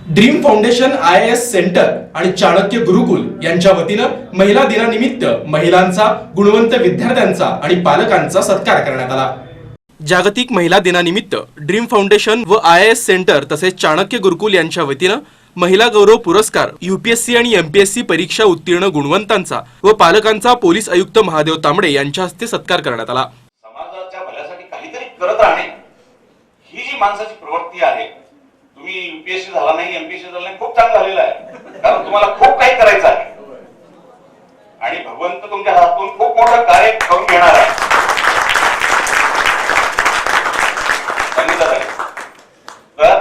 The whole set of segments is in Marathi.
ड्रीम फाउंडेशन IAS सेंटर आणि चाणक्य गुरुकुल यांच्या वतीनं महिला दिनानिमित्त महिलांचा, गुणवंत विद्यार्थ्यांचा आणि पालकांचा सत्कार करण्यात आला। जागतिक महिला दिनानिमित्त ड्रीम फाउंडेशन व IAS सेंटर तसेच चाणक्य गुरुकुल यांच्या वतीनं महिला गौरव पुरस्कार UPSC आणि MPSC परीक्षा उत्तीर्ण गुणवंतांचा व पालकांचा पोलीस आयुक्त महादेव तांबडे यांच्या हस्ते सत्कार करण्यात आला। समाजाच्या भल्यासाठी काहीतरी करत राहणे ही जी माणसाची प्रवृत्ती आहे, तुम्ही UPSC झाला नाही, MPSC झाला नाही, खूप चांगलं झालेलं आहे, कारण तुम्हाला खूप काही करायचं आहे आणि भगवंत तुमच्या हातून खूप मोठं कार्य करून घेणार आहे। तर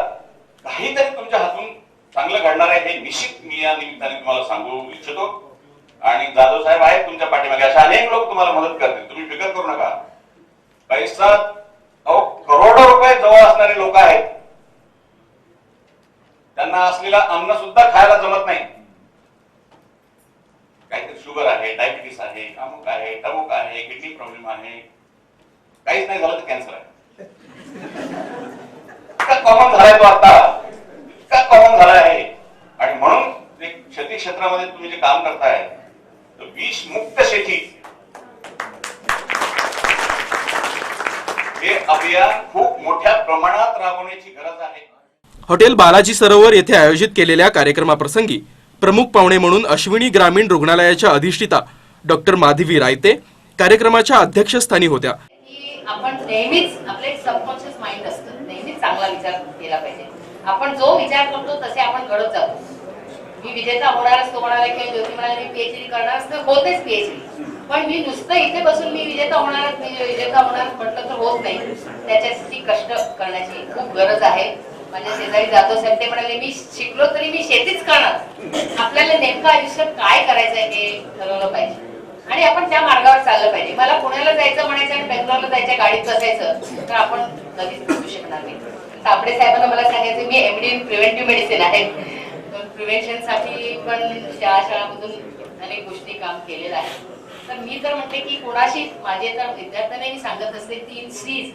काहीतरी तुमच्या हातून चांगलं घडणार आहे हे निश्चित मी या निमित्ताने तुम्हाला सांगू इच्छितो आणि जाधव साहेब आहेत तुमच्या पाठीमागे, अशा अनेक लोक तुम्हाला मदत करतील, तुम्ही फिकर करू नका। पैसा करोडो रुपये जवळ असणारे लोक आहेत, त्यांना असलेला अन्न सुद्धा खायला जमत नाही, काहीतरी शुगर आहे, डायबिटीस आहे, अमुक आहे, तमुक आहे, किडनी प्रॉब्लेम आहे, काहीच नाही झालं तर कॅन्सर आहे। इतका कॉमन झालाय तो आता, इतका कॉमन झाला आहे आणि म्हणून शेती क्षेत्रामध्ये तुम्ही जे काम करताय तर विष मुक्त शेती हे अभियान खूप मोठ्या प्रमाणात राबवण्याची गरज आहे। हॉटेल बालाजी सरोवर येथे आयोजित केलेल्या कार्यक्रमाप्रसंगी प्रमुख पाहुणे म्हणून अश्विनी ग्रामीण रुग्णालयाच्या अधिष्ठिता डॉक्टर माधवी रायते कार्यक्रमाच्या अध्यक्षस्थानी होत्या। आपण नेहमीच आपले सबकॉन्शियस माइंड असतं, नेहमीच चांगला विचार केला पाहिजे। आपण जो विचार करतो तसे आपण घडत जातो। मी विजेता होणार असतो म्हणाले की ज्योती म्हणाले मी PhD करणार असतो, होतेच PhD, पण मी नुसतं इथे बसून मी विजेता होणार म्हटलं तर होत नाही, त्याच्यासाठी कष्ट करण्याची खूप गरज आहे। माझ्या शेजारी जाधव साहेब ते म्हणाले मी शिकलो तरी मी शेतीच करणार। आपल्याला नेमकं आयुष्यात काय करायचंय हे ठरवलं पाहिजे आणि आपण त्या मार्गावर चाललं पाहिजे। मला पुण्याला जायचं म्हणायचं आणि बेंगलोरला जायच्या गाडीत बसायचं तर आपण कधीच करू शकणार नाही। तांबडे साहेबांना मला सांगायचं मी MD इन प्रिव्हेंटिव्ह मेडिसिन आहे, प्रिव्हेन्शन साठी पण शाळामधून अनेक गोष्टी काम केलेलं आहे। तर मी तर म्हणते की कोणाशी माझे तर विद्यार्थ्यांना मी सांगत असते 3 C's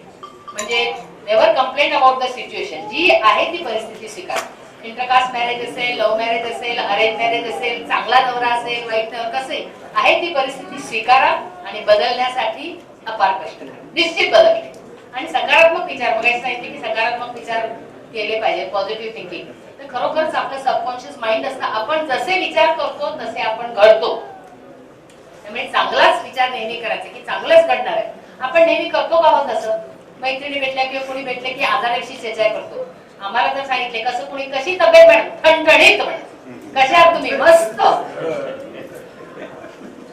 म्हणजे never complaint about the situation, जी आहे ती परिस्थिती स्वीकार। इंटरकास्ट मॅरेज असेल, लव्ह मॅरेज असेल, अरेंज मॅरेज असेल, चांगला नवरा असेल, वाईट नवरा कसे आहे ती परिस्थिती स्वीकारा आणि बदलण्यासाठी अपार कष्ट करा, निश्चित बदलते। आणि सकारात्मक विचार बघायचं सांगितले की सकारात्मक विचार केले पाहिजे, पॉझिटिव्ह थिंकिंग। तर खरोखरच आपलं सबकॉन्शियस माइंड असतं, आपण जसे विचार करतो तसे आपण घडतो। त्यामुळे चांगलाच विचार नेहमी करायचा की चांगलंच घडणार आहे। आपण नेहमी करतो का होत असं, मैत्रिणी भेटल्या किंवा कोणी भेटले की आजाराविषयी चर्चा करतो। आम्हाला तर सांगितले कसं कोणी कशी तब्येत मॅडम, ठणठणीत म्हणे, कशा आहात तुम्ही, मस्त।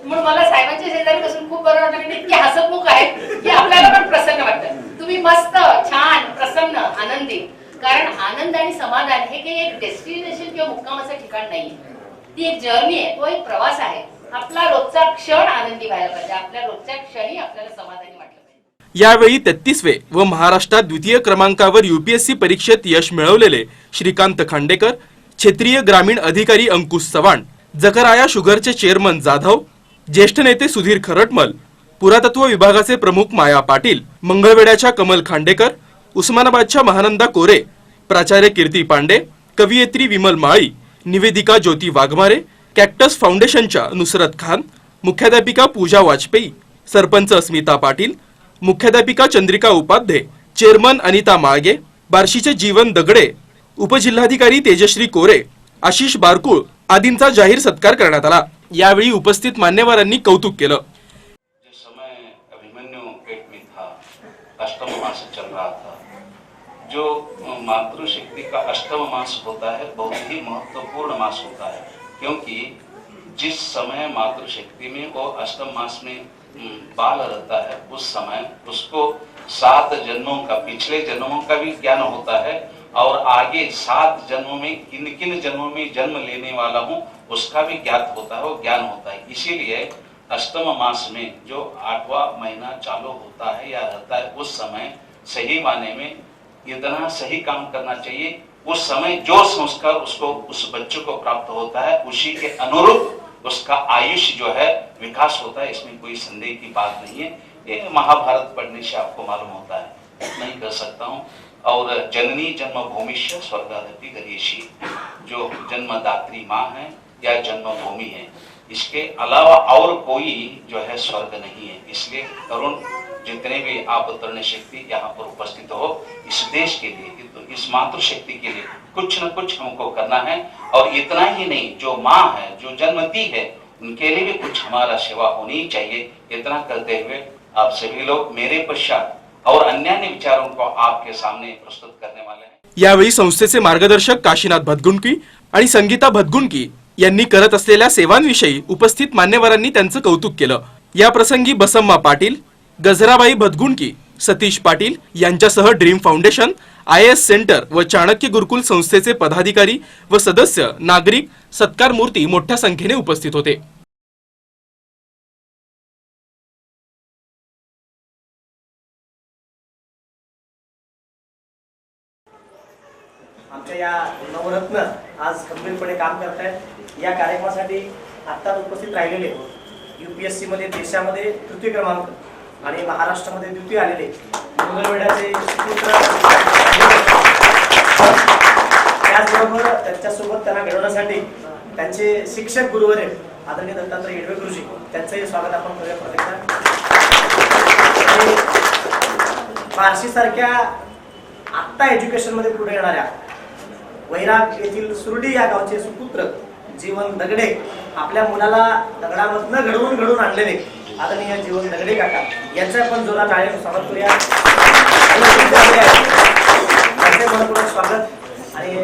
म्हणून मला साहेबांच्या शेजारी बसून खूप बरं वाटलं, इतकी हसतमुख आहे की आपल्याला पण प्रसन्न वाटतं। तुम्ही मस्त, छान, प्रसन्न, आनंदी, कारण आनंद आणि समाधान हे काही एक डेस्टिनेशन किंवा मुक्कामाचं ठिकाण नाहीये, ती एक जर्नी आहे, तो एक प्रवास आहे। आपला रोजचा क्षण आनंदी व्हायला पाहिजे, आपल्या रोजच्या क्षणी आपल्याला समाधानी वाटलं पाहिजे। यावेळी 33वे व महाराष्ट्रात द्वितीय क्रमांकावर UPSC परीक्षेत यश मिळवलेले श्रीकांत खांडेकर, क्षेत्रीय ग्रामीण अधिकारी अंकुश चव्हाण, जकराया शुगरचे चेअरमन जाधव, ज्येष्ठ नेते सुधीर खरटमल, पुरातत्व विभागाचे प्रमुख माया पाटील, मंगळवेढ्याच्या कमल खांडेकर, उस्मानाबादच्या महानंदा कोरे, प्राचार्य कीर्ती पांडे, कवयित्री विमल माळी, निवेदिका ज्योती वाघमारे, कॅक्टस फाउंडेशनच्या नुसरत खान, मुख्याध्यापिका पूजा वाजपेयी, सरपंच अस्मिता पाटील, मुख्याध्यापिका चंद्रिका उपाध्ये, चेअरमन अनिता माळगे, बार्शीचे जीवन दगडे, उपजिल्हाधिकारी तेजश्री कोरे, आशिष बारकुळ आदींचा जाहीर सत्कार करण्यात आला। यावेळी उपस्थित मान्यवरांनी कौतुक केलं। जिस समय अभिमन्यु पेट में था, अष्टम मास चल रहा था, जो मातृशक्ति का अष्टम मास होता है बहुत ही महत्वपूर्ण मास होता है, क्योंकि जिस समय मातृशक्ति में वो अष्टम मास में बाल रहता है उस समय उसको 7 जन्मों का, पिछले जन्मों का भी ज्ञान होता है और आगे 7 जन्मों में किन किन जन्मों में जन्म लेने वाला हूँ उसका भी ज्ञात होता है, वो ज्ञान होता है। इसीलिए अष्टम मास में जो 8वां महीना चालू होता है या रहता है उस समय सही माने में इतना सही काम करना चाहिए, उस समय जो संस्कार उसको उस बच्चे को प्राप्त होता है उसी के अनुरूप उसका आयुष्य जो है विकास होता है, इसमें कोई संदेह की बात नहीं है। ये महाभारत पढ़ने से आपको मालूम होता है, नहीं कर सकता हूँ। और जननी जन्मभूमिश्च स्वर्गादपि गरीयसी, जो जन्मदात्री माँ है या जन्मभूमि है, इसके अलावा और कोई जो है स्वर्ग नहीं है। इसलिए तरुण जितने भी आप तरुण शक्ति यहाँ पर उपस्थित हो, इस देश के लिए, इस मातृशक्ति के लिए कुछ न कुछ हमको करना है। और इतना ही नहीं, जो माँ है, जो जन्मती है, उनके लिए भी कुछ हमारा सेवा होनी चाहिए। इतना करते हुए आप सभी लोग मेरे पश्चात और अन्य विचारों को आपके सामने प्रस्तुत करने वाले हैं। यावेळी संस्थेचे मार्गदर्शक काशीनाथ भदगुंडकी आणि संगीता भदगुंडकी यांनी करत असलेल्या सेवांविषयी उपस्थित मान्यवरांनी त्यांचं कौतुक केलं। या प्रसंगी बसम्मा पाटील, गजराबाई भदगुंडकी, सतीश पाटील यांच्यासह ड्रीम फाउंडेशन, IAS सेंटर व चाणक्य गुरुकुल संस्थेचे पदाधिकारी व सदस्य, नागरिक, सत्कार मूर्ती मोठ्या संख्येने उपस्थित होते। आमच्या या नवरत्न आज गंभीरपणे काम करतायत। या कार्यक्रमासाठी आत्ताच उपस्थित राहिलेले UPSC मध्ये देशामध्ये तृतीय क्रमांक आणि महाराष्ट्रामध्ये द्वितीय आलेले मंगळवेढ्याचे सुपुत्र, त्याचबरोबर त्यांच्यासोबत त्यांना घडवण्यासाठी त्यांचे शिक्षक गुरुवर्य आदरणीय दत्तात्रय येडवे गुरुजी, त्यांचंही स्वागत आपण करूया प्रत्यक्षात। बार्शी सारख्या आत्ता एज्युकेशन मध्ये पुढे येणाऱ्या वैराग येथील सुरडी या गावचे सुपुत्र जीवन दगडे, आपल्या मुलाला दगडामधनं घडवून आणलेले आदरणीय जीवन दगडे काका यांचा आपण जोरात टाळ्यांनी स्वागत करूया। त्यांचे मनपूर्वक स्वागत। आणि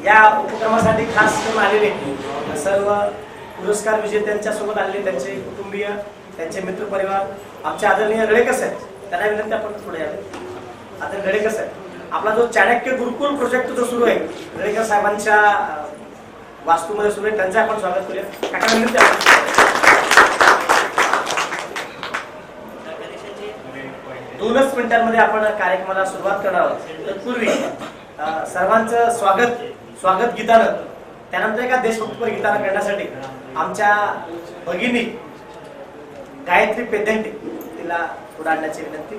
या उपक्रमासाठी खास करून आलेले सर्व पुरस्कार विजेत्यांच्या सोबत आलेले त्यांचे कुटुंबीय, त्यांचे मित्र परिवार, आमचे आदरणीय गडेकर साहेब, त्यांना विनंती आपण पुढे यावे। आदरणीय गडेकर साहेब, आपला जो चाणक्य गुरुकुल प्रोजेक्ट जो सुरू आहे गडेकर साहेबांच्या वास्तूमध्ये सुरू आहे, त्यांचं आपण स्वागत करूया। काका विनंती आहे। 2 मिनिटांमध्ये आपण कार्यक्रमाला सुरुवात करणार आहोत। तत्पूर्वी सर्वांचं स्वागत गीतानं, त्यानंतर एका देशभक्तीपर गीतानं करण्यासाठी आमच्या भगिनी गायत्री पेद्यांटे तिला पुढे आणण्याची विनंती।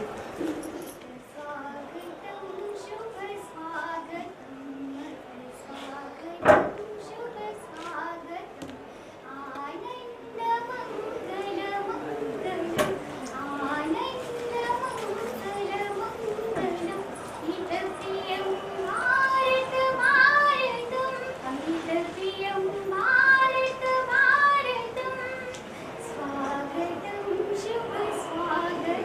स्वागतं शुभ स्वागतं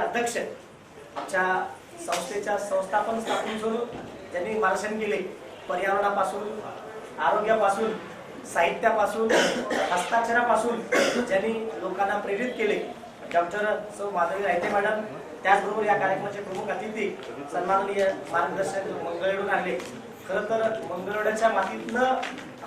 अध्यक्ष आमच्या संस्थेच्या संस्थापन स्थापन त्यांनी मार्गदर्शन केले. पर्यावरणापासून, आरोग्यापासून, साहित्यापासून, हस्ताक्षरापासून ज्यांनी लोकांना प्रेरित केले. डॉक्टर सौ माधवी रायते मॅडम, त्याचबरोबर या कार्यक्रमाचे प्रमुख अतिथी सन्माननीय मार्गदर्शक मंगळवेढून आले. खरं तर मंगळवेढ्याच्या मातीतनं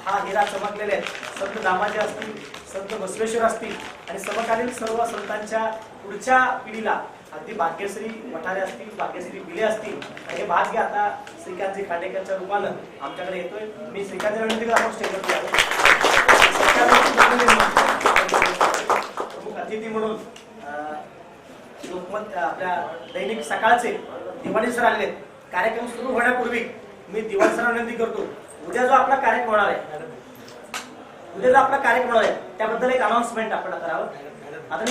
हा हिरा चमकलेले आहेत. संत दामाजी असतील, संत बसवेश्वर असतील आणि समकालीन सर्व संतांच्या पुढच्या पिढीला अगदी भाग्यश्री मठारे असतील, भाग्यश्री बिले असतील. हे भाग्य आता श्रीकांतजी खांडेकरच्या रूपानं आमच्याकडे येतोय. मी श्रीकांतजी विनंती आपण स्टेजवर यावं. प्रमुख अतिथी म्हणून लोकमत आपल्या दैनिक सकाळचे दिवाणी सर आलेले. कार्यक्रम सुरू होण्यापूर्वी मी दिवाणी सरांना विनंती करतो, उद्या जो आपला कार्यक्रम होणार आहे, त्याबद्दल एक अनाउन्समेंट आपण करावं. आता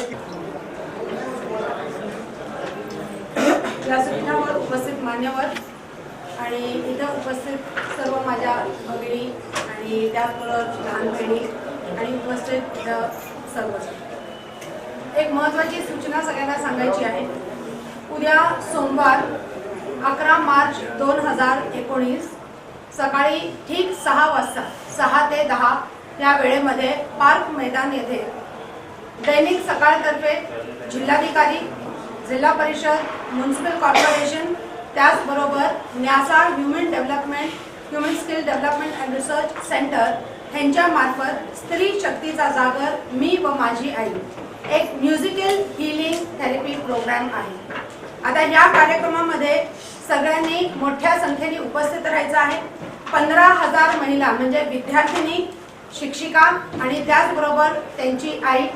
व्यासपीठावर उपस्थित मान्यवर आणि इथं उपस्थित सर्व माझ्या भगिनी आणि त्याचबरोबर लहान बहिणी आणि उपस्थित इथं सर्वजण, एक महत्त्वाची सूचना सगळ्यांना सांगायची आहे. उद्या सोमवार 11 मार्च 2019 सकाळी ठीक 6 वाजता 6 ते 10 या वेळेमध्ये पार्क मैदान येथे दैनिक सकाळतर्फे जिल्हाधिकारी, जिल्हा परिषद, म्युनिसिपल कॉर्पोरेशन, त्याचबरोबर Nyasa human skill development and research centre यांच्या मार्फत स्त्री शक्तीचा जागर मी व माझी आई एक म्युझिकल हिलिंग थेरपी प्रोग्राम आहे. आता या कार्यक्रमामध्ये सगळ्यांनी मोठ्या संख्येने उपस्थित राहायचं आहे. 15,000 महिला म्हणजे विद्यार्थिनी, शिक्षिका आणि त्याचबरोबर त्यांची आई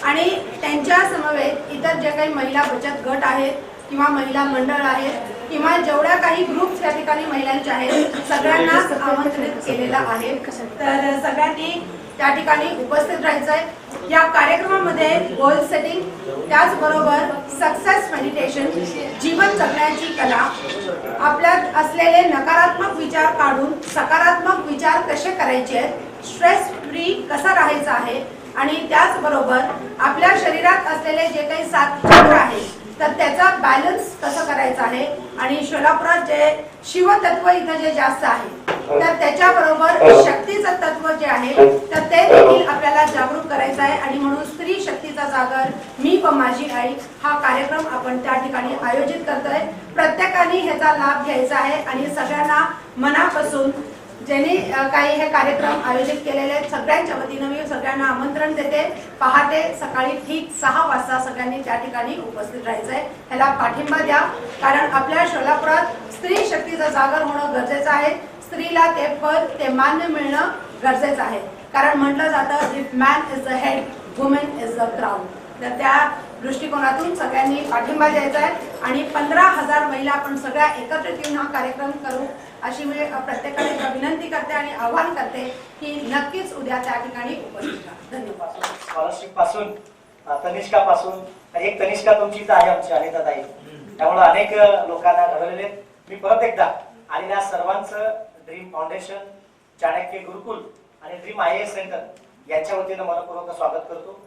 आणि त्यांच्या समवेत इतर जे काही महिला बचत गट आहेत किंवा महिला मंडळ आहेत किंवा जेवढ्या काही ग्रुप्स त्या ठिकाणी महिलांचे आहेत सगळ्यांना आमंत्रित केलेलं आहे. तर सगळ्यांनी त्या ठिकाणी उपस्थित राहायचं आहे. या कार्यक्रमामध्ये गोल सेटिंग, त्याचबरोबर सक्सेस मेडिटेशन, जीवन जगण्याची कला, आपल्यात असलेले नकारात्मक विचार काढून सकारात्मक विचार कसे करायचे आहेत, स्ट्रेस फ्री कसा राहायचं आहे आणि त्याचबरोबर आपल्या शरीरात असलेले जे काही 7 चक्र आहेत तर त्याचा बॅलन्स कसं करायचा आहे आणि सोलापुरात जे शिवतत्व इथं जे जास्त आहे तर त्याच्याबरोबर शक्तीचं तत्व जे आहे तर ते देखील आपल्याला जागरूक करायचं आहे. आणि म्हणून स्त्री शक्तीचा जागर मी व माझी आई हा कार्यक्रम आपण त्या ठिकाणी आयोजित करतोय. प्रत्येकाने ह्याचा लाभ घ्यायचा आहे आणि सगळ्यांना मनापासून ज्यांनी काही हे कार्यक्रम आयोजित केलेले आहेत सगळ्यांच्या वतीनं मी सगळ्यांना आमंत्रण देते. पहाटे सकाळी ठीक 6 वाजता सगळ्यांनी त्या ठिकाणी उपस्थित राहायचं आहे. ह्याला पाठिंबा द्या, कारण आपल्या सोलापुरात स्त्री शक्तीचा जागर होणं गरजेचं आहे. स्त्रीला ते पद, ते मान्य मिळणं गरजेचं आहे. कारण म्हटलं जातं if man is the head, women is the crown. तर त्या दृष्टिकोनातून सगळ्यांनी पाठिंबा द्यायचा आहे आणि 15,000 महिला आपण सगळ्या एकत्रित येऊन हा कार्यक्रम करू अशी मी प्रत्येकाने विनंती करते आणि आवाहन करते की नक्कीच उद्या त्या ठिकाणी उपस्थित राहा. धन्यवाद. स्कॉलरशिप पासून, तनिष्का पासून, एक तनिष्का तुमचीच आहे आमची अनिताताई, त्यामुळे अनेक लोकांना घडवलेले. मी परत एकदा आलेल्या सर्वांचं ड्रीम फाउंडेशन, चाणक्य गुरुकुल आणि ड्रीम IAS सेंटर यांच्या वतीनं मनपूर्वक स्वागत करतो.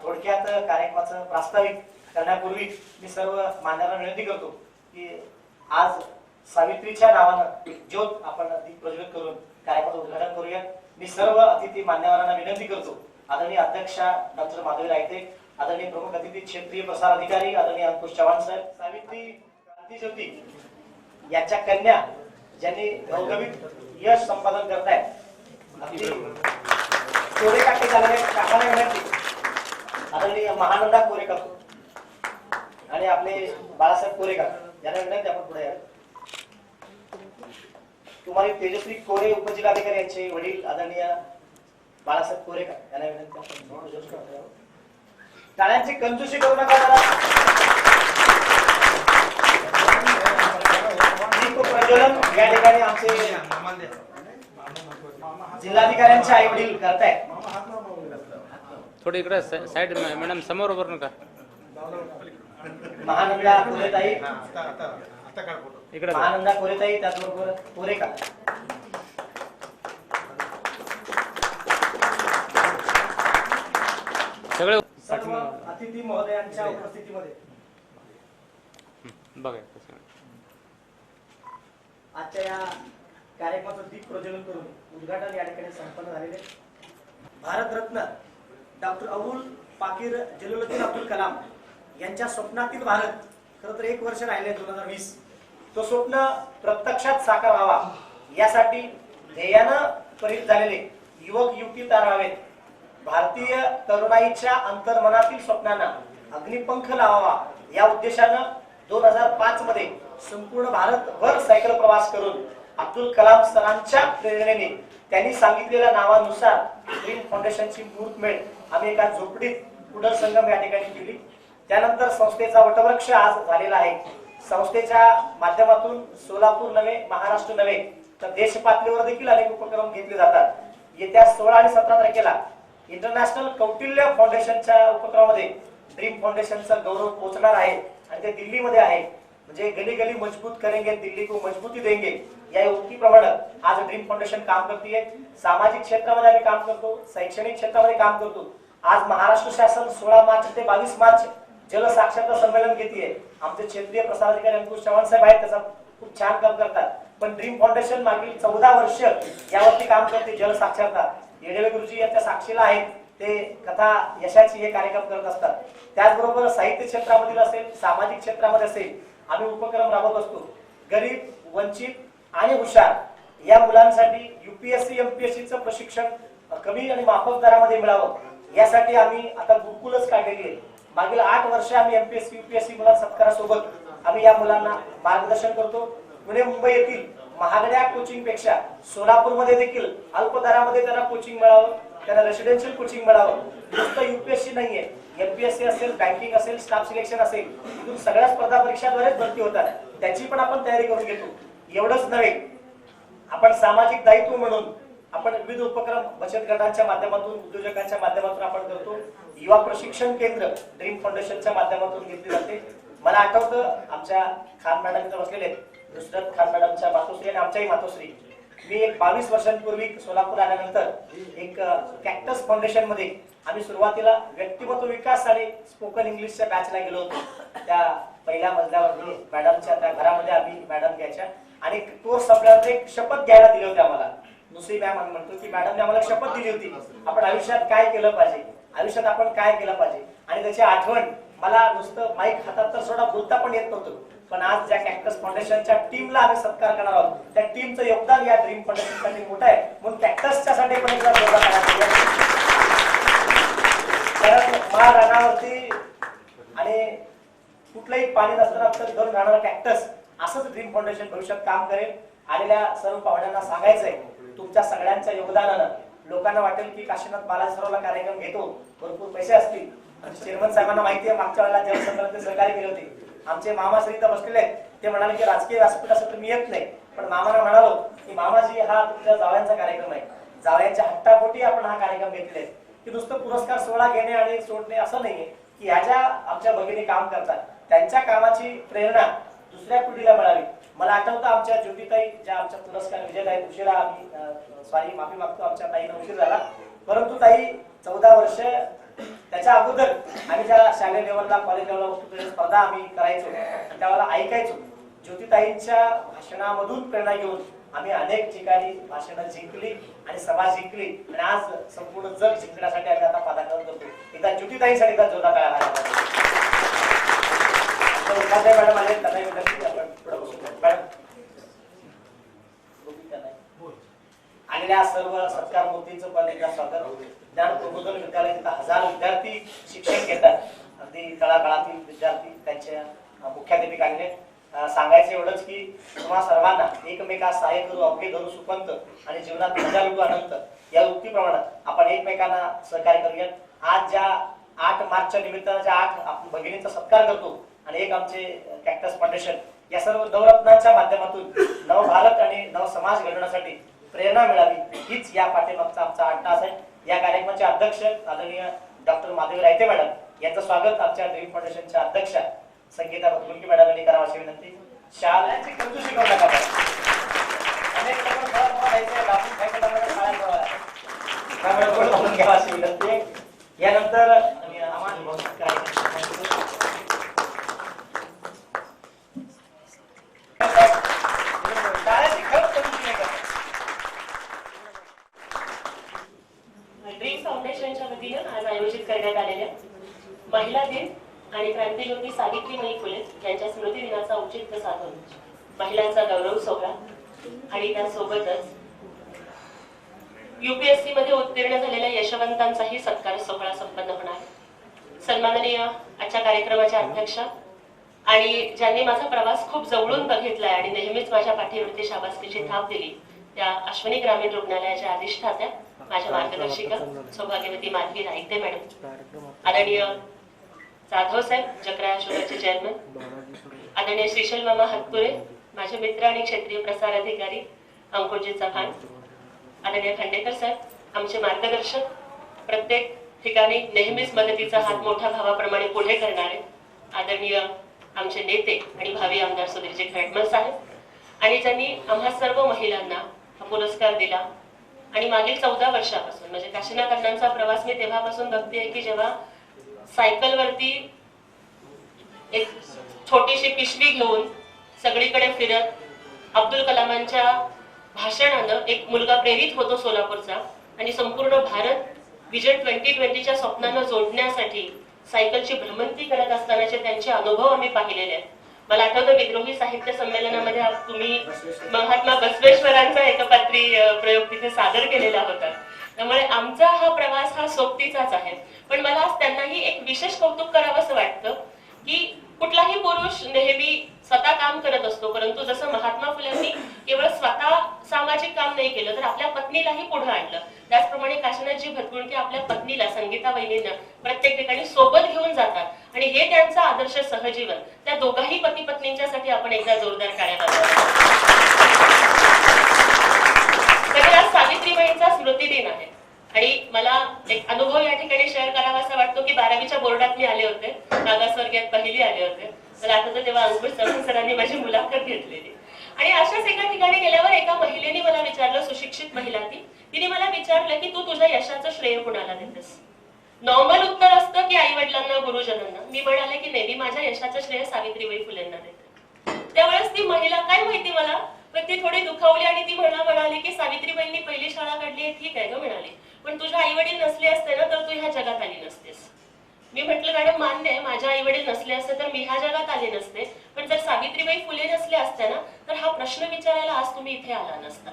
थोडक्यात कार्यक्रमाचं प्रास्ताविक करण्यापूर्वी मी सर्व मान्यवरांना विनंती करतो की आज सावित्रीच्या नावानं ज्योत आपण दीप प्रज्वलित करून कार्यक्रमाचं उद्घाटन करूया. मी सर्व अतिथी मान्यवरांना विनंती करतो, आदरणीय अध्यक्षा डॉक्टर माधवी रायते, आदरणीय प्रमुख अतिथी क्षेत्रीय प्रसार अधिकारी आदरणीय अंकुश चव्हाण साहेब, सावित्री क्रांती ज्योती यांच्या कन्या ज्यांनी नवनवीन यश संपादन करतायत, अगदी कोरे काके झालेले काकांना विनंती, आदरणीय महानंदा कोरेकर आणि आपले बाळासाहेब कोरेकर यांना विनंती आपण पुढे या. तुम्हाला तेजश्री कोरे उपजिल्हाधिकारी यांचे वडील आदरणीय बाळासाहेब कोरेकर यांना विनंती आपण टाळ्यांची कंजूसी करू नका जरा. दीप प्रज्वलन या ठिकाणी आमचे जिल्हाधिकाऱ्यांचे आई वडील करतायत. थोडी इकडे साईड मॅडम समोर उभं नका. महानंदा कोरेताई, इकडे महानंदा कोरेताई, त्याचबरोबर कोरेकर. सगळे सर्व अतिथी महोदयांच्या उपस्थितीमध्ये बघा आजच्या या कार्यक्रमाचं दीप प्रज्वलन करून उद्घाटन या ठिकाणी संपन्न झालेले. भारतरत्न डॉक्टर अबुल पाकीर जलीलुद्दीन अब्दुल कलाम यांच्या स्वप्नातील भारत खरं तर 1 वर्ष राहिले 2020. तो स्वप्न प्रत्यक्षात साकार व्हावा यासाठी ध्येयानं परित झालेले युवक युवती तयार व्हावेत. भारतीय तरुणाईच्या अंतर्मनातील स्वप्नांना अग्निपंख लावावा या उद्देशानं 2005 मध्ये संपूर्ण भारतभर सायकल प्रवास करून अब्दुल कलाम सरांच्या प्रेरणेने त्यांनी सांगितलेल्या नावानुसार ड्रीम फाउंडेशनची मुहूर्तमेढ आम्ही एका झोपडीत पुढल संगम या ठिकाणी केली. त्यानंतर संस्थेचा वटवृक्ष आज झालेला आहे. संस्थेच्या माध्यमातून सोलापूर नव्हे, महाराष्ट्र नव्हे तर देश पातळीवर देखील अनेक उपक्रम घेतले जातात. येत्या 16 आणि 17 तारखेला इंटरनॅशनल कौटिल्य फाउंडेशनच्या उपक्रमामध्ये ड्रीम फाउंडेशनचा गौरव पोहोचणार आहे आणि ते दिल्लीमध्ये आहे. म्हणजे गली गली मजबूत करेंगे, दिल्ली को मजबूती देंगे या उक्तीप्रमाणे आज ड्रीम फाउंडेशन काम करते. सामाजिक क्षेत्रामध्ये आम्ही काम करतो, शैक्षणिक क्षेत्रामध्ये काम करतो. आज महाराष्ट्र शासन 16 मार्च ते 22 मार्च जल साक्षरता संमेलन घेते. आमचे क्षेत्रीय प्रसार अधिकारी अंकुश चव्हाण साहेब आहेत, त्याचा खूप छान काम करतात. पण ड्रीम फाउंडेशन मागील 14 वर्ष यावरती काम करते. जल साक्षरता येडेले गुरुजी यांच्या साक्षीला आहेत, ते कथा यशाची हे कार्यक्रम करत असतात. त्याचबरोबर साहित्य क्षेत्रामधील असेल, सामाजिक क्षेत्रामध्ये असेल आम्ही उपक्रम राबवत असतो. गरीब, वंचित आणि हुशार या मुलांसाठी UPSC MPSCचं प्रशिक्षण कमी आणि माफक दरामध्ये मिळावं यासाठी आम्ही आता गुरुकुलच काढलेली आहे. मागील 8 वर्ष आम्ही MPSC UPSC मुला सत्कारासोबत आम्ही या मुलांना मार्गदर्शन करतो. पुणे मुंबई येथील महागड्या कोचिंग पेक्षा सोलापूरमध्ये देखील अल्प दरामध्ये त्यांना कोचिंग मिळावं, त्यांना रेसिडेन्शियल कोचिंग मिळावं. नुसतं UPSC नाहीये, MPSC असेल, बँकिंग असेल, स्टाफ सिलेक्शन असेल, इथून सगळ्या स्पर्धा परीक्षांद्वारेच भरती होतात. त्याची पण आपण तयारी करून घेतो. एवढंच नव्हे, आपण सामाजिक दायित्व म्हणून आपण विविध उपक्रम बचत गटांच्या माध्यमातून, उद्योजकांच्या माध्यमातून आपण करतो. युवा प्रशिक्षण केंद्र ड्रीम फाउंडेशनच्या माध्यमातून घेतली जाते. मला आठवतं आमच्या खान मॅडम इथं बसलेले नुसरत खान मॅडमच्या मातोश्री आणि आमच्याही मातोश्री, मी एक 22 वर्षांपूर्वी सोलापूर आल्यानंतर एक कॅक्टस फाउंडेशन मध्ये आम्ही सुरुवातीला व्यक्तिमत्व विकास आणि स्पोकन इंग्लिशच्या बॅचला गेलो होतो. त्या पहिल्या मजल्यावरती मॅडमच्या त्या घरामध्ये आम्ही मॅडम घ्यायच्या आणि कोर्स संपल्यानंतर एक शपथ घ्यायला दिली होती आम्हाला. नुसरी मॅम म्हणतो की मॅडमने आम्हाला शपथ दिली होती आपण आयुष्यात काय केलं पाहिजे, आयुष्यात आपण काय केलं पाहिजे. आणि त्याची आठवण मला नुसतं माईक हातात तर सोडा बोलता पण येत नव्हतं. पण आज ज्या कॅक्टस फाउंडेशनच्या टीमला आम्ही सत्कार करणार आहोत, त्या टीमचं योगदान या ड्रीम फाउंडेशनसाठी मोठं आहे. म्हणून कॅक्टसच्या साठी पण एकदा जोरदार टाळ्या. रानावरती आणि कुठलंही पाणी नसताना फक्त धरून राहणारा कॅक्टस असंच ड्रीम फाउंडेशन भविष्यात काम करेल. आलेल्या सर्व पाहुण्यांना सांगायचंय, तुमच्या सगळ्यांच्या योगदानानं लोकांना वाटेल की काशीनाथ बालाजी सरोवरला कार्यक्रम घेतो, भरपूर पैसे असतील. चेअरमन साहेबांना माहिती आहे, मागच्या वेळेला जलसंधारण सहकार्य केले होते. आमचे मामाश्री इथं बसलेले आहेत, ते म्हणाले की राजकीय व्यासपीठासाठी मी येत नाही, पण मामाला म्हणालो की मामाजी हा तुमच्या जावयांचा कार्यक्रम आहे, जावयांच्या हट्टापोटी आपण हा कार्यक्रम घेतलेला आहे. की नुसतं पुरस्कार सोहळा घेणे आणि सोडणे असं नाहीये की ह्या ज्या आमच्या भगिनी काम करतात त्यांच्या कामाची प्रेरणा दुसऱ्या पिढीला मिळावी. मला आठवतं आमच्या ज्योतिताई ज्या आमच्या पुरस्कार विजेत्या आहेत, उशिरा आम्ही सॉरी माफी मागतो, आमच्या ताईनं उशीर झाला, परंतु ताई 14 वर्ष त्याच्या अगोदर आम्ही ज्या शालेय लेवलला कॉलेज लेवलला वक्तृत्व स्पर्धा आम्ही करायचो आणि त्यावेळेला ऐकायचो. ज्योतिताईंच्या भाषणामधून प्रेरणा घेऊन आम्ही अनेक ठिकाणी भाषणं जिंकली आणि सभा जिंकली आणि आज संपूर्ण जग जिंकण्यासाठी आम्ही आता पदार्पण करतो. एकदा ज्योतिताईंसाठी एकदा जोरदार टाळ्या वाजवा. उपाध्याय मॅडम आले, त्यांना विनंती आपण पुढे बसू. मॅडम आलेल्या सर्व सत्कार मूर्तींचं पण एकदा स्वागत. ज्ञान प्रबोधन विद्यालय तिथं 1000 विद्यार्थी शिक्षण घेतात. अगदी तळागाळातील विद्यार्थी त्यांचे मुख्याध्यापिका आलेले. सांगायचं एवढंच की तुम्हा सर्वांना एकमेकास सहाय्य करू अवघे धरू सुपंत आणि जीवनात मजा लुटू अनंत या उक्तीप्रमाणे आपण एकमेकांना सहकार्य करूयात. आज ज्या 8 मार्चच्या निमित्तानं ज्या 8 भगिनींचा सत्कार करतो आणि एक आमचे कॅक्टस फाउंडेशन या सर्व नवरत्नांच्या माध्यमातून नवभारत आणि नवसमाज घडवण्यासाठी प्रेरणा मिळावी हीच या पाठीमागचा आमचा 8 तास आहे. या कार्यक्रमाचे अध्यक्ष आदरणीय डॉक्टर माधवी रायते मॅडम यांचं स्वागत आमच्या ड्रीम फाउंडेशनच्या अध्यक्षा संगीता भटमुलकी मॅडम यांनी करावं अशी विनंती. शाळांची कंजूस शिकवू नका. अनेक लोक घ्यावा अशी विनंती. यानंतर ड्रीम फाउंडेशनच्या वतीनं आज आयोजित करण्यात आलेल्या महिला दिन आणि क्रांतिज्योती सावित्रीबाई फुले यांच्या स्मृती दिनाचा औचित्य साधून महिलांचा गौरव सोहळा आणि त्यासोबतच UPSC मध्ये उत्तीर्ण झालेल्या यशवंतांचाही सत्कार सोहळा संपन्न होणार. सन्माननीय आजच्या कार्यक्रमाच्या अध्यक्ष आणि ज्यांनी माझा प्रवास खूप जवळून बघितलाय आणि नेहमीच माझ्या पाठीवरती शाबासकीची थाप दिली त्या अश्विनी ग्रामीण रुग्णालयाच्या अधिष्ठात्या माझ्या मार्गदर्शिका सौभाग्यवती माधवी रायते मॅडम, आदरणीय जाधव साहेब जकराया शुगरचे चेअरमन, आदरणीय श्रीशैल मामा हत्तुरे, माझे मित्र आणि क्षेत्रीय प्रसार अधिकारी अंकुरजी चव्हाण, आदरणीय खंडेकर साहेब आमचे मार्गदर्शक, प्रत्येक ठिकाणी नेहमीच मदतीचा हात मोठ्या भावाप्रमाणे पुढे करणारे आदरणीय आमचे नेते आणि भावी आमदार सुधीरजी खडमल साहेब, आणि ज्यांनी आम्हा सर्व महिलांना हा पुरस्कार दिला. आणि मागील 14 वर्षापासून म्हणजे काशीनाथ अण्णांचा प्रवास मी तेव्हापासून बघतेय की जेव्हा सायकलवरती एक छोटीशी पिशवी घेऊन सगळीकडे फिरत अब्दुल कलामांच्या भाषणानं एक मुलगा प्रेरित होतो सोलापूरचा आणि संपूर्ण भारत विजन 2020च्या स्वप्नांना जोडण्यासाठी सायकलची भ्रमंती करत असतानाचे त्यांचे अनुभव आम्ही पाहिलेले आहेत. मला आठवतं विद्रोही साहित्य संमेलनामध्ये तुम्ही महात्मा बसवेश्वरांचा एकपात्री प्रयोग तिथे सादर केलेला होता. त्यामुळे आमचा हा प्रवास हा सोबतीचाच आहे. पण मला आज त्यांनाही एक विशेष कौतुक करावंसं वाटतं की कुठलाही पुरुष नेहमी स्वतः काम करत असतो, परंतु जसं महात्मा फुलेंनी केवळ स्वतः सामाजिक काम नाही केलं तर आपल्या पत्नीलाही पुढे आणलं. त्याचप्रमाणे काशीनाथजी भटमुळके आपल्या पत्नीला संगीता वहिनींना प्रत्येक ठिकाणी सोबत घेऊन जातात आणि हे त्यांचं आदर्श सहजीवन. त्या दोघाही पती पत्नींच्यासाठी आपण एकदा जोरदार टाळ्या वाजवा. आज सावित्रीबाईंचा स्मृती दिन आहे आणि मला एक अनुभव या ठिकाणी शेअर करावासा वाटतो की 12वीच्या बोर्डात मी आले होते, मागासवर्गीयात पहिली आले होते. तर आठवतं तेव्हा अंकुश चव्हाण सरांनी माझी मुलाखत घेतलेली आणि अशाच एका ठिकाणी गेल्यावर एका महिलेने मला विचारलं, सुशिक्षित महिला तिने मला विचारलं की तू तुझ्या यशाचं श्रेय कुणाला देतेस. नॉर्मल उत्तर असतं की आई वडिलांना गुरुजनांना. मी म्हणाले की नाही, मी माझ्या यशाचं श्रेय सावित्रीबाई फुलेंना देते. त्यावेळेस ती महिला काय माहिती मला पण ती थोडी दुखावली आणि ती म्हणाली की सावित्रीबाईंनी पहिली शाळा काढली ठीक आहे ग म्हणाली, पण तुझे आई वडील नसले असते ना तर तू ह्या जगात आली नसतेस. मी म्हटलं मॅडम मान्य आहे, माझ्या आई वडील नसले असते तर मी ह्या जगात आले नसते, पण जर सावित्रीबाई फुले नसले असते ना तर हा प्रश्न विचारायला आज तुम्ही इथे आला नसता.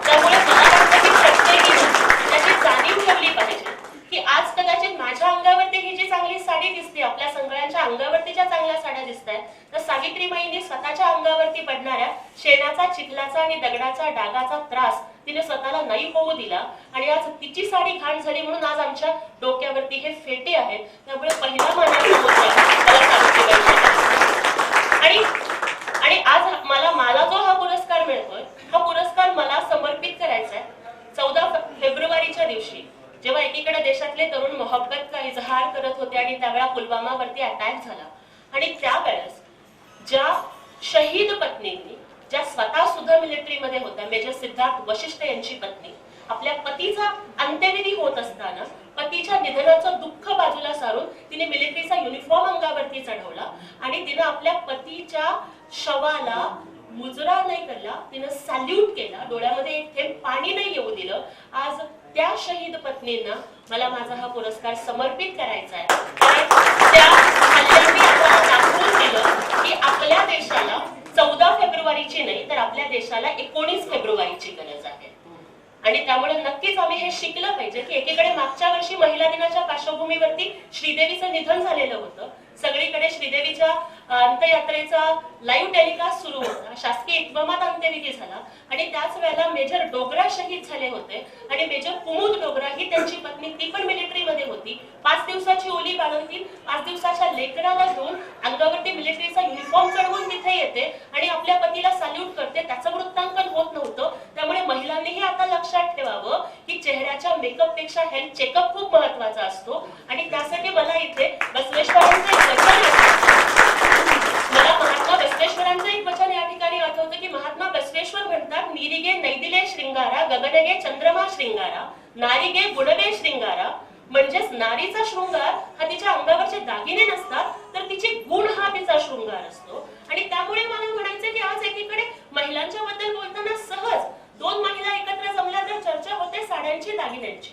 त्यामुळे मला वाटतं की प्रत्येकीने त्याची जाणीव ठेवली पाहिजे की आज कदाचित माझ्या अंगावरती ही जी चांगली साडी दिसते, आपल्या सगळ्यांच्या अंगावरती ज्या चांगल्या साड्या दिसत आहेत, तर सावित्रीबाईंनी स्वतःच्या अंगावरती पडणाऱ्या शेणाचा, चिखलाचा आणि दगडाचा डागाचा त्रास तिने स्वतःला नाही होऊ दिला आणि आज तिची साडी घाण झाली म्हणून आज आमच्या डोक्यावरती हे फेटे आहेत. त्यामुळे पहिला मानाचा आणि आज मला जो हा पुरस्कार मिळतोय, हा पुरस्कार मला समर्पित करायचा आहे 14 फेब्रुवारीच्या दिवशी, जेव्हा एकीकडे देशातले तरुण मोहब्बत का इजहार करत होते आणि त्यावेळा पुलवामावरती अटॅक झाला आणि त्यावेळेस ज्या शहीद पत्नींनी, ज्या स्वतः सुद्धा मिलिटरीमध्ये होत्या, मेजर सिद्धार्थ वशिष्ठ यांची पत्नी, आपल्या पतीचा अंत्यविधी होत असताना पतीच्या निधनाचं दुःख बाजूला सारून तिने मिलिटरीचा युनिफॉर्म अंगावरती चढवला आणि तिनं आपल्या पतीच्या शवाला मुजरा नाही केला, तिनं सॅल्यूट केला, डोळ्यामध्ये एक थेंब पाणी नाही येऊ दिलं. आज त्या शहीद पत्नींना मला माझा हा पुरस्कार समर्पित करायचा आहे. कारण त्या हल्ल्यांनी आपल्याला दाखवून दिलं की आपल्या देशाला 14 फेब्रुवारीची नाही तर आपल्या देशाला 19 फेब्रुवारीची गरज आहे. आणि त्यामुळे नक्कीच आम्ही हे शिकलं पाहिजे की एकीकडे मागच्या वर्षी महिला दिनाच्या पार्श्वभूमीवरती श्रीदेवीचं निधन झालेलं होतं. सगळीकडे श्रीदेवीच्या अंत्ययात्रेचा लाईव्ह टेलिकास्ट सुरू होता, शासकीय इतमामात अंत्यविधी झाला आणि त्याच वेळेला मेजर डोगरा शहीद झाले होते आणि मेजर कुमुद डोगरा ही त्यांची पत्नी, ती पण मिलिटरीमध्ये होती. 5 दिवसाची ओली बाळंतीण 5 दिवसाच्या लेकराला घेऊन अंगावरती मिलिटरीचा युनिफॉर्म चढवून तिथे येते आणि आपल्या पतीला सॅल्यूट करते. त्याचं वृत्तांकन होत नव्हतं. त्यामुळे महिलांनीही आता लक्षात ठेवावं की चेहऱ्याच्या मेकअप पेक्षा हेल्थ चेकअप खूप महत्वाचा असतो. आणि त्यासाठी मला इथे बसवेश्वरांचं मला महात्मा बसवेश्वरांचं एक वचन या ठिकाणी आठवतं की महात्मा बसवेश्वर म्हणतात, नीरिगे नैदिले श्रृंगारा गगनगे चंद्रमा श्रृंगारा नारीगे गुणवे श्रृंगारा. म्हणजेच नारीचा शृंगार हा तिच्या अंगावरचे दागिने नसतात तर तिचे गुण हा तिचा शृंगार असतो. आणि त्यामुळे मला म्हणायचं की आज एकीकडे महिलांच्या बद्दल बोलताना सहज 2 महिला एकत्र जमल्या तर चर्चा होते साड्यांची, दागिन्यांची,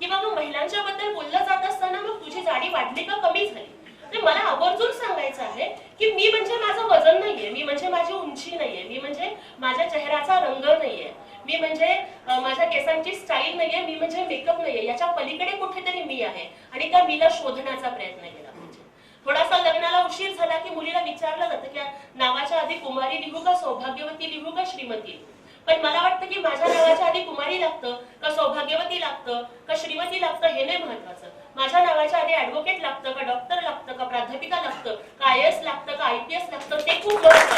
किंवा मग महिलांच्या बद्दल बोललं जात असताना मग तुझी जाडी वाढली का कमी झाली. तर मला आवर्जून सांगायचं आहे की मी म्हणजे माझं वजन नाहीये, मी म्हणजे माझी उंची नाहीये, मी म्हणजे माझ्या चेहऱ्याचा रंग नाहीये, मी म्हणजे माझ्या केसांची स्टाईल नाहीये, मी म्हणजे मेकअप नाहीये. याच्या पलीकडे कुठेतरी मी आहे आणि त्या मीला शोधण्याचा प्रयत्न केला पाहिजे. थोडासा लग्नाला उशीर झाला की मुलीला विचारलं जातं की नावाच्या आधी कुमारी लिहू का सौभाग्यवती लिहू का श्रीमती. पण मला वाटतं की माझ्या नावाच्या आधी कुमारी लागतं का सौभाग्यवती लागतं का श्रीमती लागतं हे नाही महत्वाचं. माझ्या नावाच्या आधी ऍडव्होकेट लागतं का डॉक्टर लागतं का प्राध्यापिका लागतं का IAS लागतं का IPS लागतं ते खूप महत्वाचं.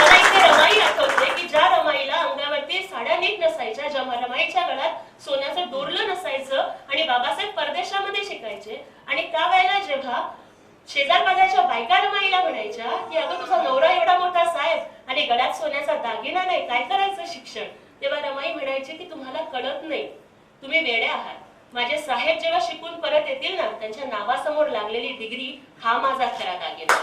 मला इथे रमाई आठवते की ज्या रमाईला अंगावरती साड्या नीट नसायच्या, ज्या रमाईच्या गळ्यात सोन्याचं डोरलं नसायचं आणि बाबासाहेब परदेशामध्ये शिकायचे आणि त्यावेळेला जेव्हा शेजारपाजारच्या बायका रमाईला म्हणायच्या की अगं तुझा नवरा एवढा मोठा साहेब आणि गळ्यात सोन्याचा दागिना नाही, काय करायचं शिक्षण, तेव्हा रमाई म्हणायची की तुम्हाला कळत नाही, तुम्ही वेडे आहात. माझे साहेब जेव्हा शिकून परत येतील ना त्यांच्या नावासमोर लागलेली डिग्री हा माझा खरा दागिना.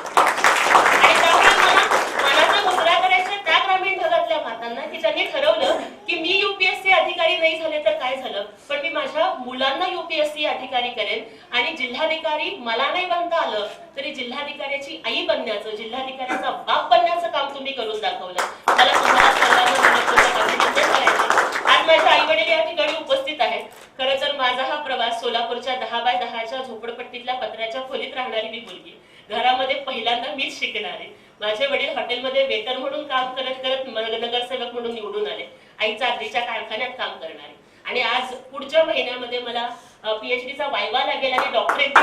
आणि त्यामुळे मला मनाचा मुजरा करायचा त्या ग्रामीण भागातल्या मातांना की ज्यांनी ठरवलं की मी UPSC अधिकारी नाही झाले तर काय झालं, पण मी माझ्या मुलांना UPSC अधिकारी करेन आणि जिल्हाधिकारी मला नाही बनता आलं तरी जिल्हाधिकाऱ्याची आई बनण्याचं, जिल्हाधिकाऱ्याचा बाप बनण्याचं काम तुम्ही करून दाखवलं. मला तुम्हाला सर्वांना अभिनंदन करायचे. आज माझ्या आई वडील या ठिकाणी उपस्थित आहेत. खरं तर माझा हा प्रवास सोलापूरच्या 10x10च्या झोपडपट्टीतल्या पत्र्याच्या खोलीत राहणारी मी मुलगी, घरामध्ये पहिल्यांदा मीच शिकणारे. माझे वडील हॉटेलमध्ये वेटर म्हणून काम करत करत नगरसेवक म्हणून निवडून आले, आई चादरीच्या कारखान्यात काम करणारे. आणि आज पुढच्या महिन्यामध्ये मला PhDचा वायवा लागेल आणि डॉक्टरेट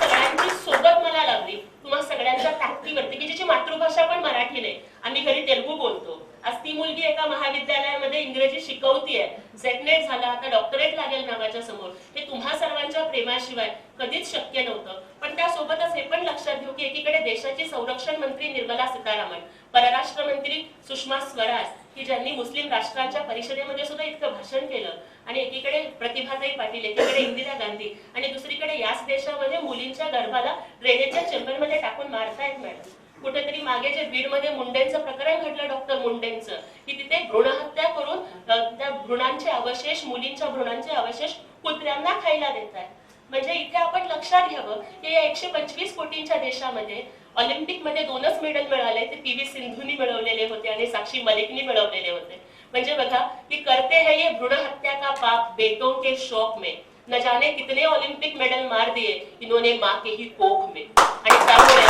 सगळ्यांची सोबत मला लागली. तुम्हा सगळ्यांच्या ताकदीवरती की जिची मातृभाषा पण मराठी नाही, आम्ही घरी तेलुगू बोलतो. आज ती मुलगी एका महाविद्यालयामध्ये इंग्रजी शिकवतीये, सेटनेट झाला, आता डॉक्टरेट लागेल नावाच्या समोर. हे तुम्हा सर्वांच्या प्रेमाशिवाय कधीच शक्य नव्हतं. पण त्यासोबतच हे पण लक्षात घेऊ की एकीकडे देशाची संरक्षण मंत्री निर्मला सीतारामन, परराष्ट्र मंत्री सुषमा स्वराज की ज्यांनी मुस्लिम राष्ट्रांच्या परिषदेमध्ये सुद्धा इतकं भाषण केलं, आणि एकीकडे प्रतिभाताई पाटील, एकीकडे इंदिरा गांधी आणि दुसरीकडे याच देशामध्ये मुलींच्या गर्भाला ट्रेनेच्या चेंबरमध्ये टाकून मारतायत मॅडम. कुठेतरी मागे जे बीडमध्ये मुंडेंचं प्रकरण घडलं, डॉक्टर मुंडेंचं, की तिथे भ्रूणहत्या करून त्या भ्रूणांचे अवशेष, मुलींच्या भ्रूणांचे अवशेष कुत्र्यांना खायला देत आहेत. म्हणजे इथे आपण लक्षात घ्यावं की या 125 कोटींच्या देशामध्ये ऑलिम्पिक मध्ये 2च मेडल मिळाले, ते PV सिंधूनी मिळवलेले होते आणि साक्षी मलिकनी मिळवलेले होते. म्हणजे बघा की करते हैं ये भ्रूण हत्या का पाप बेटों के शौक में, न जाने कितने ऑलिम्पिक मेडल मार दिए इन्होंने माँ के ही कोख में. आणि त्यामुळे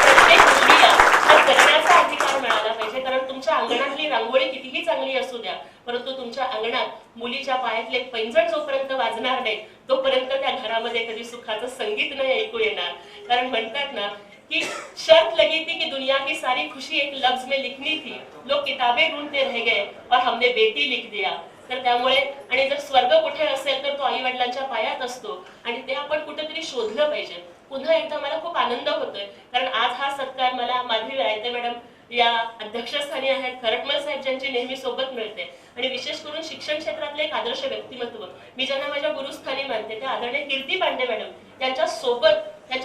प्रत्येक मुलीला हा जगण्याचा अधिकार मिळाला पाहिजे. कारण तुमच्या अंगणातली रांगोळी कितीही चांगली असू द्या, परंतु तुमच्या अंगणात मुलीच्या पायातले पैंजण जोपर्यंत वाजणार नाही तोपर्यंत त्या घरामध्ये कधी सुखाचं संगीत नाही ऐकू येणार. कारण म्हणतात ना कि शर्त लगी थी कि दुनिया की सारी खुशी एक लफ्ज में लिखनी थी, लोग किताबें ढूंढते रह गए और हमने बेटी लिख दिया. तर त्यामुळे आणि जर स्वर्ग कुठे असेल तर तो आई वडिलांच्या पायात असतो आणि ते आपण कुठेतरी शोधलं पाहिजे. पुन्हा एकदा मला खूप आनंद होतोय कारण आज हा सत्कार मला माधवी रायते मॅडम या अध्यक्षस्थानी आहेत, खरटमल साहेब ज्यांची नेहमी सोबत मिळते, आणि विशेष करून शिक्षण क्षेत्रातले एक आदर्श व्यक्तिमत्व मी ज्यांना माझ्या गुरुस्थानी मानते ते आदरणीय कीर्ती पांडे मॅडम यांच्या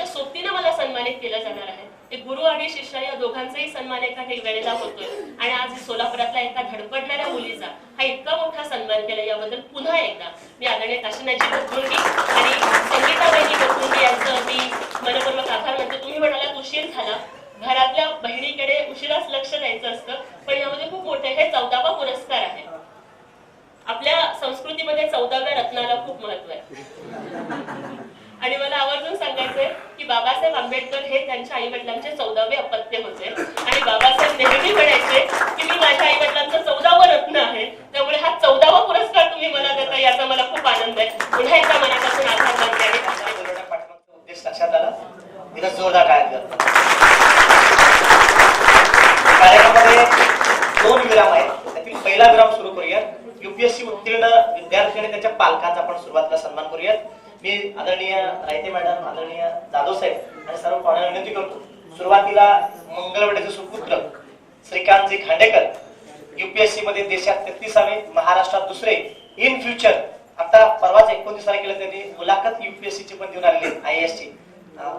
सोबतीनं मला सन्मानित केलं जाणार आहे. एक गुरु आणि शिष्य या दोघांचाही सन्मान एका वेळेला होतोय, आणि आज सोलापुरातल्या एका धडपडणाऱ्या मुलीचा हा इतका मोठा सन्मान केला, याबद्दल पुन्हा एकदा मी आदरणीय काशीनाथजी बदरुंडी आणि संगीताबाईजी बदरुंडी यांचं मी मनपूर्वक आभार मानते. तुम्ही म्हणालात उशीर झाला, घरातल्या बहिणीकडे उशिराच लक्ष द्यायचं असतं, पण यामध्ये खूप मोठे हे 14वा पुरस्कार आहे. आपल्या संस्कृतीमध्ये 14व्या रत्नाला खूप महत्व आहे, आणि मला आवर्जून सांगायचंय की बाबासाहेब आंबेडकर हे त्यांच्या आई वडिलांचे 14वे अपत्य होते, आणि बाबासाहेब नेहमी म्हणायचे की मी माझ्या आई वडिलांचं 14वं रत्न आहे, त्यामुळे हा 14वा पुरस्कार तुम्ही मला देता याचा मला खूप आनंद आहे. पुन्हा एकदा मनापासून आभार मानते आणि उद्देश लक्षात आला, तिला जोरदार टाळ्या करतो. कार्यक्रमामध्ये 2 विराम आहेत, त्यातील पहिला विराम सुरू करूया. युपीएससी उत्तीर्ण विद्यार्थी आणि त्यांच्या पालकांचा आपण सुरुवातीला सन्मान करूयात. मी आदरणीय रायते मॅडम, आदरणीय जाधव साहेब आणि सर्व पाहुण्यांना विनंती करतो, सुरुवातीला मंगळवेढ्याचे सुपुत्र श्रीकांतजी खांडेकर युपीएससी मध्ये देशात 33वे, महाराष्ट्रात 2रे, इन फ्युचर आता परवाच 29 तारखेला त्यांनी मुलाखत युपीएससी ची पण देऊन आलेली IAS ची.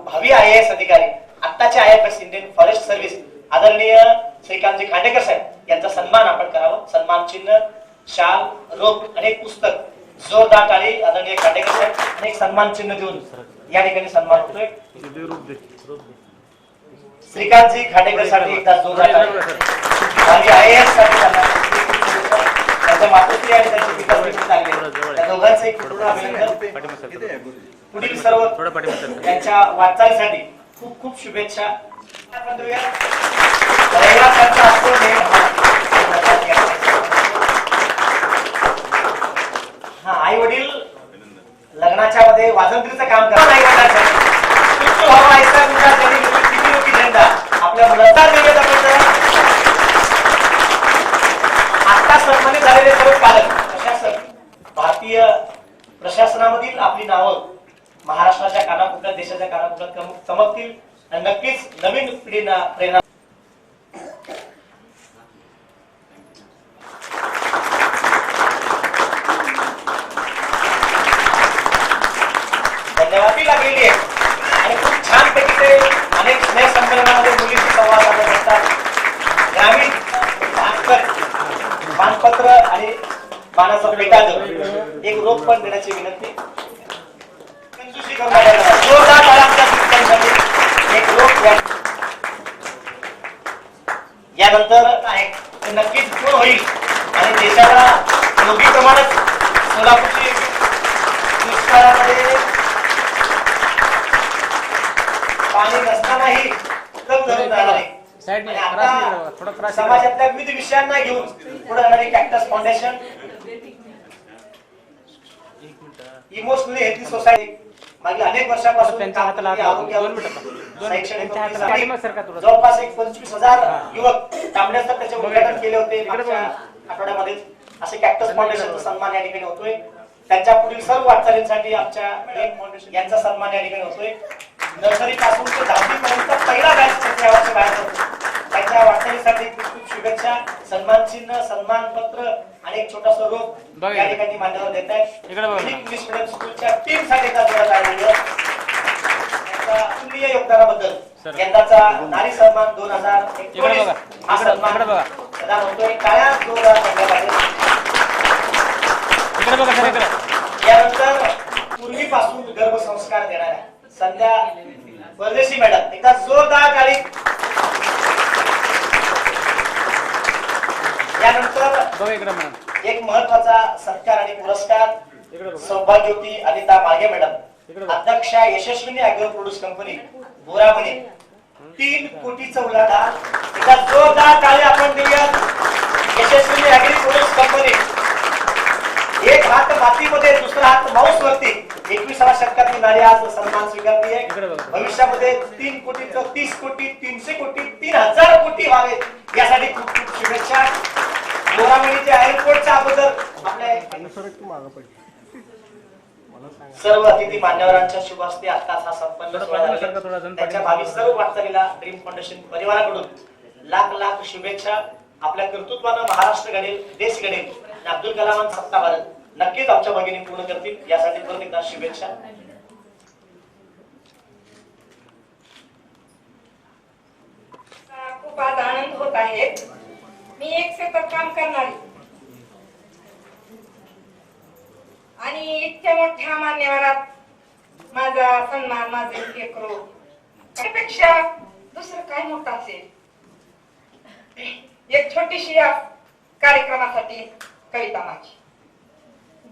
भावी IAS अधिकारी, आत्ताचे IFS इंडियन फॉरेस्ट सर्व्हिस आदरणीय श्रीकांतजी खांडेकर साहेब यांचा सन्मान आपण करावा. सन्मान चिन्ह, शाल, रोप आणि एक पुस्तक. जोरदार टाळी आदरणीय खांडेकर साहेब आणि एक सन्मान चिन्ह देऊन या ठिकाणी सन्मान होतोय. श्रीकांतजी खांडेकर साठी एकदा जोरदार टाळी. आणि IAS साठी त्यांच्या मातोश्री आणि त्यांचे पिताश्री चांगले, त्या दोघांचे पूर्ण अभिनंदन. पुढील सर्व त्यांच्या वाटचालीसाठी खूप खूप शुभेच्छा. आई वडील लग्नाच्या मध्ये वाजंत्रीचं काम करतात. आपल्या मुलांचा आता सन्मानित झालेले सर्व पालक, प्रशासन, भारतीय प्रशासनामधील आपली नावं महाराष्ट्राच्या कानाकोपऱ्यात, देशाच्या कानाकोपऱ्यात चमकतील आणि नक्कीच नवीन पिढींना प्रेरणा. धन्यवाद लागलेली आहे, आणि खूप छान पैकी ते अनेक स्नेह संमेलनामध्ये मुलींशी संवाद साधत असतात. ग्रामीण मानपत्र आणि मानाचं पेटाचं एक रोप पण देण्याची विनंती. एक रोप यानंतर आहे ते नक्कीच पूर्ण होईल, आणि देशाला योग्यप्रमाणेच सोलापूरची दुष्काळामध्ये पाणी नसतानाही कम धरून राहणार आहे. समाजातल्या विविध विषयांना घेऊन पुढे जाणारी cactus foundation, emotionally healthy society मागील अनेक वर्षापासून जवळपास 25,000 युवक तांबड्याचं त्याचे उद्घाटन केले होते मागच्या आठवड्यामध्ये. असे कॅक्टस फाउंडेशनचा सन्मान या ठिकाणी होतोय. त्यांच्या पुढील सर्व वाटचालींसाठी आमच्या फाउंडेशन यांचा सन्मान या ठिकाणी होतोय. नर्सरी पासून ते 10वी पर्यंत पहिला बॅच यावर्षी बाहेर पडतो. त्यांच्या वाटचालीसाठी खूप खूप शुभेच्छा. सन्मान चिन्ह, सन्मान पत्र आणि एक छोटासा रोप या ठिकाणी मान्यवर देत आहेत. इंग्लिश मिडियम स्कूलच्या टीम साठी अतुलनीय योगदानाबद्दल यंदाचा नारी सन्मान 2019 हा सन्मान प्रदान होतोय. टाळ्या जोरदार यानंतर पूर्वीपासून गर्भसंस्कार देणाऱ्या संध्या परदेशी मॅडम, एकदा जोरदार टाळी. यानंतर एक महत्वाचा सत्कार आणि पुरस्कार सौभाग्यवती अनिता मागे मॅडम, अध्यक्ष यशस्विनी अॅग्रो प्रोड्यूस कंपनी बोरामणी, 3 कोटीचं उलाढाल. एकदा जोरदार टाळी आपण देऊया. यशस्विनी अॅग्रो प्रोड्यूस कंपनी, एक हात मातीमध्ये, दुसरा हात माऊस वरती. 21व्या शतकातली नारी आज सन्मान स्वीकारते आहे. भविष्यामध्ये 3 कोटीचं 30 कोटी, 300 कोटी, 3000 कोटी व्हावे यासाठी खूप खूप शुभेच्छा. बोरामणीच्या एअरपोर्टच्या अगोदर आपल्या सर्व अतिथी मान्यवरांच्या शुभ हस्ते आताच हा संपन्न सोहळा झाला. त्याच्या भावी सर्व वाटचालीला ड्रीम फाउंडेशन परिवाराकडून लाख लाख शुभेच्छा. आपल्या कर्तृत्वानं महाराष्ट्र घडेल, देश घडेल आणि अब्दुल कलामांचा सत्ता भारत नक्कीच आमच्या भगिनी पूर्ण करतील. यासाठी परत एकदा शुभेच्छा. खूप आज आनंद होत आहे. मी एक शेतात काम करणारी आणि इतक्या मोठ्या मान्यवरात माझा सन्मान, माझे लेकरू त्यापेक्षा दुसरं काय मोठं असेल. एक छोटीशी या कार्यक्रमासाठी कविता माझी.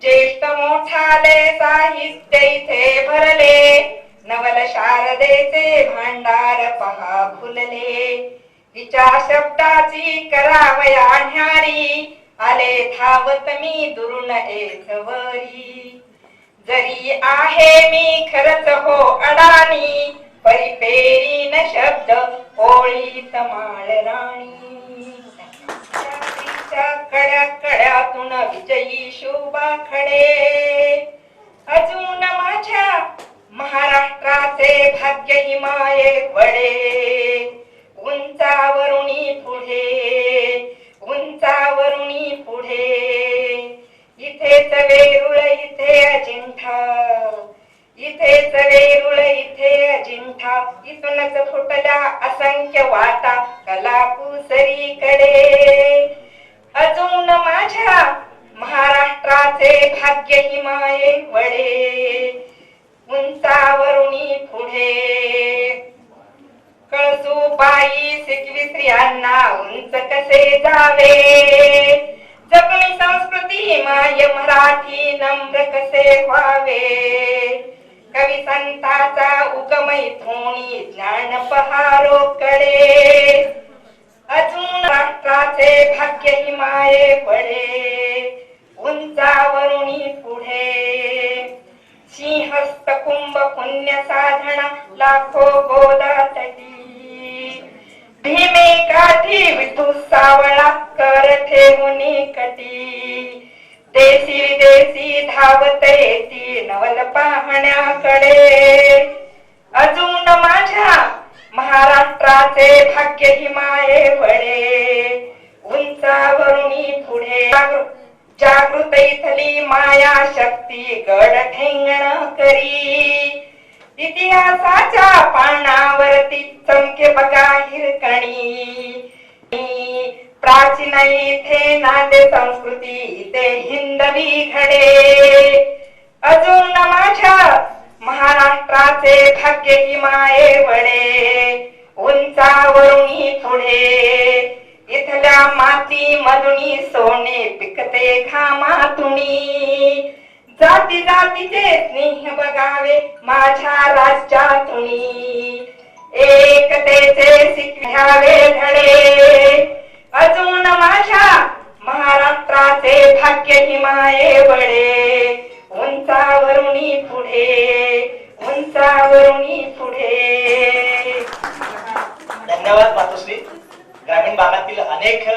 ज्येष्ठ मोठाले साहित्य इथे भरले, नवल शारदेचे भांडार पहा फुलले. तिच्या शब्दाची करावया न्यारी, आले धावत मी दुरून एथवरी. जरी आहे मी खरच हो अडाणी, परिपेरी न शब्द ओळीत माळ राणी. कड्या कड्यातून विजयी शोभा खडे, अजून माझ्या महाराष्ट्राचे भाग्य हिमाये वडे. उंचावरुणी पुढे, उंचावरुणी पुढे, इथेच वेरूळ इथे अजिंठा, इथेच वेरूळ इथे अजिंठा. इथूनच फुटल्या असंख्य वाटा कलाकुसरीकडे. अजून माझ्या महाराष्ट्राचे भाग्य हिमाये वडे. उंचावरुणी पुढे, कळसूबाई शिकवी स्त्रियांना उंच कसे जावे. जपणी संस्कृती माय मराठी नम्र कसे व्हावे. कवी संताचा उगम इथूनी ज्ञान पहारोकडे. अजून राष्ट्राचे भाग्य हिमाये वडे. उंचावरुणी पुढे, सिंहस्थ कुंभ पुण्य साधना लाखो गोदा तटी. भीमे काठी विठू सावळा कर ठेवूनी कटी. देशी विदेशी धावत येती नवल पाहण्याकडे. अजून माझ्या महाराष्ट्राचे भाग्य हिमाये वडे. उंचावरुणी पुढे, जागृत इथली माया शक्ती गड ठेंगण करी. इतिहासाच्या पानावरती चमके बघा हिरकणी. प्राचीन इथे नांदे संस्कृती, इथे हिंदवी घडे. अजून माझ्या महाराष्ट्राचे भाग्य हिमाये वडे. उंचावरुणी पुढे, इथल्या माती मधुनी सोने पिकते घामातुनी. जाती जातीचे स्नेह बघावे माझ्या राज्यातुनी. एकतेचे शिकव्यावे धडे. अजून माझ्या महाराष्ट्राचे भाग्य हिमाये वडे. उंचावरुणी पुढे, उंचावरुणी पुढे. धन्यवाद मातोश्री. ग्रामीण भागातील अनेक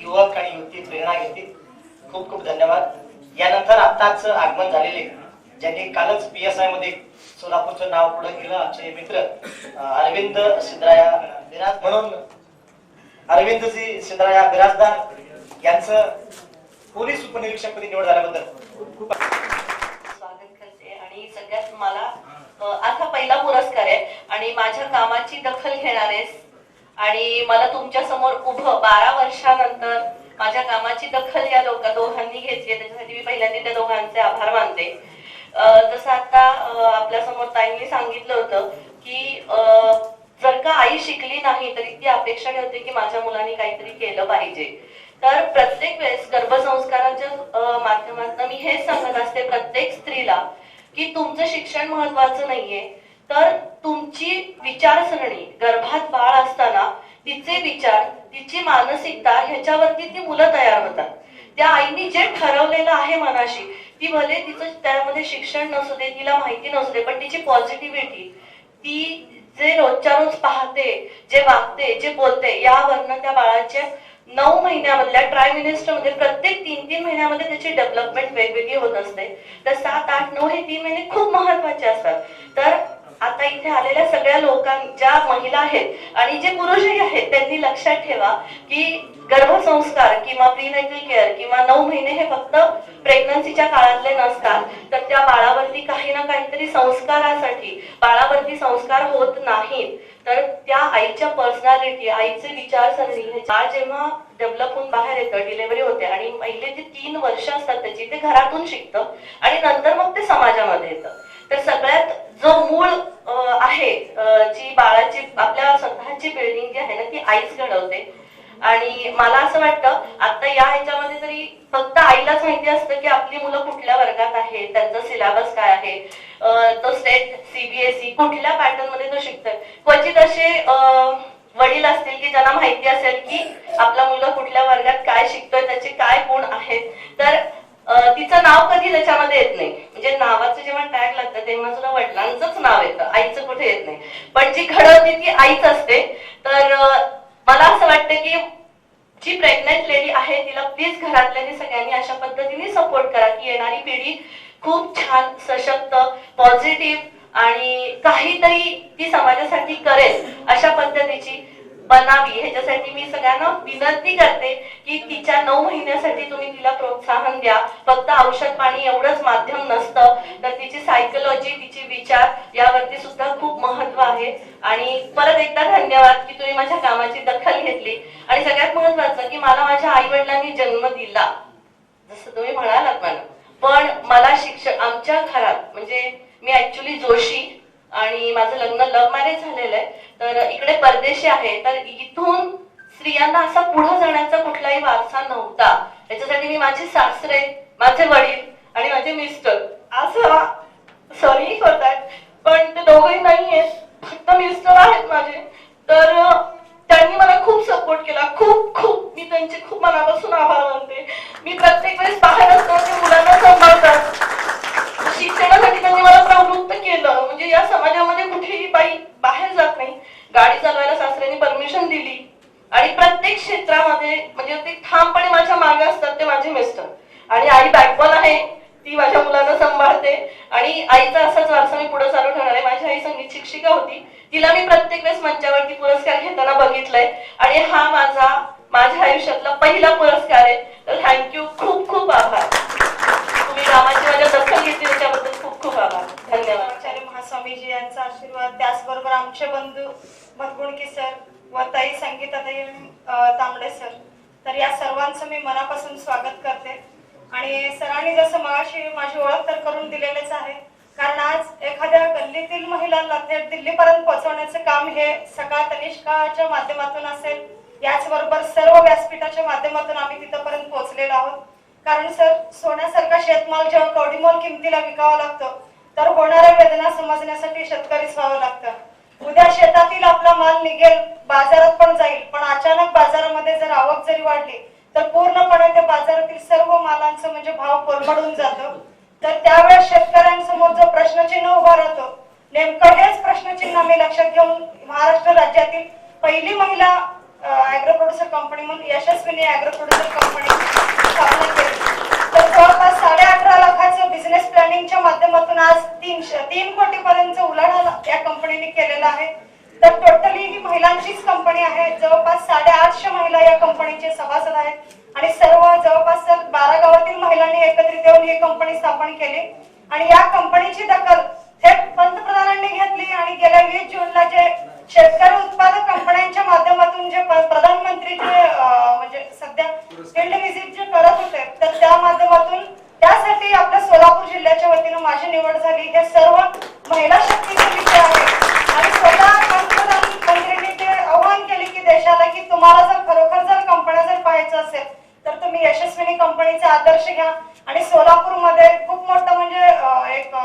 युवक आणि युवती प्रेरणा घेतील. खूप खूप धन्यवाद. यानंतर आताच आगमन झालेले, ज्यांनी कालच PSI मध्ये सोलापूरचं नाव पुढे केलं, आमचे मित्र अरविंद सिद्धराया बिराज, म्हणून अरविंदजी सिद्धराया बिराजदार यांचं पोलीस उपनिरीक्षकपदी निवड झाल्याबद्दल खूप स्वागत करते. आणि सगळ्यात मला आता पहिला पुरस्कार आहे आणि माझ्या कामाची दखल घेणार आहेस आणि मला तुमच्या समोर उभं 12 वर्षानंतर माझ्या कामाची दखल या दोघांनी घेतली. त्याच्यासाठी मी पहिल्यांदा त्या दोघांचे आभार मानते. जसं आता आपल्या समोर ताईंनी सांगितलं होतं की जर का आई शिकली नाही तरी ती अपेक्षा ठेवते की माझ्या मुलांनी काहीतरी केलं पाहिजे. तर प्रत्येक वेळेस गर्भसंस्काराच्या माध्यमातून मी हेच सांगत असते प्रत्येक स्त्रीला की तुमचं शिक्षण महत्वाचं नाहीये, तर तुमची विचारसरणी गर्भात बाळ असताना तिचे विचार, तिची मानसिकता ह्याच्यावरती ती मुलं तयार होतात. त्या आईने जे ठरवलेलं आहे मनाशी, ती भले तिचं त्यामध्ये शिक्षण नसू दे, तिला माहिती नसू दे, पण तिची पॉझिटिव्हिटी, ती जे रोजच्या रोज पाहते, जे वागते, जे बोलते, यावरनं त्या बाळाच्या 9 महिन्यामधल्या ट्रायमिनिस्टर मध्ये प्रत्येक 3-3 महिन्यामध्ये त्याची डेव्हलपमेंट वेगवेगळी होत असते. तर 7, 8, 9 हे 3 महिने खूप महत्वाचे असतात. तर आता इथे आलेल्या सगळ्या ज्या महिला आहेत आणि जे पुरुषही आहेत त्यांनी लक्षात ठेवा की गर्भसंस्कार किंवा प्रीनेटल केअर किंवा 9 महिने हे फक्त प्रेग्नन्सीच्या काळातले नसतात, तर त्या बाळावरती काही ना काहीतरी संस्कारासाठी बाळावरती संस्कार होत नाहीत, तर त्या आईच्या पर्सनॅलिटी, आईचे विचारसरणी हे बाळ जेव्हा डेव्हलप होऊन बाहेर येतं, डिलिव्हरी होते आणि पहिले जे 3 वर्ष असतात त्याची ते घरातून शिकतं आणि नंतर मग ते समाजामध्ये येतं. तर सगळ्यात जो मूळ आहे जी बाळाची आपल्या स्वतःची बिल्डिंग जी आहे ना ती आईच घडवते. आणि मला असं वाटतं आता या ह्याच्यामध्ये तरी फक्त आईलाच माहिती असतं की आपली मुलं कुठल्या वर्गात आहेत, त्यांचा सिलेबस काय आहे, तो स्टेट CBSE कुठल्या पॅटर्न मध्ये तो शिकतोय. क्वचित असे वडील असतील की ज्यांना माहिती असेल की आपला मुलगा कुठल्या वर्गात काय शिकतोय, त्याचे काय गुण आहेत, तर तिचं नाव कधी त्याच्यामध्ये येत नाही. म्हणजे नावाचं जेव्हा टॅग लागतं तेव्हा सुद्धा वडिलांचंच नाव येतं, आईचं कुठे येत नाही. पण जी घडवते ती आईच असते. तर मला असं वाटतं की जी प्रेग्नेंट लेडी आहे तिला प्लीज घरातल्यानी सगळ्यांनी अशा पद्धतीने सपोर्ट करा की येणारी पिढी खूप छान, सशक्त, पॉझिटिव्ह आणि काहीतरी ती समाजासाठी करेल अशा पद्धतीची बनावी. ह्याच्यासाठी मी सगळ्यांना विनंती करते की तिच्या 9 महिन्यासाठी तुम्ही तिला प्रोत्साहन द्या. फक्त औषध पाणी एवढंच माध्यम नसतं, तर तिची सायकोलॉजी, तिचे विचार यावरती सुद्धा खूप महत्व आहे. आणि परत एकदा धन्यवाद की तुम्ही माझ्या कामाची दखल घेतली. आणि सगळ्यात महत्वाचं की मला माझ्या आई वडिलांनी जन्म दिला जसं तुम्ही म्हणालात मला, पण मला शिक्षण आमच्या घरात म्हणजे मी ऍक्च्युली जोशी आणि माझं लग्न लव्ह मॅरेज झालेलं आहे, तर इकडे परदेशी आहे, तर इथून स्त्रियांना असा पुढे जाण्याचा कुठलाही वारसा नव्हता. त्याच्यासाठी मी माझे सासरे, माझे वडील आणि माझे मिस्टर असं सॉरी करतात, पण ते दोघंही नाहीयेत, फक्त मिस्टर आहेत माझे. तर त्यांनी मला खूप सपोर्ट केला, खूप मी त्यांचे खूप मनापासून आभार मानते. मी प्रत्येक वेळेस बाहेर असतो ते मुलांना सांभाळतात, शिक्षणासाठी त्यांनी मला प्रवृत्त केलं. म्हणजे या समाजामध्ये कुठेही बाई बाहेर जात नाही. गाडी चालवायला सासऱ्यांनी परमिशन दिली आणि प्रत्येक क्षेत्रामध्ये म्हणजे ते ठामपणे माझ्या मागे असतात ते माझे मिस्टर. आणि आई बॅकबोन आहे, ती माझ्या मुलांना सांभाळते आणि आईचा असाच वारसा मी पुढे चालू ठेवणार आहे. माझी आई संगीत शिक्षिका होती, तिला मी प्रत्येक वेळेस मंचावरती पुरस्कार घेताना बघितलंय आणि हा माझ्या आयुष्यातला पहिला पुरस्कार आहे. तर थँक्यू, खूप आभार. तुम्ही रामाची माझ्या दखल घेतली त्याच्याबद्दल खूप आभार. धन्यवाद. आचार्य महास्वामीजी यांचा आशीर्वाद, त्याचबरोबर आमचे बंधू मधगुणकी सर व ताई संगीताताई तांबडे सर, तर या सर्वांचं मी मनापासून स्वागत करते. आणि सरांनी जसं मगाशी माझी ओळख तर करून दिलेलेच आहे, कारण आज एखाद्या गल्लीतील महिलांना थेट दिल्लीपर्यंत पोहोचवण्याचं काम हे सकाळ तनिष्काच्या माध्यमातून असेल, याचबरोबर सर्व व्यासपीठाच्या माध्यमातून आम्ही तिथपर्यंत पोहोचलेलो आहोत. कारण सर, सोन्यासारखा शेतमाल जेव्हा कवडीमोल किमतीला विकावा लागतो तर होणाऱ्या वेदना समजण्यासाठी शेतकरीच व्हावं लागतं. उद्या शेतातील आपला माल निघेल, बाजारात पण जाईल, पण अचानक बाजारामध्ये जर आवक जरी वाढली तर पूर्णपणे त्या बाजारातील सर्व मालांचं म्हणजे भाव कोलमडून जातो. तर त्यावेळेस शेतकऱ्यांसमोर जो प्रश्नचिन्ह उभा राहतो, नेमकं हेच प्रश्नचिन्ह आम्ही लक्षात घेऊन महाराष्ट्र राज्यातील पहिली महिला ऍग्रो प्रोड्युसर कंपनी म्हणून यशस्विनी ऍग्रो प्रोड्युसर कंपनी स्थापना केली. तर जवळपास 18.5 लाखाचं बिझनेस प्लॅनिंगच्या माध्यमातून आज 3 कोटीपर्यंत उलाढाल या कंपनीने केलेला आहे. तर टोटली ही महिलांचीच कंपनी आहे. जवळपास 850 महिला या कंपनीचे सभासद आहेत आणि सर्व जवळपास 12 गावातील महिलांनी एकत्रित येऊन ही कंपनी स्थापन केली. आणि या कंपनीची दखल थेट पंतप्रधानांनी घेतली आणि गेल्या 20 जूनला जे शेतकरी उत्पादक कंपन्यांच्या माध्यमातून जे प्रधानमंत्री जे म्हणजे सध्या फील्ड व्हिजिट जे करत होते, तर त्या माध्यमातून त्यासाठी आपल्या सोलापूर जिल्ह्याच्या वतीनं माझी निवड झाली. हे सर्व महिला शक्तीचे विषय आहे आणि स्वतः पंतप्रधानांनी ते आवाहन केले की देशाला की तुम्हाला जर खरोखर जर कंपन्या जर पाहायचं असेल तर तुम्ही यशस्विनी कंपनीचा आदर्श घ्या. आणि सोलापूरमध्ये खूप मोठं म्हणजे एक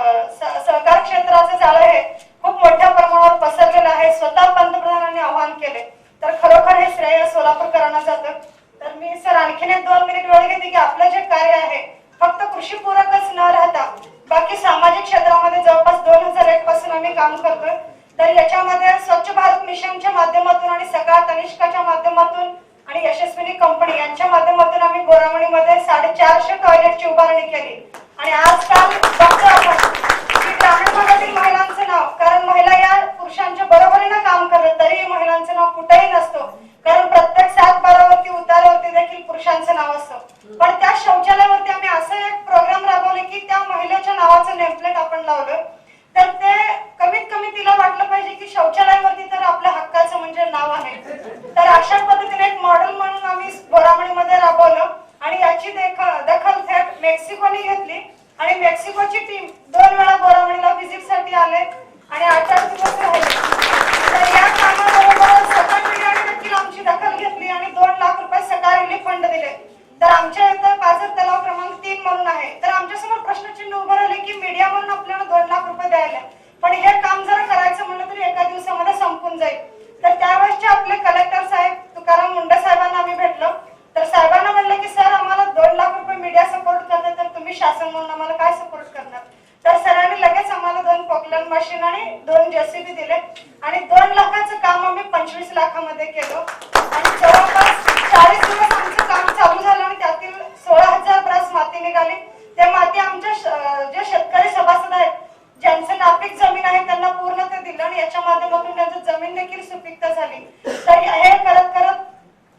सहकार क्षेत्राचं जाळं हे खूप मोठ्या प्रमाणावर पसरलेलं आहे. स्वतः पंतप्रधानांनी आवाहन केले, तर खरोखर हे श्रेय सोलापूरकरांना जातं. तर मी सर आणखीन 1-2 मिनिट वेळ घेते की आपलं जे कार्य आहे फक्त कृषी पूरकच न राहता बाकी सामाजिक क्षेत्रामध्ये जवळपास 2001 पासून आम्ही काम करतोय. तर याच्यामध्ये स्वच्छ भारत मिशनच्या माध्यमातून आणि सकाळ तनिष्काच्या माध्यमातून आणि यशस्विनी कंपनी यांच्या माध्यमातून आम्ही गोरामणीमध्ये 450 टॉयलेटची उभारणी केली. आणि आजकाल बघतो आपण की ग्रामीण भागातील महिलांचं नाव, कारण महिला नाव आहे. तर अशा पद्धतीने एक मॉडेल म्हणून आम्ही बोरामणीमध्ये राबवलं आणि याची दखल थेट मेक्सिकोने घेतली आणि मेक्सिकोची टीम 2 वेळा बोरामणीला व्हिजिट साठी आले आणि 8 दिवस राहिले. तर या कामाबरोबर सकाळ मीडियाने देखील आमची दखल घेतली आणि 2 लाख रुपये सकाळ रिलीफ फंड दिले. तर आमच्या इथं पाझर तलाव क्रमांक 3 म्हणून आहे. तर आमच्यासमोर प्रश्नचिन्ह उभं राहिले की मीडिया म्हणून आपल्याला 2 लाख रुपये द्यायला, पण हे काम जर करायचं म्हणलं तरी एका दिवसामध्ये संपून जाईल. तर त्यावेळेसचे आपले कलेक्टर साहेब तुकाराम मुंडे साहेबांना आम्ही भेटलो. तर साहेबांना म्हणलं की सर आम्हाला 2 लाख रुपये मीडिया सपोर्ट करते, तर तुम्ही शासन म्हणून आम्हाला काय सपोर्ट करणार. तर सरांनी लगेच आम्हाला 2 पोकलन मशीन आणि 2 JCB दिले आणि 2 लाखाचं काम आम्ही 25 लाखामध्ये केलं आणि जवळपास 40 दिवस आमचं काम चालू झालं आणि त्यातील 16,000 ब्रास माती निघाली. ते माती आमच्या जे शेतकरी सभासद आहेत ज्यांचं नापीक जमीन आहे त्यांना पूर्ण ते दिलं आणि याच्या माध्यमातून त्यांची जमीन देखील सुपीकता झाली. तर हे करत करत